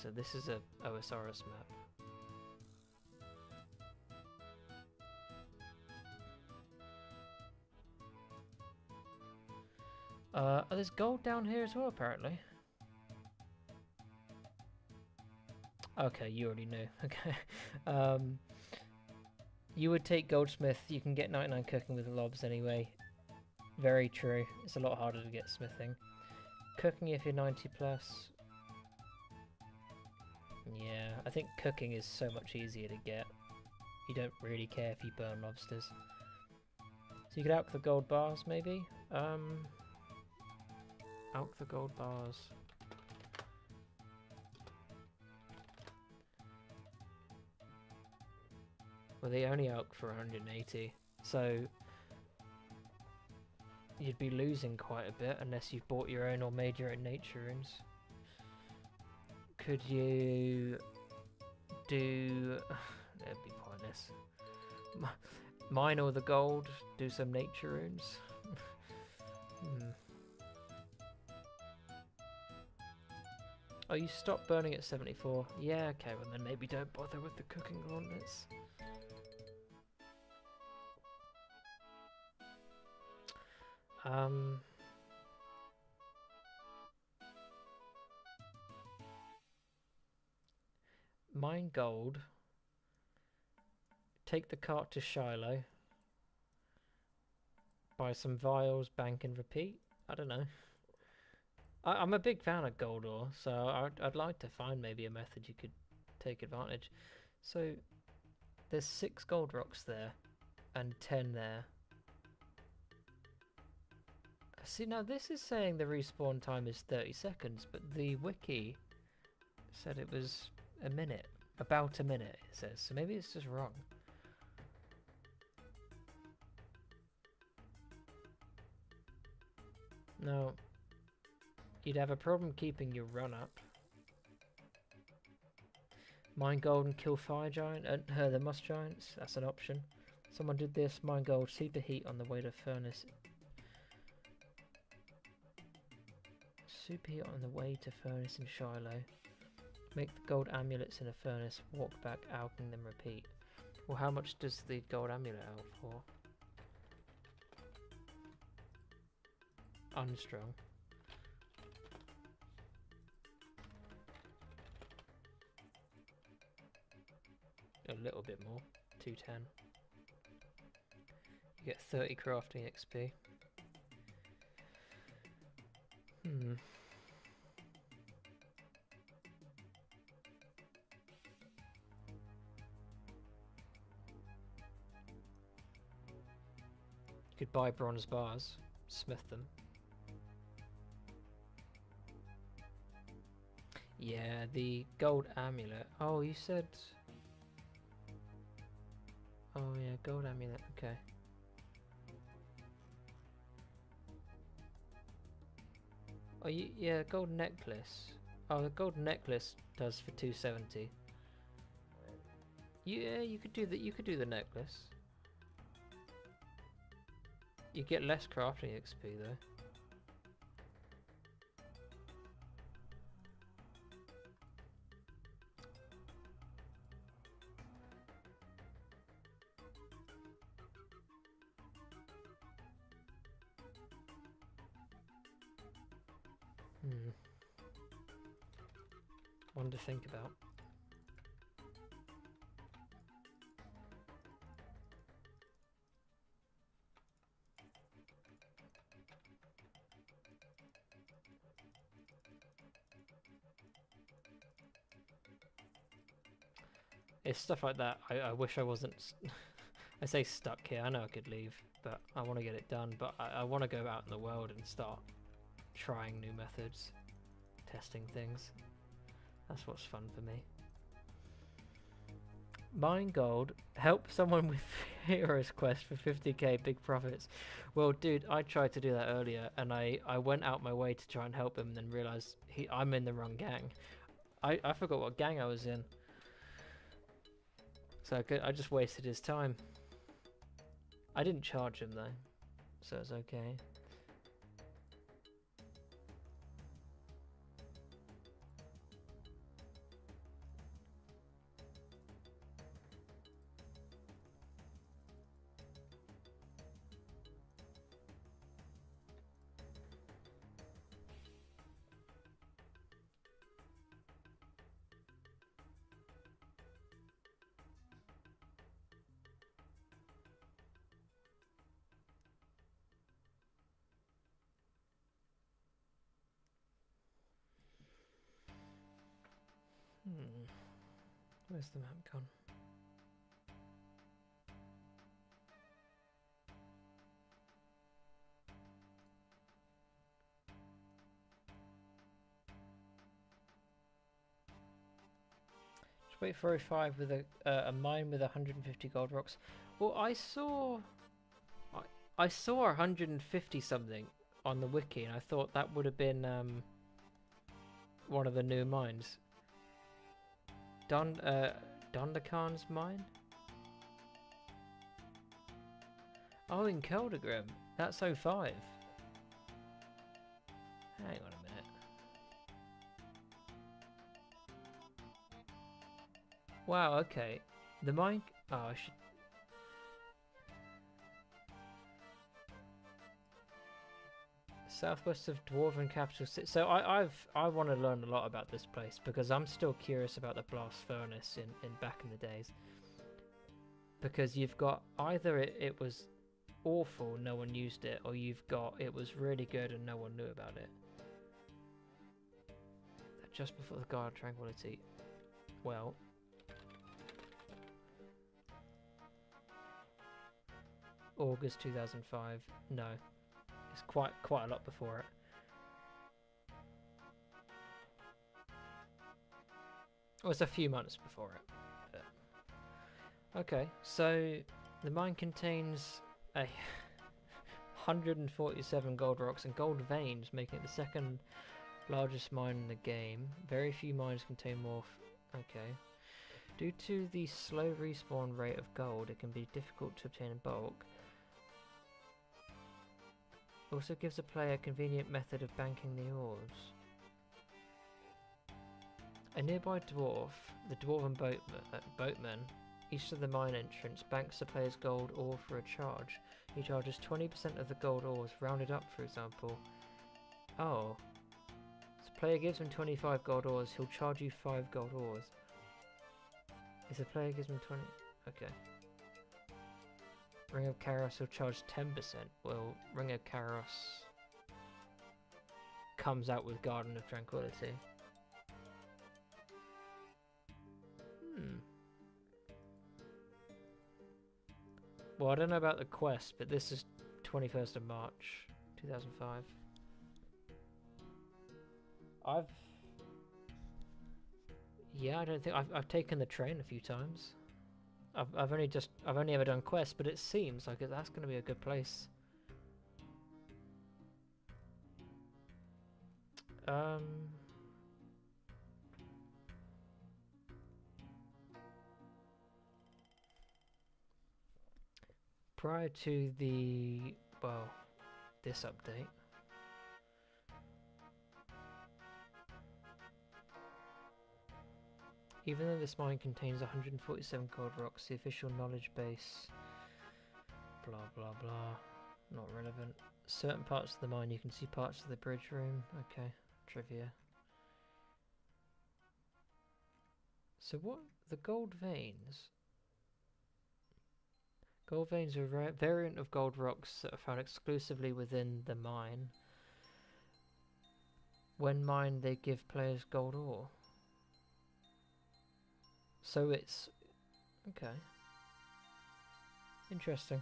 So this is a OSRS map. Oh, there's gold down here as well, apparently. Okay, you already knew. Okay. You would take goldsmith. You can get 99 cooking with lobs anyway. Very true. It's a lot harder to get smithing. Cooking if you're 90 plus. Yeah, I think cooking is so much easier to get. You don't really care if you burn lobsters. So you could alch the gold bars, maybe? Alch the gold bars. Well, they only alch for 180, so you'd be losing quite a bit unless you've bought your own or made your own nature runes. Could you do... That'd be pointless. Mine all the gold, do some nature runes. Oh, you stopped burning at 74. Yeah, okay, well then maybe don't bother with the cooking gauntlets. Mine gold. Take the cart to Shiloh. Buy some vials, bank and repeat. I don't know. I'm a big fan of gold ore, so I'd like to find maybe a method you could take advantage. So there's 6 gold rocks there and 10 there. See, now this is saying the respawn time is 30 seconds, but the wiki said it was a minute. About a minute, it says. So maybe it's just wrong. No. You'd have a problem keeping your run up. Mine gold and kill fire giant and the musk giants. That's an option. Someone did this. Mine gold, superheat on the way to furnace. Superheat on the way to furnace in Shiloh. Make the gold amulets in a furnace. Walk back, alching them. Repeat. Well, how much does the gold amulet out for? Unstrung. A little bit more. 210. You get 30 crafting XP. You could buy bronze bars, smith them. Yeah, the gold amulet. Oh, you said... Oh yeah, gold amulet, okay. Oh, yeah, gold necklace. Oh, the gold necklace does for 270. Yeah, you could do that. You could do the necklace. You get less crafting XP though. One to think about. It's stuff like that. I wish I wasn't... I say stuck here. I know I could leave, but I want to get it done. But I want to go out in the world and start trying new methods, testing things. That's what's fun for me. Mine gold, help someone with Heroes Quest for 50k, big profits. Well, dude, I tried to do that earlier, and I went out my way to try and help him, and then realised I'm in the wrong gang. I forgot what gang I was in. So I just wasted his time. I didn't charge him though, so it's okay. Where's the map gone? Just wait for 05 with a mine with 150 gold rocks. Well, I saw 150 something on the wiki, and I thought that would have been one of the new mines. Dondakarn's mine? Oh, in Keldagrim. That's 05. Hang on a minute. Wow, okay. The mine... Oh, I should... Southwest of Dwarven capital city. So I want to learn a lot about this place because I'm still curious about the blast furnace in back in the days. Because you've got either it was awful, no one used it, or you've got it was really good and no one knew about it. Just before the Guard of Tranquility. Well, August 2005. No. It's quite a lot before it. Well, it's a few months before it. But... Okay, so the mine contains a 147 gold rocks and gold veins, making it the second largest mine in the game. Very few mines contain more. Okay. Due to the slow respawn rate of gold, it can be difficult to obtain in bulk. Also gives a player a convenient method of banking the ores. A nearby dwarf, the Dwarven boatman, east of the mine entrance, banks the player's gold ore for a charge. He charges 20% of the gold ores, rounded up for example. Oh. So the player gives him 25 gold ores, he'll charge you 5 gold ores. If the player gives him 20... Okay. Ring of Karos will charge 10%. Well, Ring of Karos comes out with Garden of Tranquility. Well, I don't know about the quest, but this is 21st of March, 2005. Yeah, I don't think I've taken the train a few times. I've only ever done quests, but it seems like that's going to be a good place. Prior to this update. Even though this mine contains 147 gold rocks, the official knowledge base, blah blah blah, not relevant. Certain parts of the mine, you can see parts of the bridge room. Okay, trivia. So what, the gold veins? Gold veins are a variant of gold rocks that are found exclusively within the mine. When mined, they give players gold ore. So it's... okay. Interesting.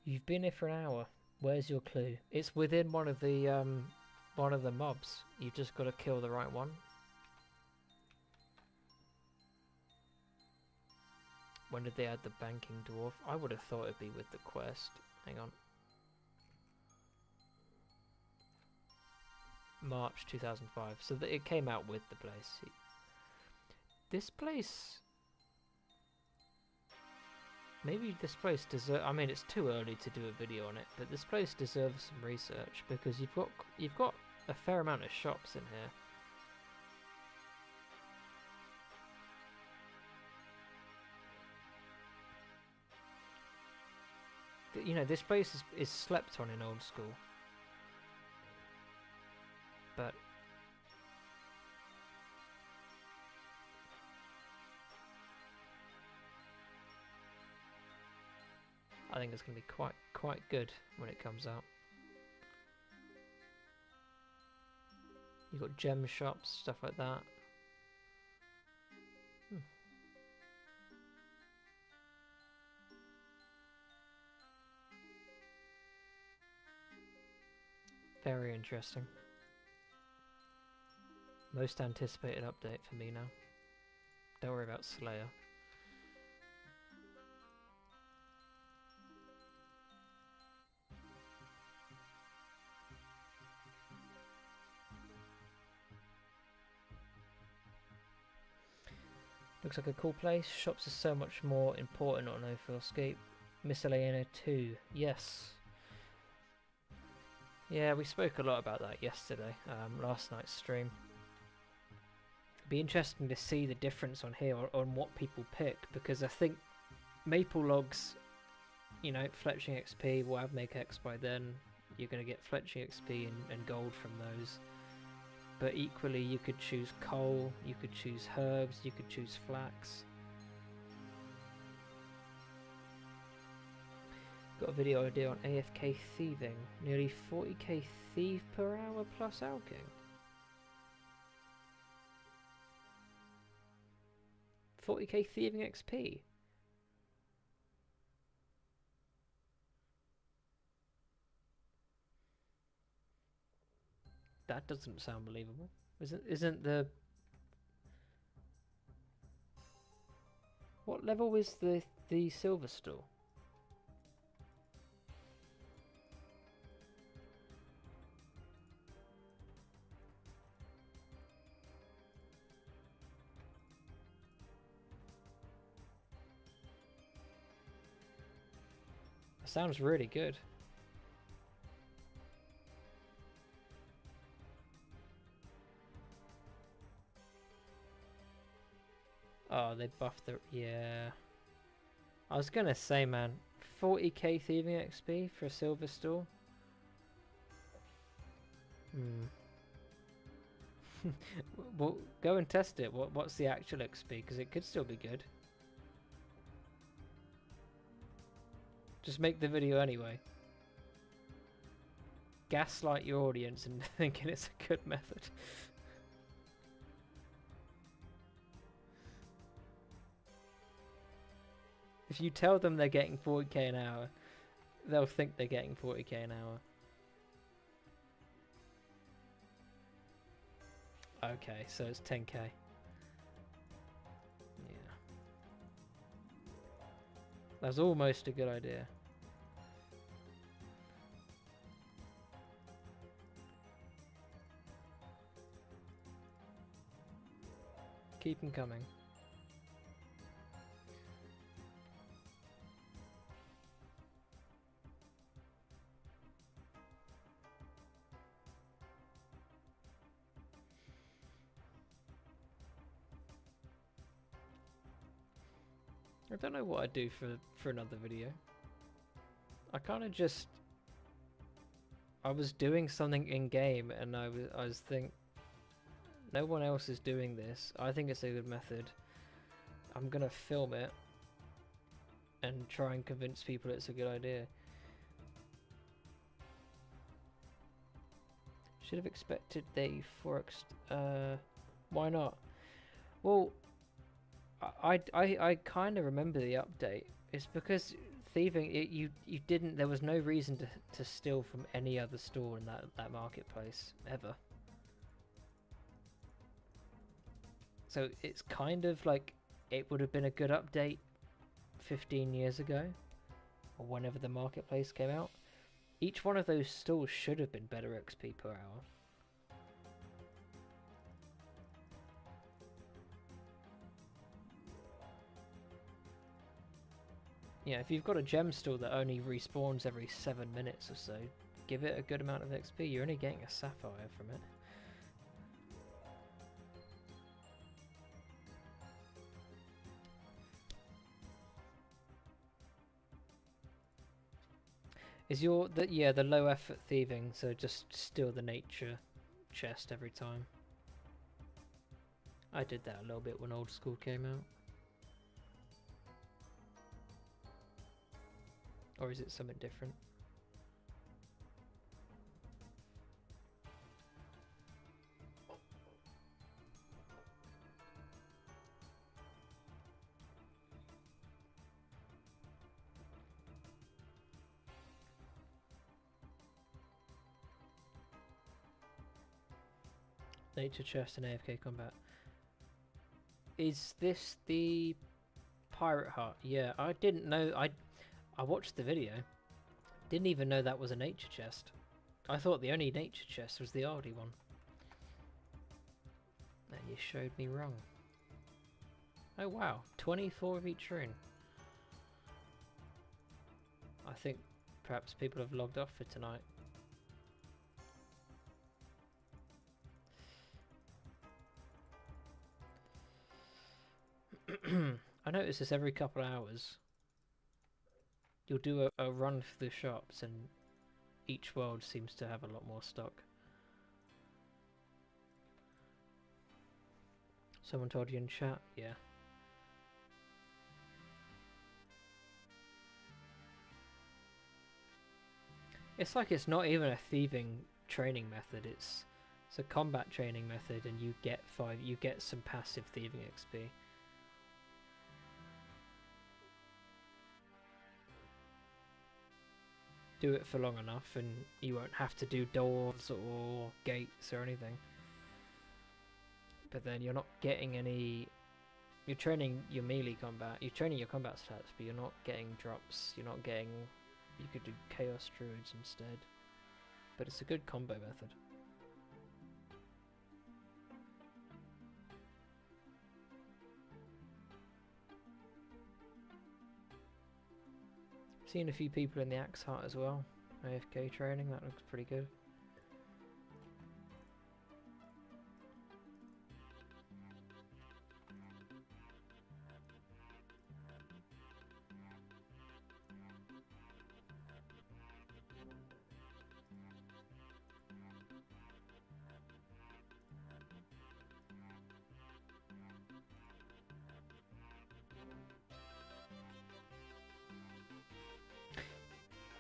You've been here for an hour. Where's your clue? It's within one of the mobs. You've just got to kill the right one. When did they add the banking dwarf? I would have thought it'd be with the quest. Hang on. March 2005. So that it came out with the place. This place... maybe this place deserves... I mean, it's too early to do a video on it, but this place deserves some research because you've got a fair amount of shops in here. You know, this place is slept on in old school. But... I think it's going to be quite good when it comes out. You've got gem shops, stuff like that. Very interesting. Most anticipated update for me now. Don't worry about Slayer. Looks like a cool place. Shops are so much more important on 2004scape. Miscellaneous 2. Yes. Yeah, we spoke a lot about that yesterday, last night's stream. It'd be interesting to see the difference on here on what people pick, because I think Maple Logs, you know, Fletching XP will have Make X by then. You're going to get Fletching XP and gold from those. But equally, you could choose coal, you could choose herbs, you could choose flax. Got a video idea on AFK thieving. Nearly 40k thief per hour plus alching. 40k thieving XP. That doesn't sound believable. Isn't the... What level is the silver store? That sounds really good. Oh, they buffed the... Yeah. I was gonna say, man, 40k thieving XP for a silver store? Well, go and test it. What's the actual XP? Because it could still be good. Just make the video anyway. Gaslight your audience and thinking it's a good method. If you tell them they're getting 40k an hour, they'll think they're getting 40k an hour. Okay, so it's 10k. Yeah. That's almost a good idea. Keep them coming. I don't know what I'd do for another video. I kind of just... I was doing something in game and I was think no one else is doing this. I think it's a good method. I'm gonna film it and try and convince people it's a good idea. Should have expected they forexed. Why not? Well, I kind of remember the update. It's because thieving, you didn't. There was no reason to steal from any other store in that marketplace ever. So it's kind of like it would have been a good update 15 years ago, or whenever the marketplace came out. Each one of those stores should have been better XP per hour. Yeah, if you've got a gem store that only respawns every 7 minutes or so, give it a good amount of XP. You're only getting a sapphire from it. Is your the low effort thieving, so just steal the nature chest every time? I did that a little bit when Old School came out. Or is it something different? Nature chest and AFK combat. Is this the pirate hut? Yeah, I didn't know. I watched the video. Didn't even know that was a nature chest. I thought the only nature chest was the Ardy one. And you showed me wrong. Oh wow, 24 of each rune. I think perhaps people have logged off for tonight. I notice this every couple of hours. You'll do a run through the shops and each world seems to have a lot more stock. Someone told you in chat? Yeah. It's like it's not even a thieving training method, it's a combat training method and you get some passive thieving XP. Do it for long enough and you won't have to do doors or gates or anything. But then you're not getting any... You're training your melee combat, you're training your combat stats, but you're not getting drops, you're not getting... You could do Chaos Druids instead. But it's a good combo method. Seen a few people in the Axe Hut as well. AFK training, that looks pretty good.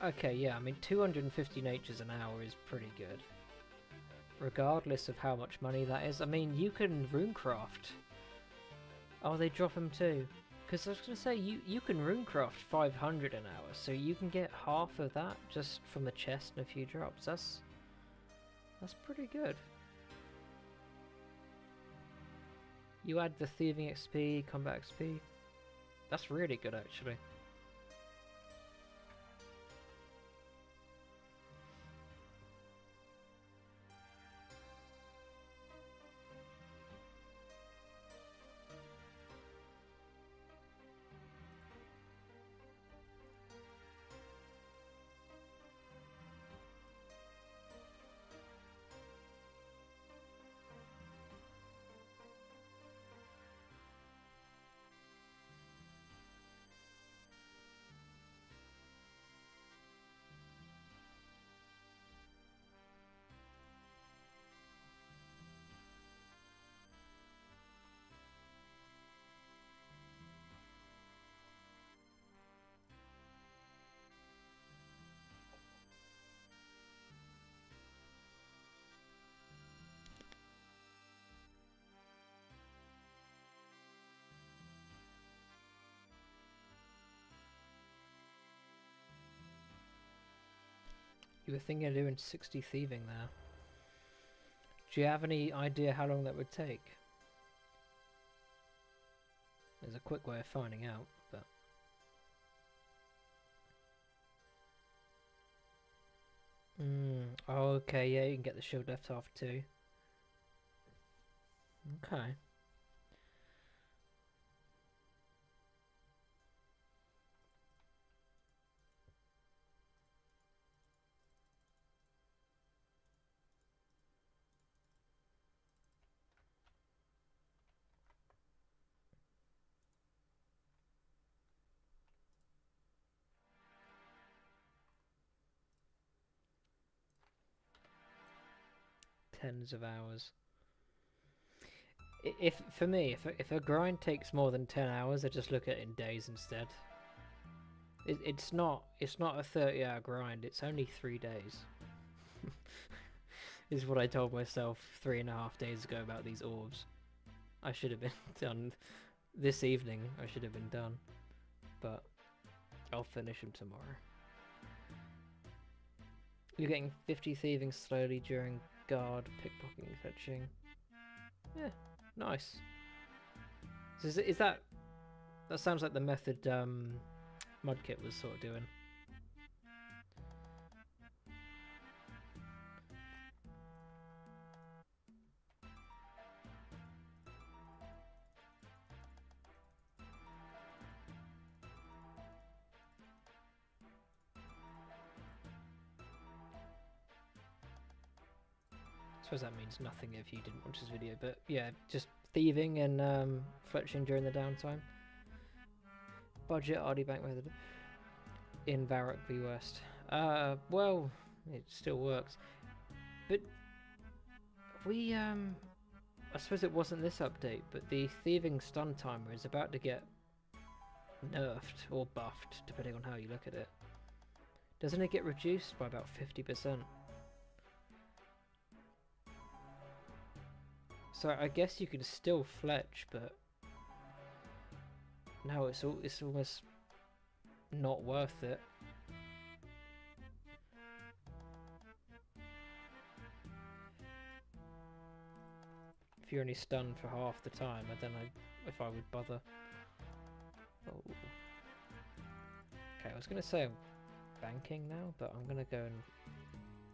Okay, yeah, I mean 250 natures an hour is pretty good. Regardless of how much money that is. I mean, you can runecraft. Oh, they drop them too. Because I was going to say, you can runecraft 500 an hour, so you can get half of that just from the chest and a few drops. That's pretty good. You add the thieving XP, combat XP. That's really good actually. You were thinking of doing 60 thieving there. Do you have any idea how long that would take? There's a quick way of finding out, but... Oh, okay, yeah, you can get the shield left half too. Okay. Tens of hours. If for me, if a grind takes more than 10 hours, I just look at it in days instead. It's not a 30-hour grind. It's only 3 days. Is what I told myself 3.5 days ago about these orbs. I should have been done this evening. I should have been done, but I'll finish them tomorrow. You're getting 50 thieving slowly during guard, pickpocketing, fetching. Yeah, nice. So is that... That sounds like the method Mudkit was sort of doing. I suppose that means nothing if you didn't watch this video, but yeah, just thieving and fletching during the downtime. Budget RD bank method in Varrock v West. Well, it still works, but I suppose it wasn't this update, but the thieving stun timer is about to get nerfed or buffed, depending on how you look at it. Doesn't it get reduced by about 50%? So I guess you can still fletch, but now it's almost not worth it. If you're only stunned for half the time, I don't know if I would bother. Oh. Okay, I was going to say I'm banking now, but I'm going to go and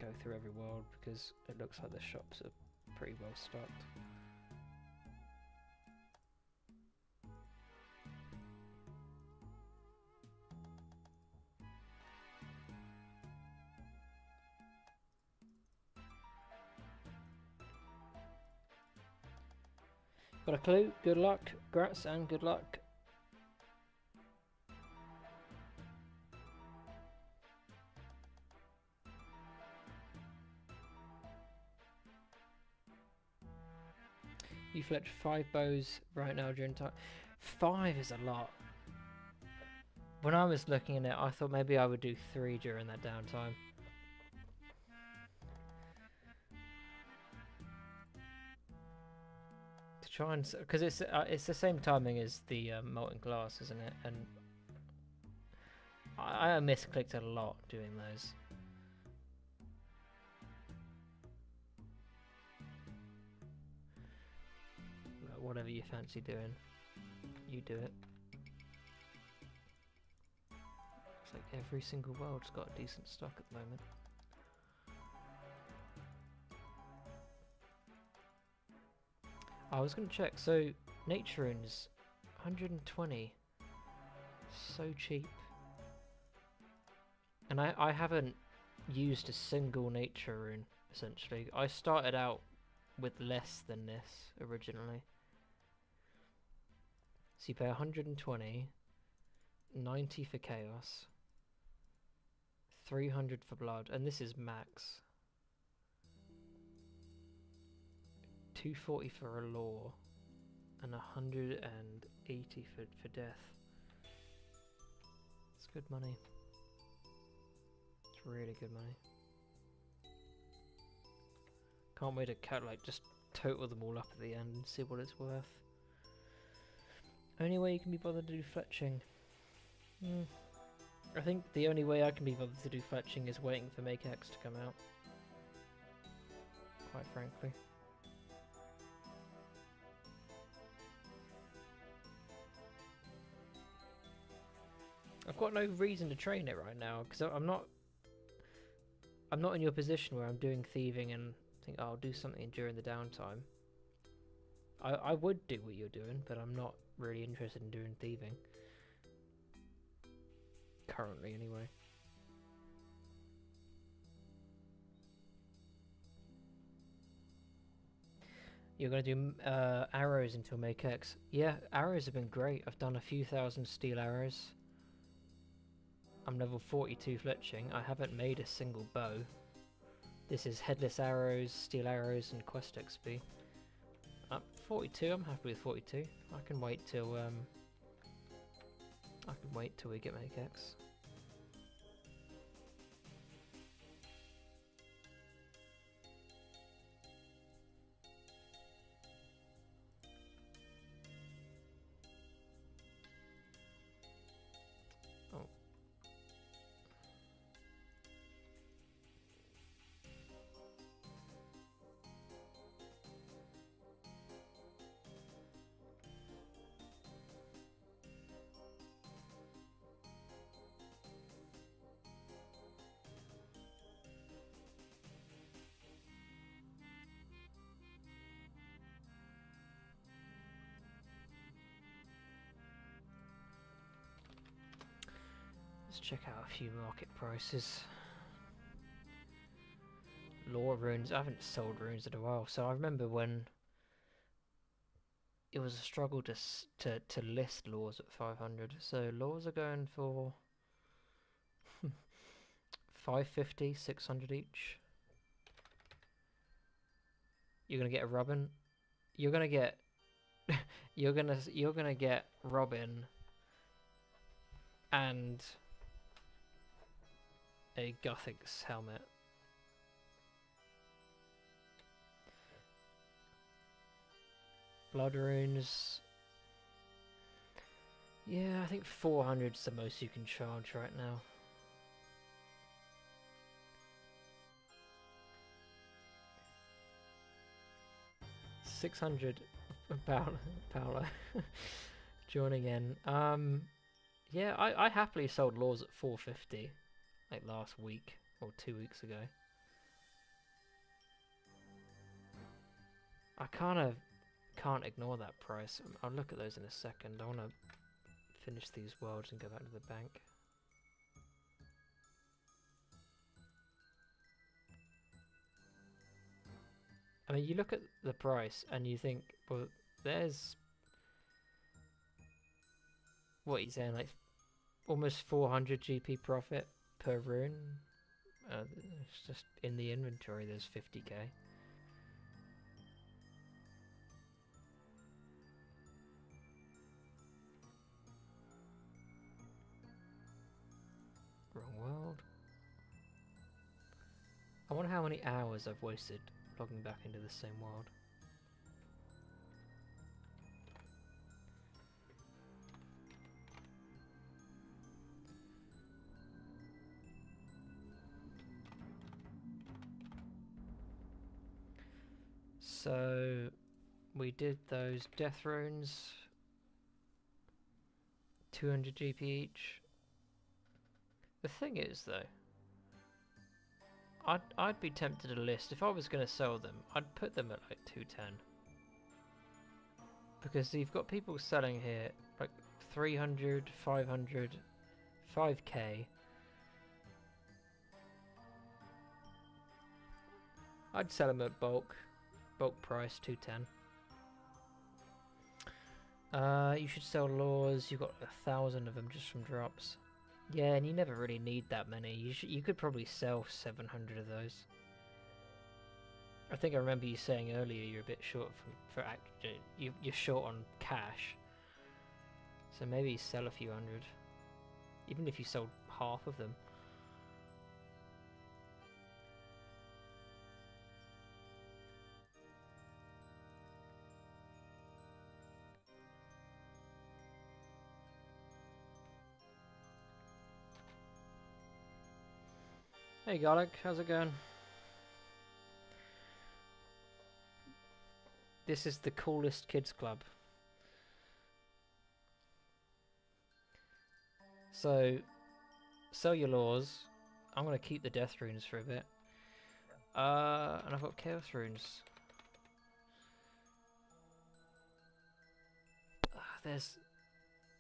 go through every world because it looks like the shops are pretty well stocked. Got a clue? Good luck, grats, and good luck. You fletch 5 bows right now during time. 5 is a lot. When I was looking at it, I thought maybe I would do 3 during that downtime. To try and... Because it's the same timing as the molten glass, isn't it? And I misclicked a lot doing those. But whatever you fancy doing, you do it. It's like every single world's got a decent stock at the moment. I was going to check, so nature runes, 120, so cheap. And I haven't used a single nature rune, essentially. I started out with less than this originally. So you pay 120, 90 for chaos, 300 for blood, and this is max. 240 for a law, and 180 for death. It's good money. It's really good money. Can't wait to just total them all up at the end and see what it's worth. Only way you can be bothered to do fletching. I think the only way I can be bothered to do fletching is waiting for Make X to come out. Quite frankly. I've got no reason to train it right now because I'm not in your position where I'm doing thieving and think, oh, I'll do something during the downtime. I would do what you're doing, but I'm not really interested in doing thieving. Currently, anyway. You're going to do arrows until Make X. Yeah, arrows have been great. I've done a few thousand steel arrows. I'm level 42 fletching. I haven't made a single bow. This is headless arrows, steel arrows, and quest XP. 42. I'm happy with 42. I can wait till we get Make X. Let's check out a few market prices. Lore runes. I haven't sold runes in a while, so I remember when it was a struggle to list laws at 500. So laws are going for 550, 600 each. You're gonna get a Robin. You're gonna get you're gonna get Robin and a Gothic's helmet. Blood runes. Yeah, I think 400's the most you can charge right now. $600. Paolo joining in. Yeah, I happily sold laws at 450 like last week or 2 weeks ago. I kind of can't ignore that price. I'll look at those in a second. I want to finish these worlds and go back to the bank. I mean, you look at the price and you think, well, there's what he's saying, like almost 400 GP profit per rune. It's just in the inventory there's 50k. Wrong world. I wonder how many hours I've wasted logging back into the same world. So we did those death runes, 200 GP each. The thing is though, I'd be tempted to list, if I was going to sell them, I'd put them at like 210. Because you've got people selling here like 300, 500, 5k. I'd sell them at bulk price, 210. You should sell laws, you've got 1,000 of them just from drops. Yeah, and you never really need that many. You could probably sell 700 of those. I think I remember you saying earlier you're a bit short you're short on cash. So maybe sell a few hundred. Even if you sold half of them. Hey Garlic, how's it going? This is the coolest kids club. So, sell your laws. I'm gonna keep the death runes for a bit. And I've got chaos runes. There's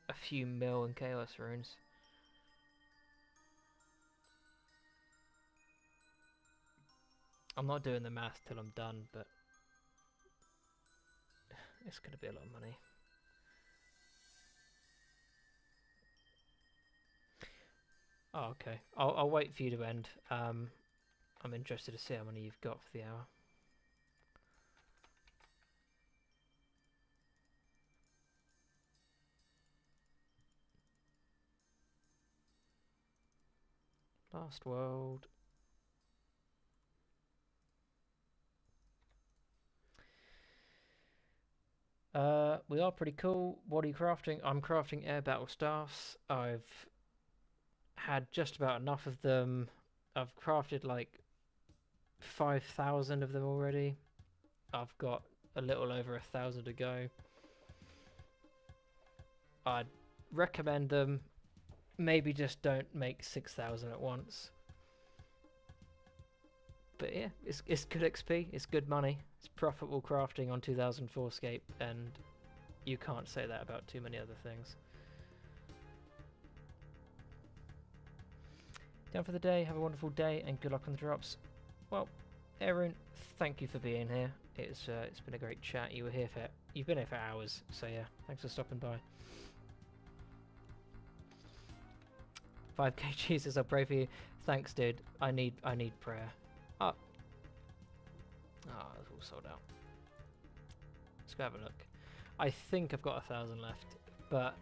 a few mill and chaos runes. I'm not doing the math till I'm done, but it's going to be a lot of money. Oh, okay. I'll wait for you to end. I'm interested to see how many you've got for the hour. Last world. We are pretty cool. What are you crafting? I'm crafting air battle staffs. I've had just about enough of them. I've crafted like 5,000 of them already. I've got a little over 1,000 to go. I'd recommend them. Maybe just don't make 6,000 at once. But yeah, it's good XP, it's good money, it's profitable crafting on 2004scape, and you can't say that about too many other things. Down for the day. Have a wonderful day and good luck on the drops. Well, Aaron, thank you for being here. It's been a great chat. You've been here for hours, so yeah, thanks for stopping by. 5k Jesus, I'll pray for you. Thanks, dude. I need prayer. Oh, it's all sold out. Let's go have a look. I think I've got 1,000 left, but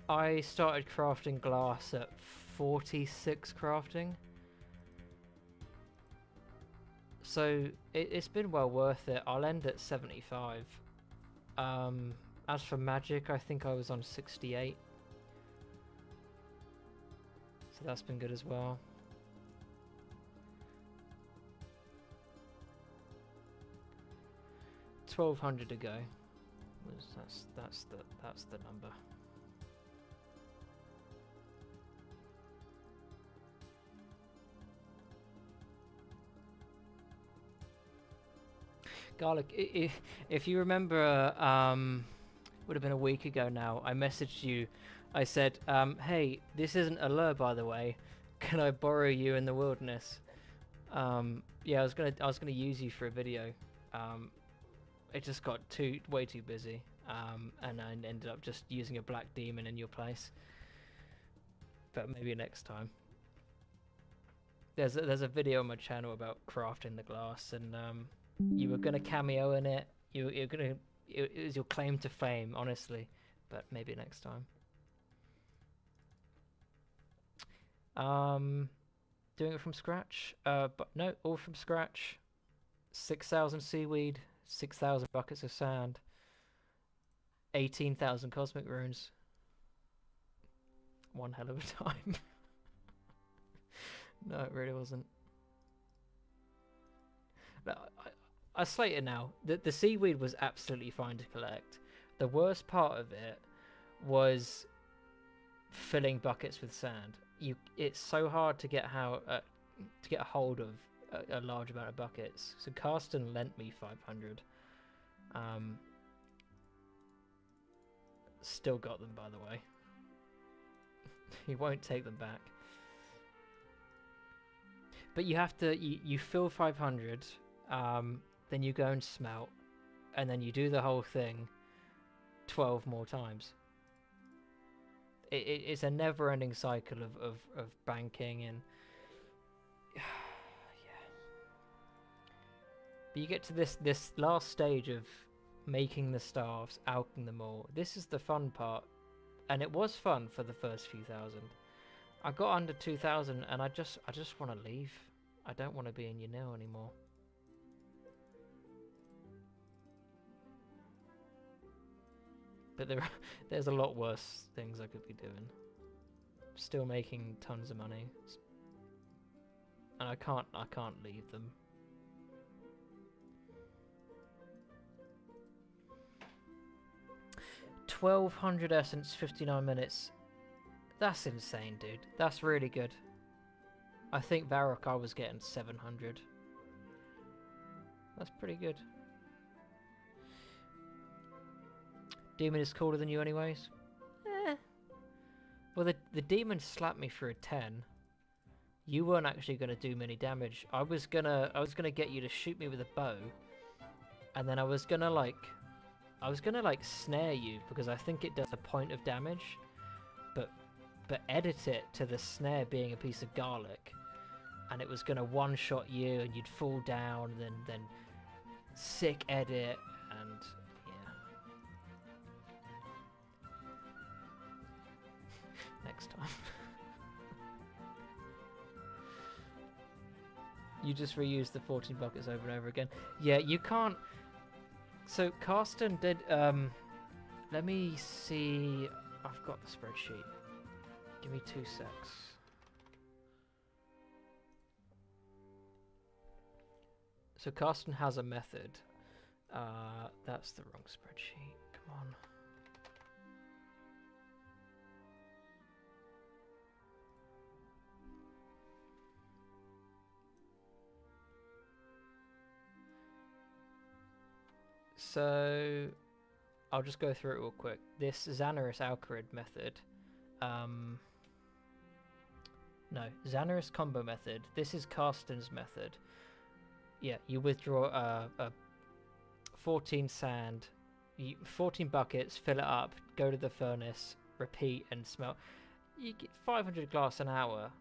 I started crafting glass at 46 crafting. So it's been well worth it. I'll end at 75. As for magic, I think I was on 68. So that's been good as well. $1,200 to go. That's the number. Garlic, if you remember, would have been a week ago now, I messaged you. I said, hey, this isn't a lure, by the way. Can I borrow you in the wilderness? Yeah, I was gonna use you for a video. It just got way too busy, and I ended up just using a black demon in your place. But maybe next time. There's a video on my channel about crafting the glass, and you were gonna cameo in it. It was your claim to fame, honestly. But maybe next time. Doing it from scratch? But no, all from scratch. 6,000 seaweed, 6,000 buckets of sand, 18,000 cosmic runes. One hell of a time. No, it really wasn't. I slate it now. The seaweed was absolutely fine to collect. The worst part of it was filling buckets with sand. It's so hard to get a hold of a large amount of buckets. So Karsten lent me 500. Still got them, by the way. He won't take them back. But you have to you fill 500, then you go and smelt, and then you do the whole thing 12 more times. It's a never-ending cycle of banking and yeah. But you get to this last stage of making the staffs, alching them all. This is the fun part, and it was fun for the first few thousand. I got under 2,000, and I just want to leave. I don't want to be in your nil anymore. But there's a lot worse things I could be doing. Still making tons of money, and I can't leave them. $1,200 essence, 59 minutes. That's insane, dude. That's really good. I think Varrock I was getting 700. That's pretty good. Demon is cooler than you anyways? Eh. Well, the demon slapped me for a 10. You weren't actually going to do many damage. I was gonna get you to shoot me with a bow, and then I was gonna like snare you, because I think it does a point of damage, but edit it to the snare being a piece of garlic, and it was gonna one-shot you, and you'd fall down, then sick edit, and yeah. Next time. You just reuse the 14 buckets over and over again. Yeah, you can't. So Karsten did. Let me see. I've got the spreadsheet. Give me 2 secs. So Karsten has a method. That's the wrong spreadsheet. Come on. So I'll just go through it real quick. This Xanaris Alcarid method No, Xanaris combo method. This is Karsten's method. Yeah, you withdraw a 14 sand, 14 buckets, fill it up, go to the furnace, repeat, and smelt. You get 500 glass an hour,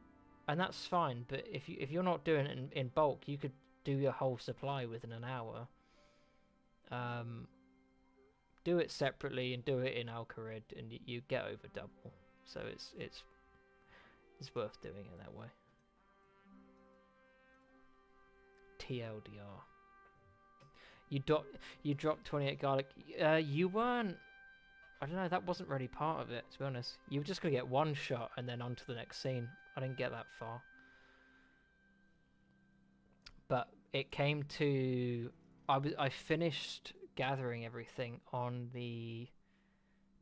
and that's fine. But if you're not doing it in bulk, you could do your whole supply within an hour. Do it separately and do it in Alcarid, and you get over double. So it's worth doing it that way. TLDR. You dropped 28 garlic. You weren't. I don't know. That wasn't really part of it, to be honest. You were just gonna get one shot and then on to the next scene. I didn't get that far. But it came to. I finished gathering everything on the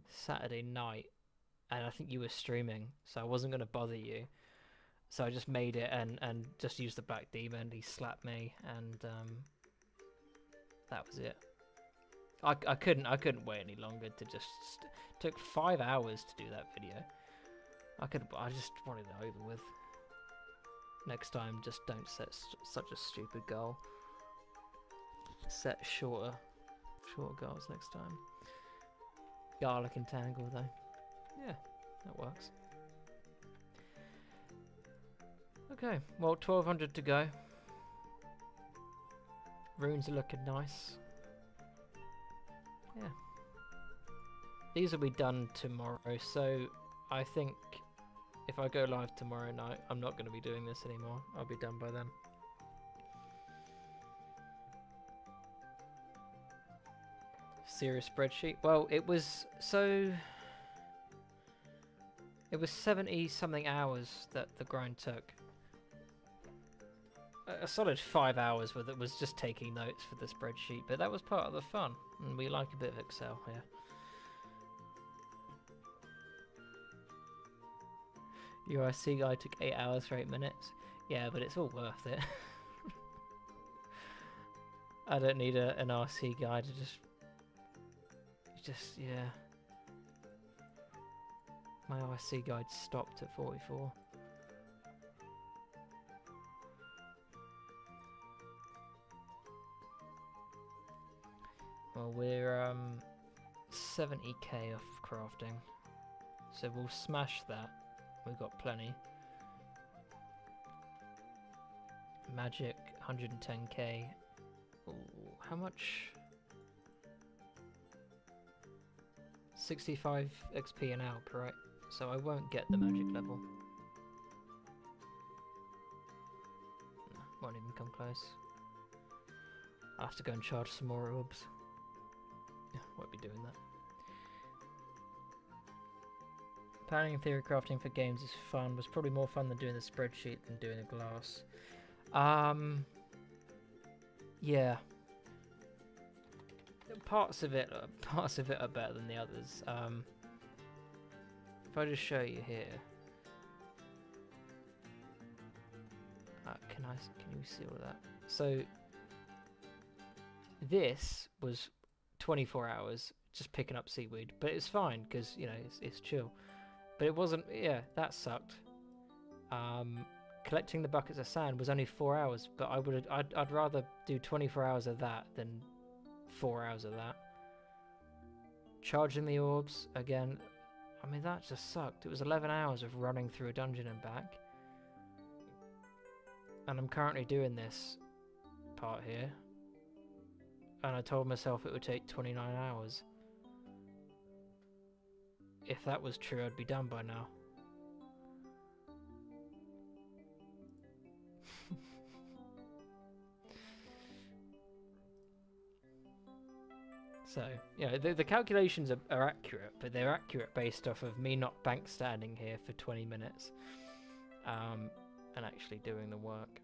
Saturday night, and I think you were streaming, so I wasn't gonna bother you. So I just made it and just used the Black Demon. He slapped me, and that was it. I couldn't wait any longer to just took 5 hours to do that video. I just wanted it over with. Next time, just don't set such a stupid goal. Set shorter goals next time. Garlic and Tangle though. Yeah, that works. Okay, well, 1200 to go. Runes are looking nice. Yeah. These will be done tomorrow, so I think if I go live tomorrow night, I'm not going to be doing this anymore. I'll be done by then. Serious spreadsheet. Well, it was 70 something hours that the grind took. A solid 5 hours with it was just taking notes for the spreadsheet, but that was part of the fun, and we like a bit of Excel here. Your IC guy took 8 hours for 8 minutes. Yeah, but it's all worth it. I don't need an RC guy to just yeah. My RC guide stopped at 44. Well, we're 70k off crafting, so we'll smash that. We've got plenty. Magic 110k. Ooh, how much? 65 XP an alp, right? So I won't get the magic level. No, won't even come close. I'll have to go and charge some more orbs. Won't be doing that. Planning and theory crafting for games is fun. Was probably more fun than doing the spreadsheet than doing a glass. Yeah. Parts of it are better than the others. If I just show you here, can you see all of that? So this was 24 hours just picking up seaweed, but it's fine because you know it's chill. But it wasn't. Yeah, that sucked. Collecting the buckets of sand was only 4 hours, but I'd rather do 24 hours of that than 4 hours of that. Charging the orbs again. I mean, that just sucked. It was 11 hours of running through a dungeon and back. And I'm currently doing this part here. And I told myself it would take 29 hours. If that was true, I'd be done by now. So, yeah, the calculations are accurate, but they're accurate based off of me not bank standing here for 20 minutes and actually doing the work.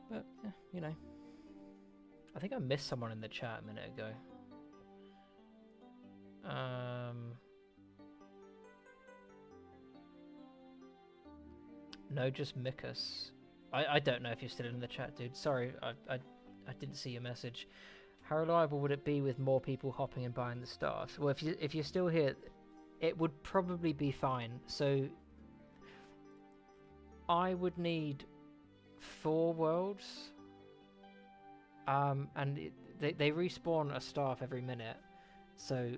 But, yeah, you know. I think I missed someone in the chat a minute ago. No, just Mikus. I don't know if you're still in the chat, dude. Sorry, I didn't see your message. How reliable would it be with more people hopping and buying the stars? Well, if you're still here, it would probably be fine. So I would need 4 worlds. And they respawn a staff every minute, so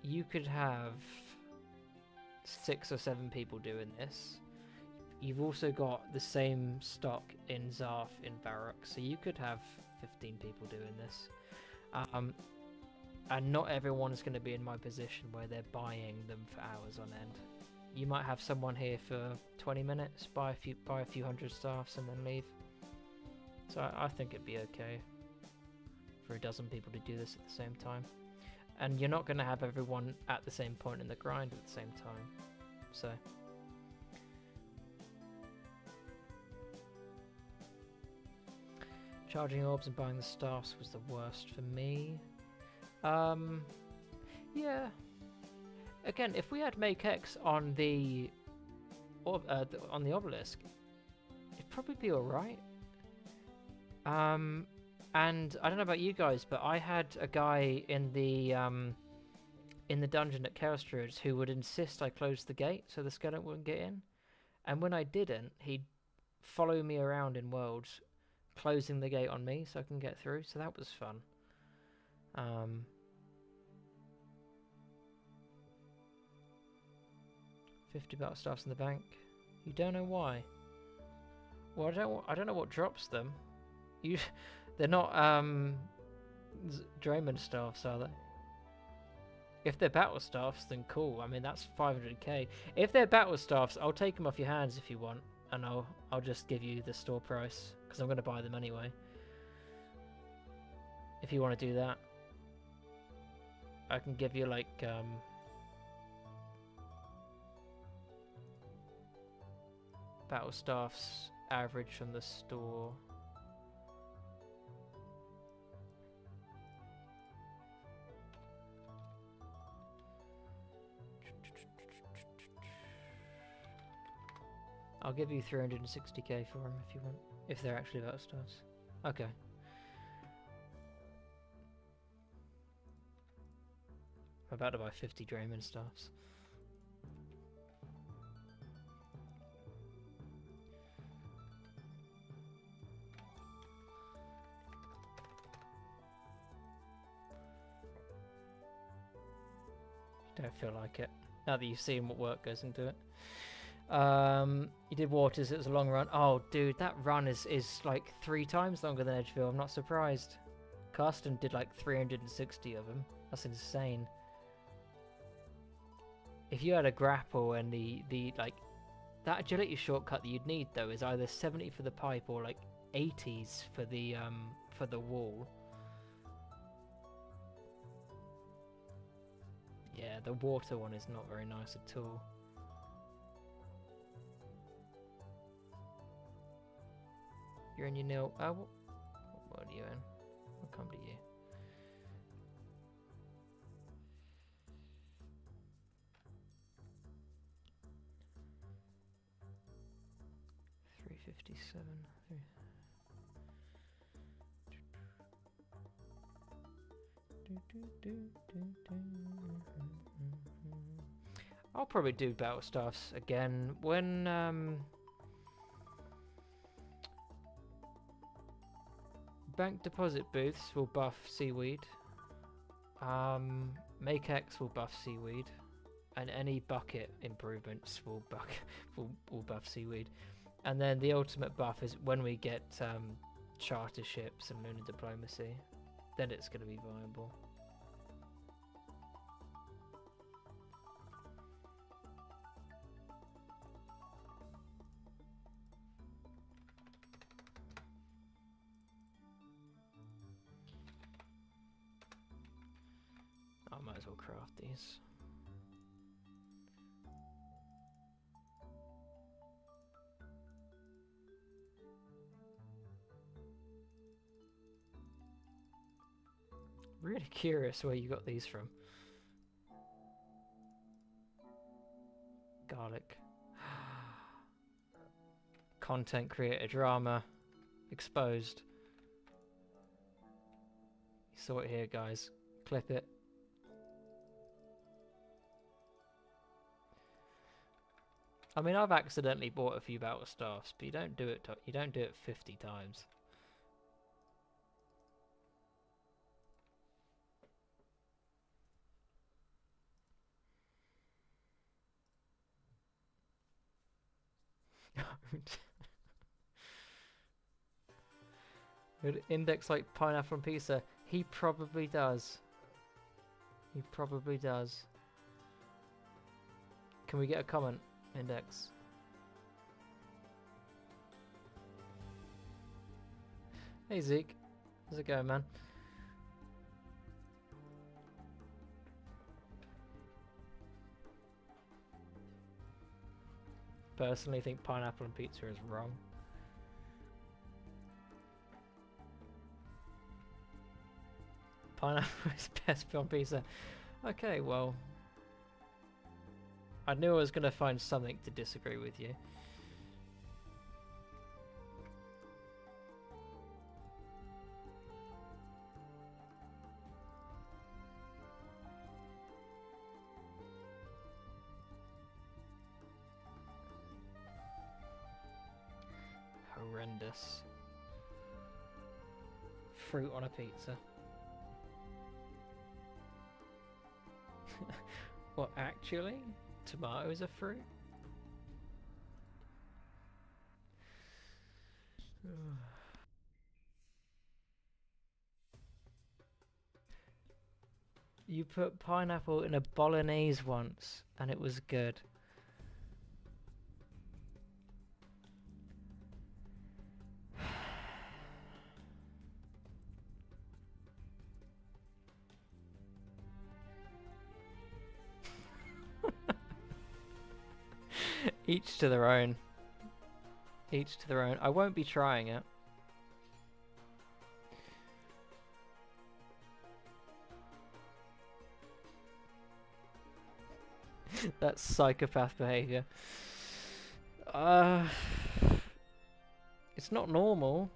you could have 6 or 7 people doing this. You've also got the same stock in Zarf in Varrock, so you could have 15 people doing this. And not everyone's going to be in my position where they're buying them for hours on end. You might have someone here for 20 minutes, buy a few hundred staffs, and then leave. So I think it'd be okay for a dozen people to do this at the same time. And you're not going to have everyone at the same point in the grind at the same time. So charging orbs and buying the staffs was the worst for me. Yeah. Again, if we had Make X on the obelisk, it'd probably be alright. And I don't know about you guys, but I had a guy in the dungeon at Chaos Druids who would insist I close the gate so the skeleton wouldn't get in. And when I didn't, he'd follow me around in worlds, closing the gate on me so I can get through. So that was fun. 50 battle staffs in the bank. You don't know why? Well, I don't know what drops them. They're not Draymond staffs, are they? If they're battle staffs, then cool. I mean, that's 500k. If they're battle staffs, I'll take them off your hands if you want, and I'll just give you the store price because I'm going to buy them anyway. If you want to do that, I can give you like battle staffs average from the store. I'll give you 360k for them if you want, if they're actually battle staffs. Okay. I'm about to buy 50 Draymond staffs. Don't feel like it, now that you've seen what work goes into it. You did Waters, it was a long run. Oh dude, that run is like 3 times longer than Edgeville, I'm not surprised. Carsten did like 360 of them, that's insane. If you had a grapple and the like, that agility shortcut that you'd need though is either 70 for the pipe or like 80s for the wall. Yeah, the water one is not very nice at all. You're in your nil. Oh, what are you in? I'll come to you. $357. I'll probably do battle staffs again when bank deposit booths will buff seaweed. Make X will buff seaweed, and any bucket improvements will buff seaweed. And then the ultimate buff is when we get charter ships and lunar diplomacy. Then it's going to be viable. I might as well craft these. Really curious where you got these from. Garlic. Content creator drama exposed. You saw it here, guys. Clip it. I mean, I've accidentally bought a few battle staffs, but you don't do it. You don't do it 50 times. Would index like pineapple and pizza? He probably does. He probably does. Can we get a comment, index? Hey Zeke, how's it going, man? Personally think pineapple and pizza is wrong. Pineapple is best on pizza. Okay, well, I knew I was going to find something to disagree with you. Horrendous. Fruit on a pizza. What, actually? Tomatoes are fruit? You put pineapple in a bolognese once, and it was good. Each to their own. Each to their own. I won't be trying it. That's psychopath behavior. It's not normal.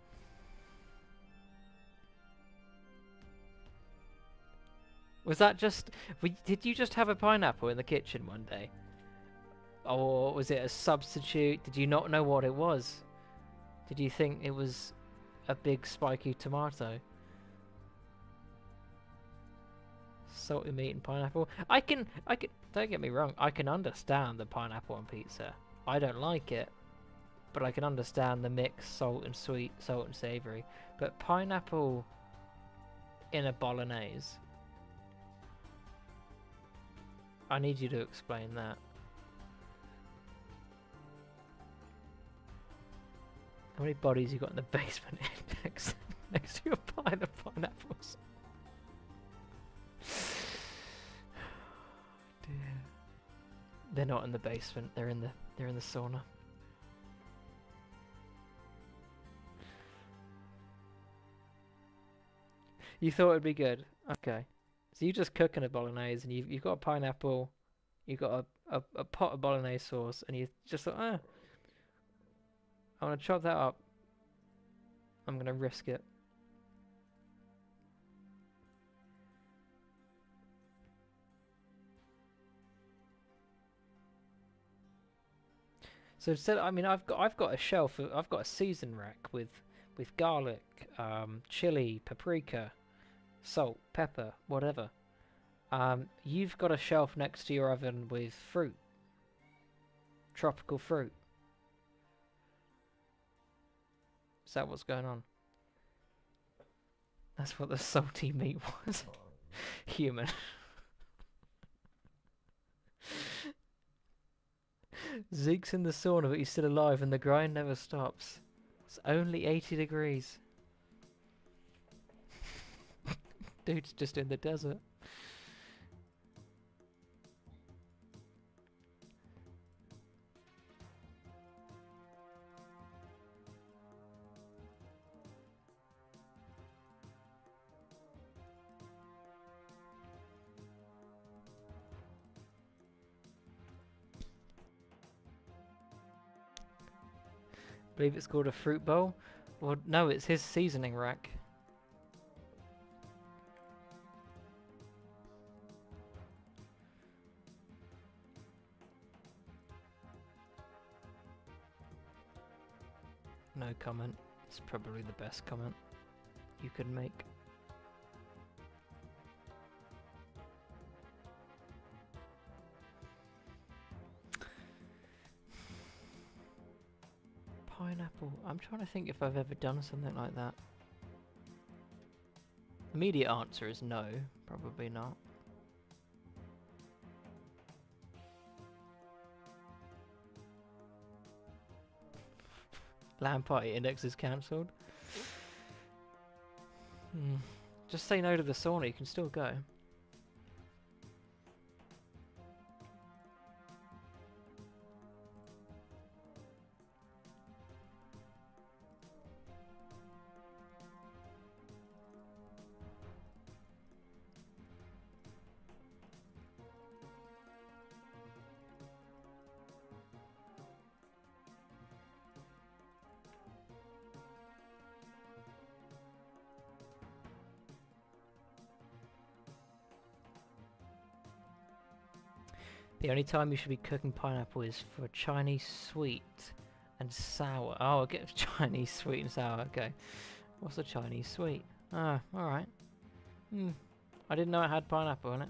Was that just... Did you just have a pineapple in the kitchen one day? Or was it a substitute? Did you not know what it was? Did you think it was a big spiky tomato? Salty meat and pineapple. I can, don't get me wrong, I can understand the pineapple on pizza. I don't like it, but I can understand the mix, salt and sweet, salt and savoury. But pineapple in a bolognese, I need you to explain that. How many bodies you got in the basement next to your pile of pineapples? Dear. They're not in the basement. They're in the sauna. You thought it'd be good. Okay. So you just cooking a bolognese, and you've got a pineapple, you've got a pot of bolognese sauce, and you just thought, I'm gonna chop that up. I'm gonna risk it. So instead, I mean, I've got a shelf. I've got a season rack with garlic, chili, paprika, salt, pepper, whatever. You've got a shelf next to your oven with fruit, tropical fruit. Is that what's going on? That's what the salty meat was. Human. Zeke's in the sauna, but he's still alive, and the grind never stops. It's only 80 degrees. Dude's just in the desert. I believe it's called a fruit bowl. Well, no, it's his seasoning rack. No comment. It's probably the best comment you could make. Pineapple. I'm trying to think if I've ever done something like that. Immediate answer is no, probably not. Land party index is cancelled. Just say no to the sauna, you can still go. The only time you should be cooking pineapple is for Chinese sweet and sour. Oh, I get Chinese sweet and sour. Okay. What's a Chinese sweet? Ah, alright. I didn't know it had pineapple in it.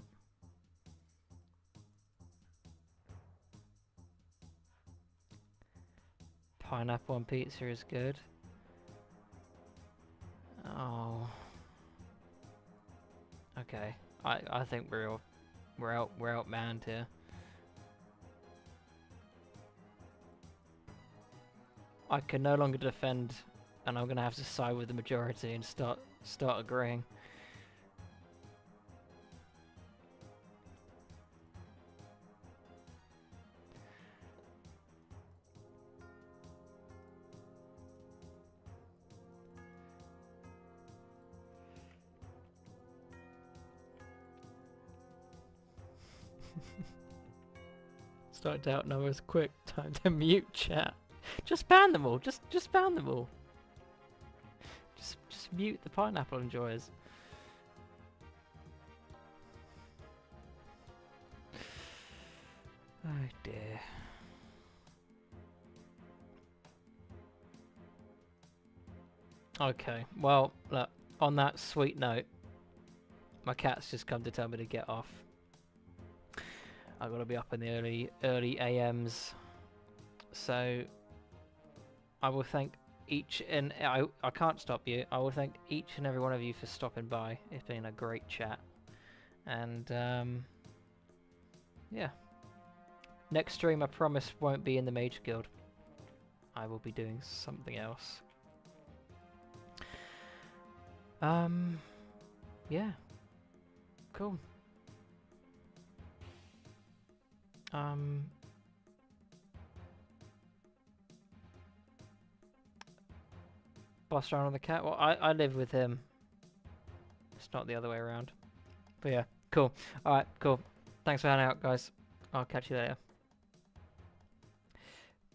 Pineapple on pizza is good. Oh. Okay. I think we're outmanned here. I can no longer defend, and I'm gonna have to side with the majority and start agreeing. Start out numbers quick. Time to mute chat. Just ban them all. Just ban them all. Just mute the pineapple enjoyers. Oh dear. Okay, well, look, on that sweet note, my cat's just come to tell me to get off. I've got to be up in the early AMs. So I will thank each and I can't stop you. I will thank each and every one of you for stopping by. It's been a great chat. And yeah. Next stream I promise won't be in the Mage Guild. I will be doing something else. Yeah. Cool. Boss around on the cat? Well, I live with him. It's not the other way around. But yeah, cool. Alright, cool. Thanks for hanging out, guys. I'll catch you later.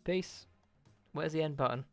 Peace. Where's the end button?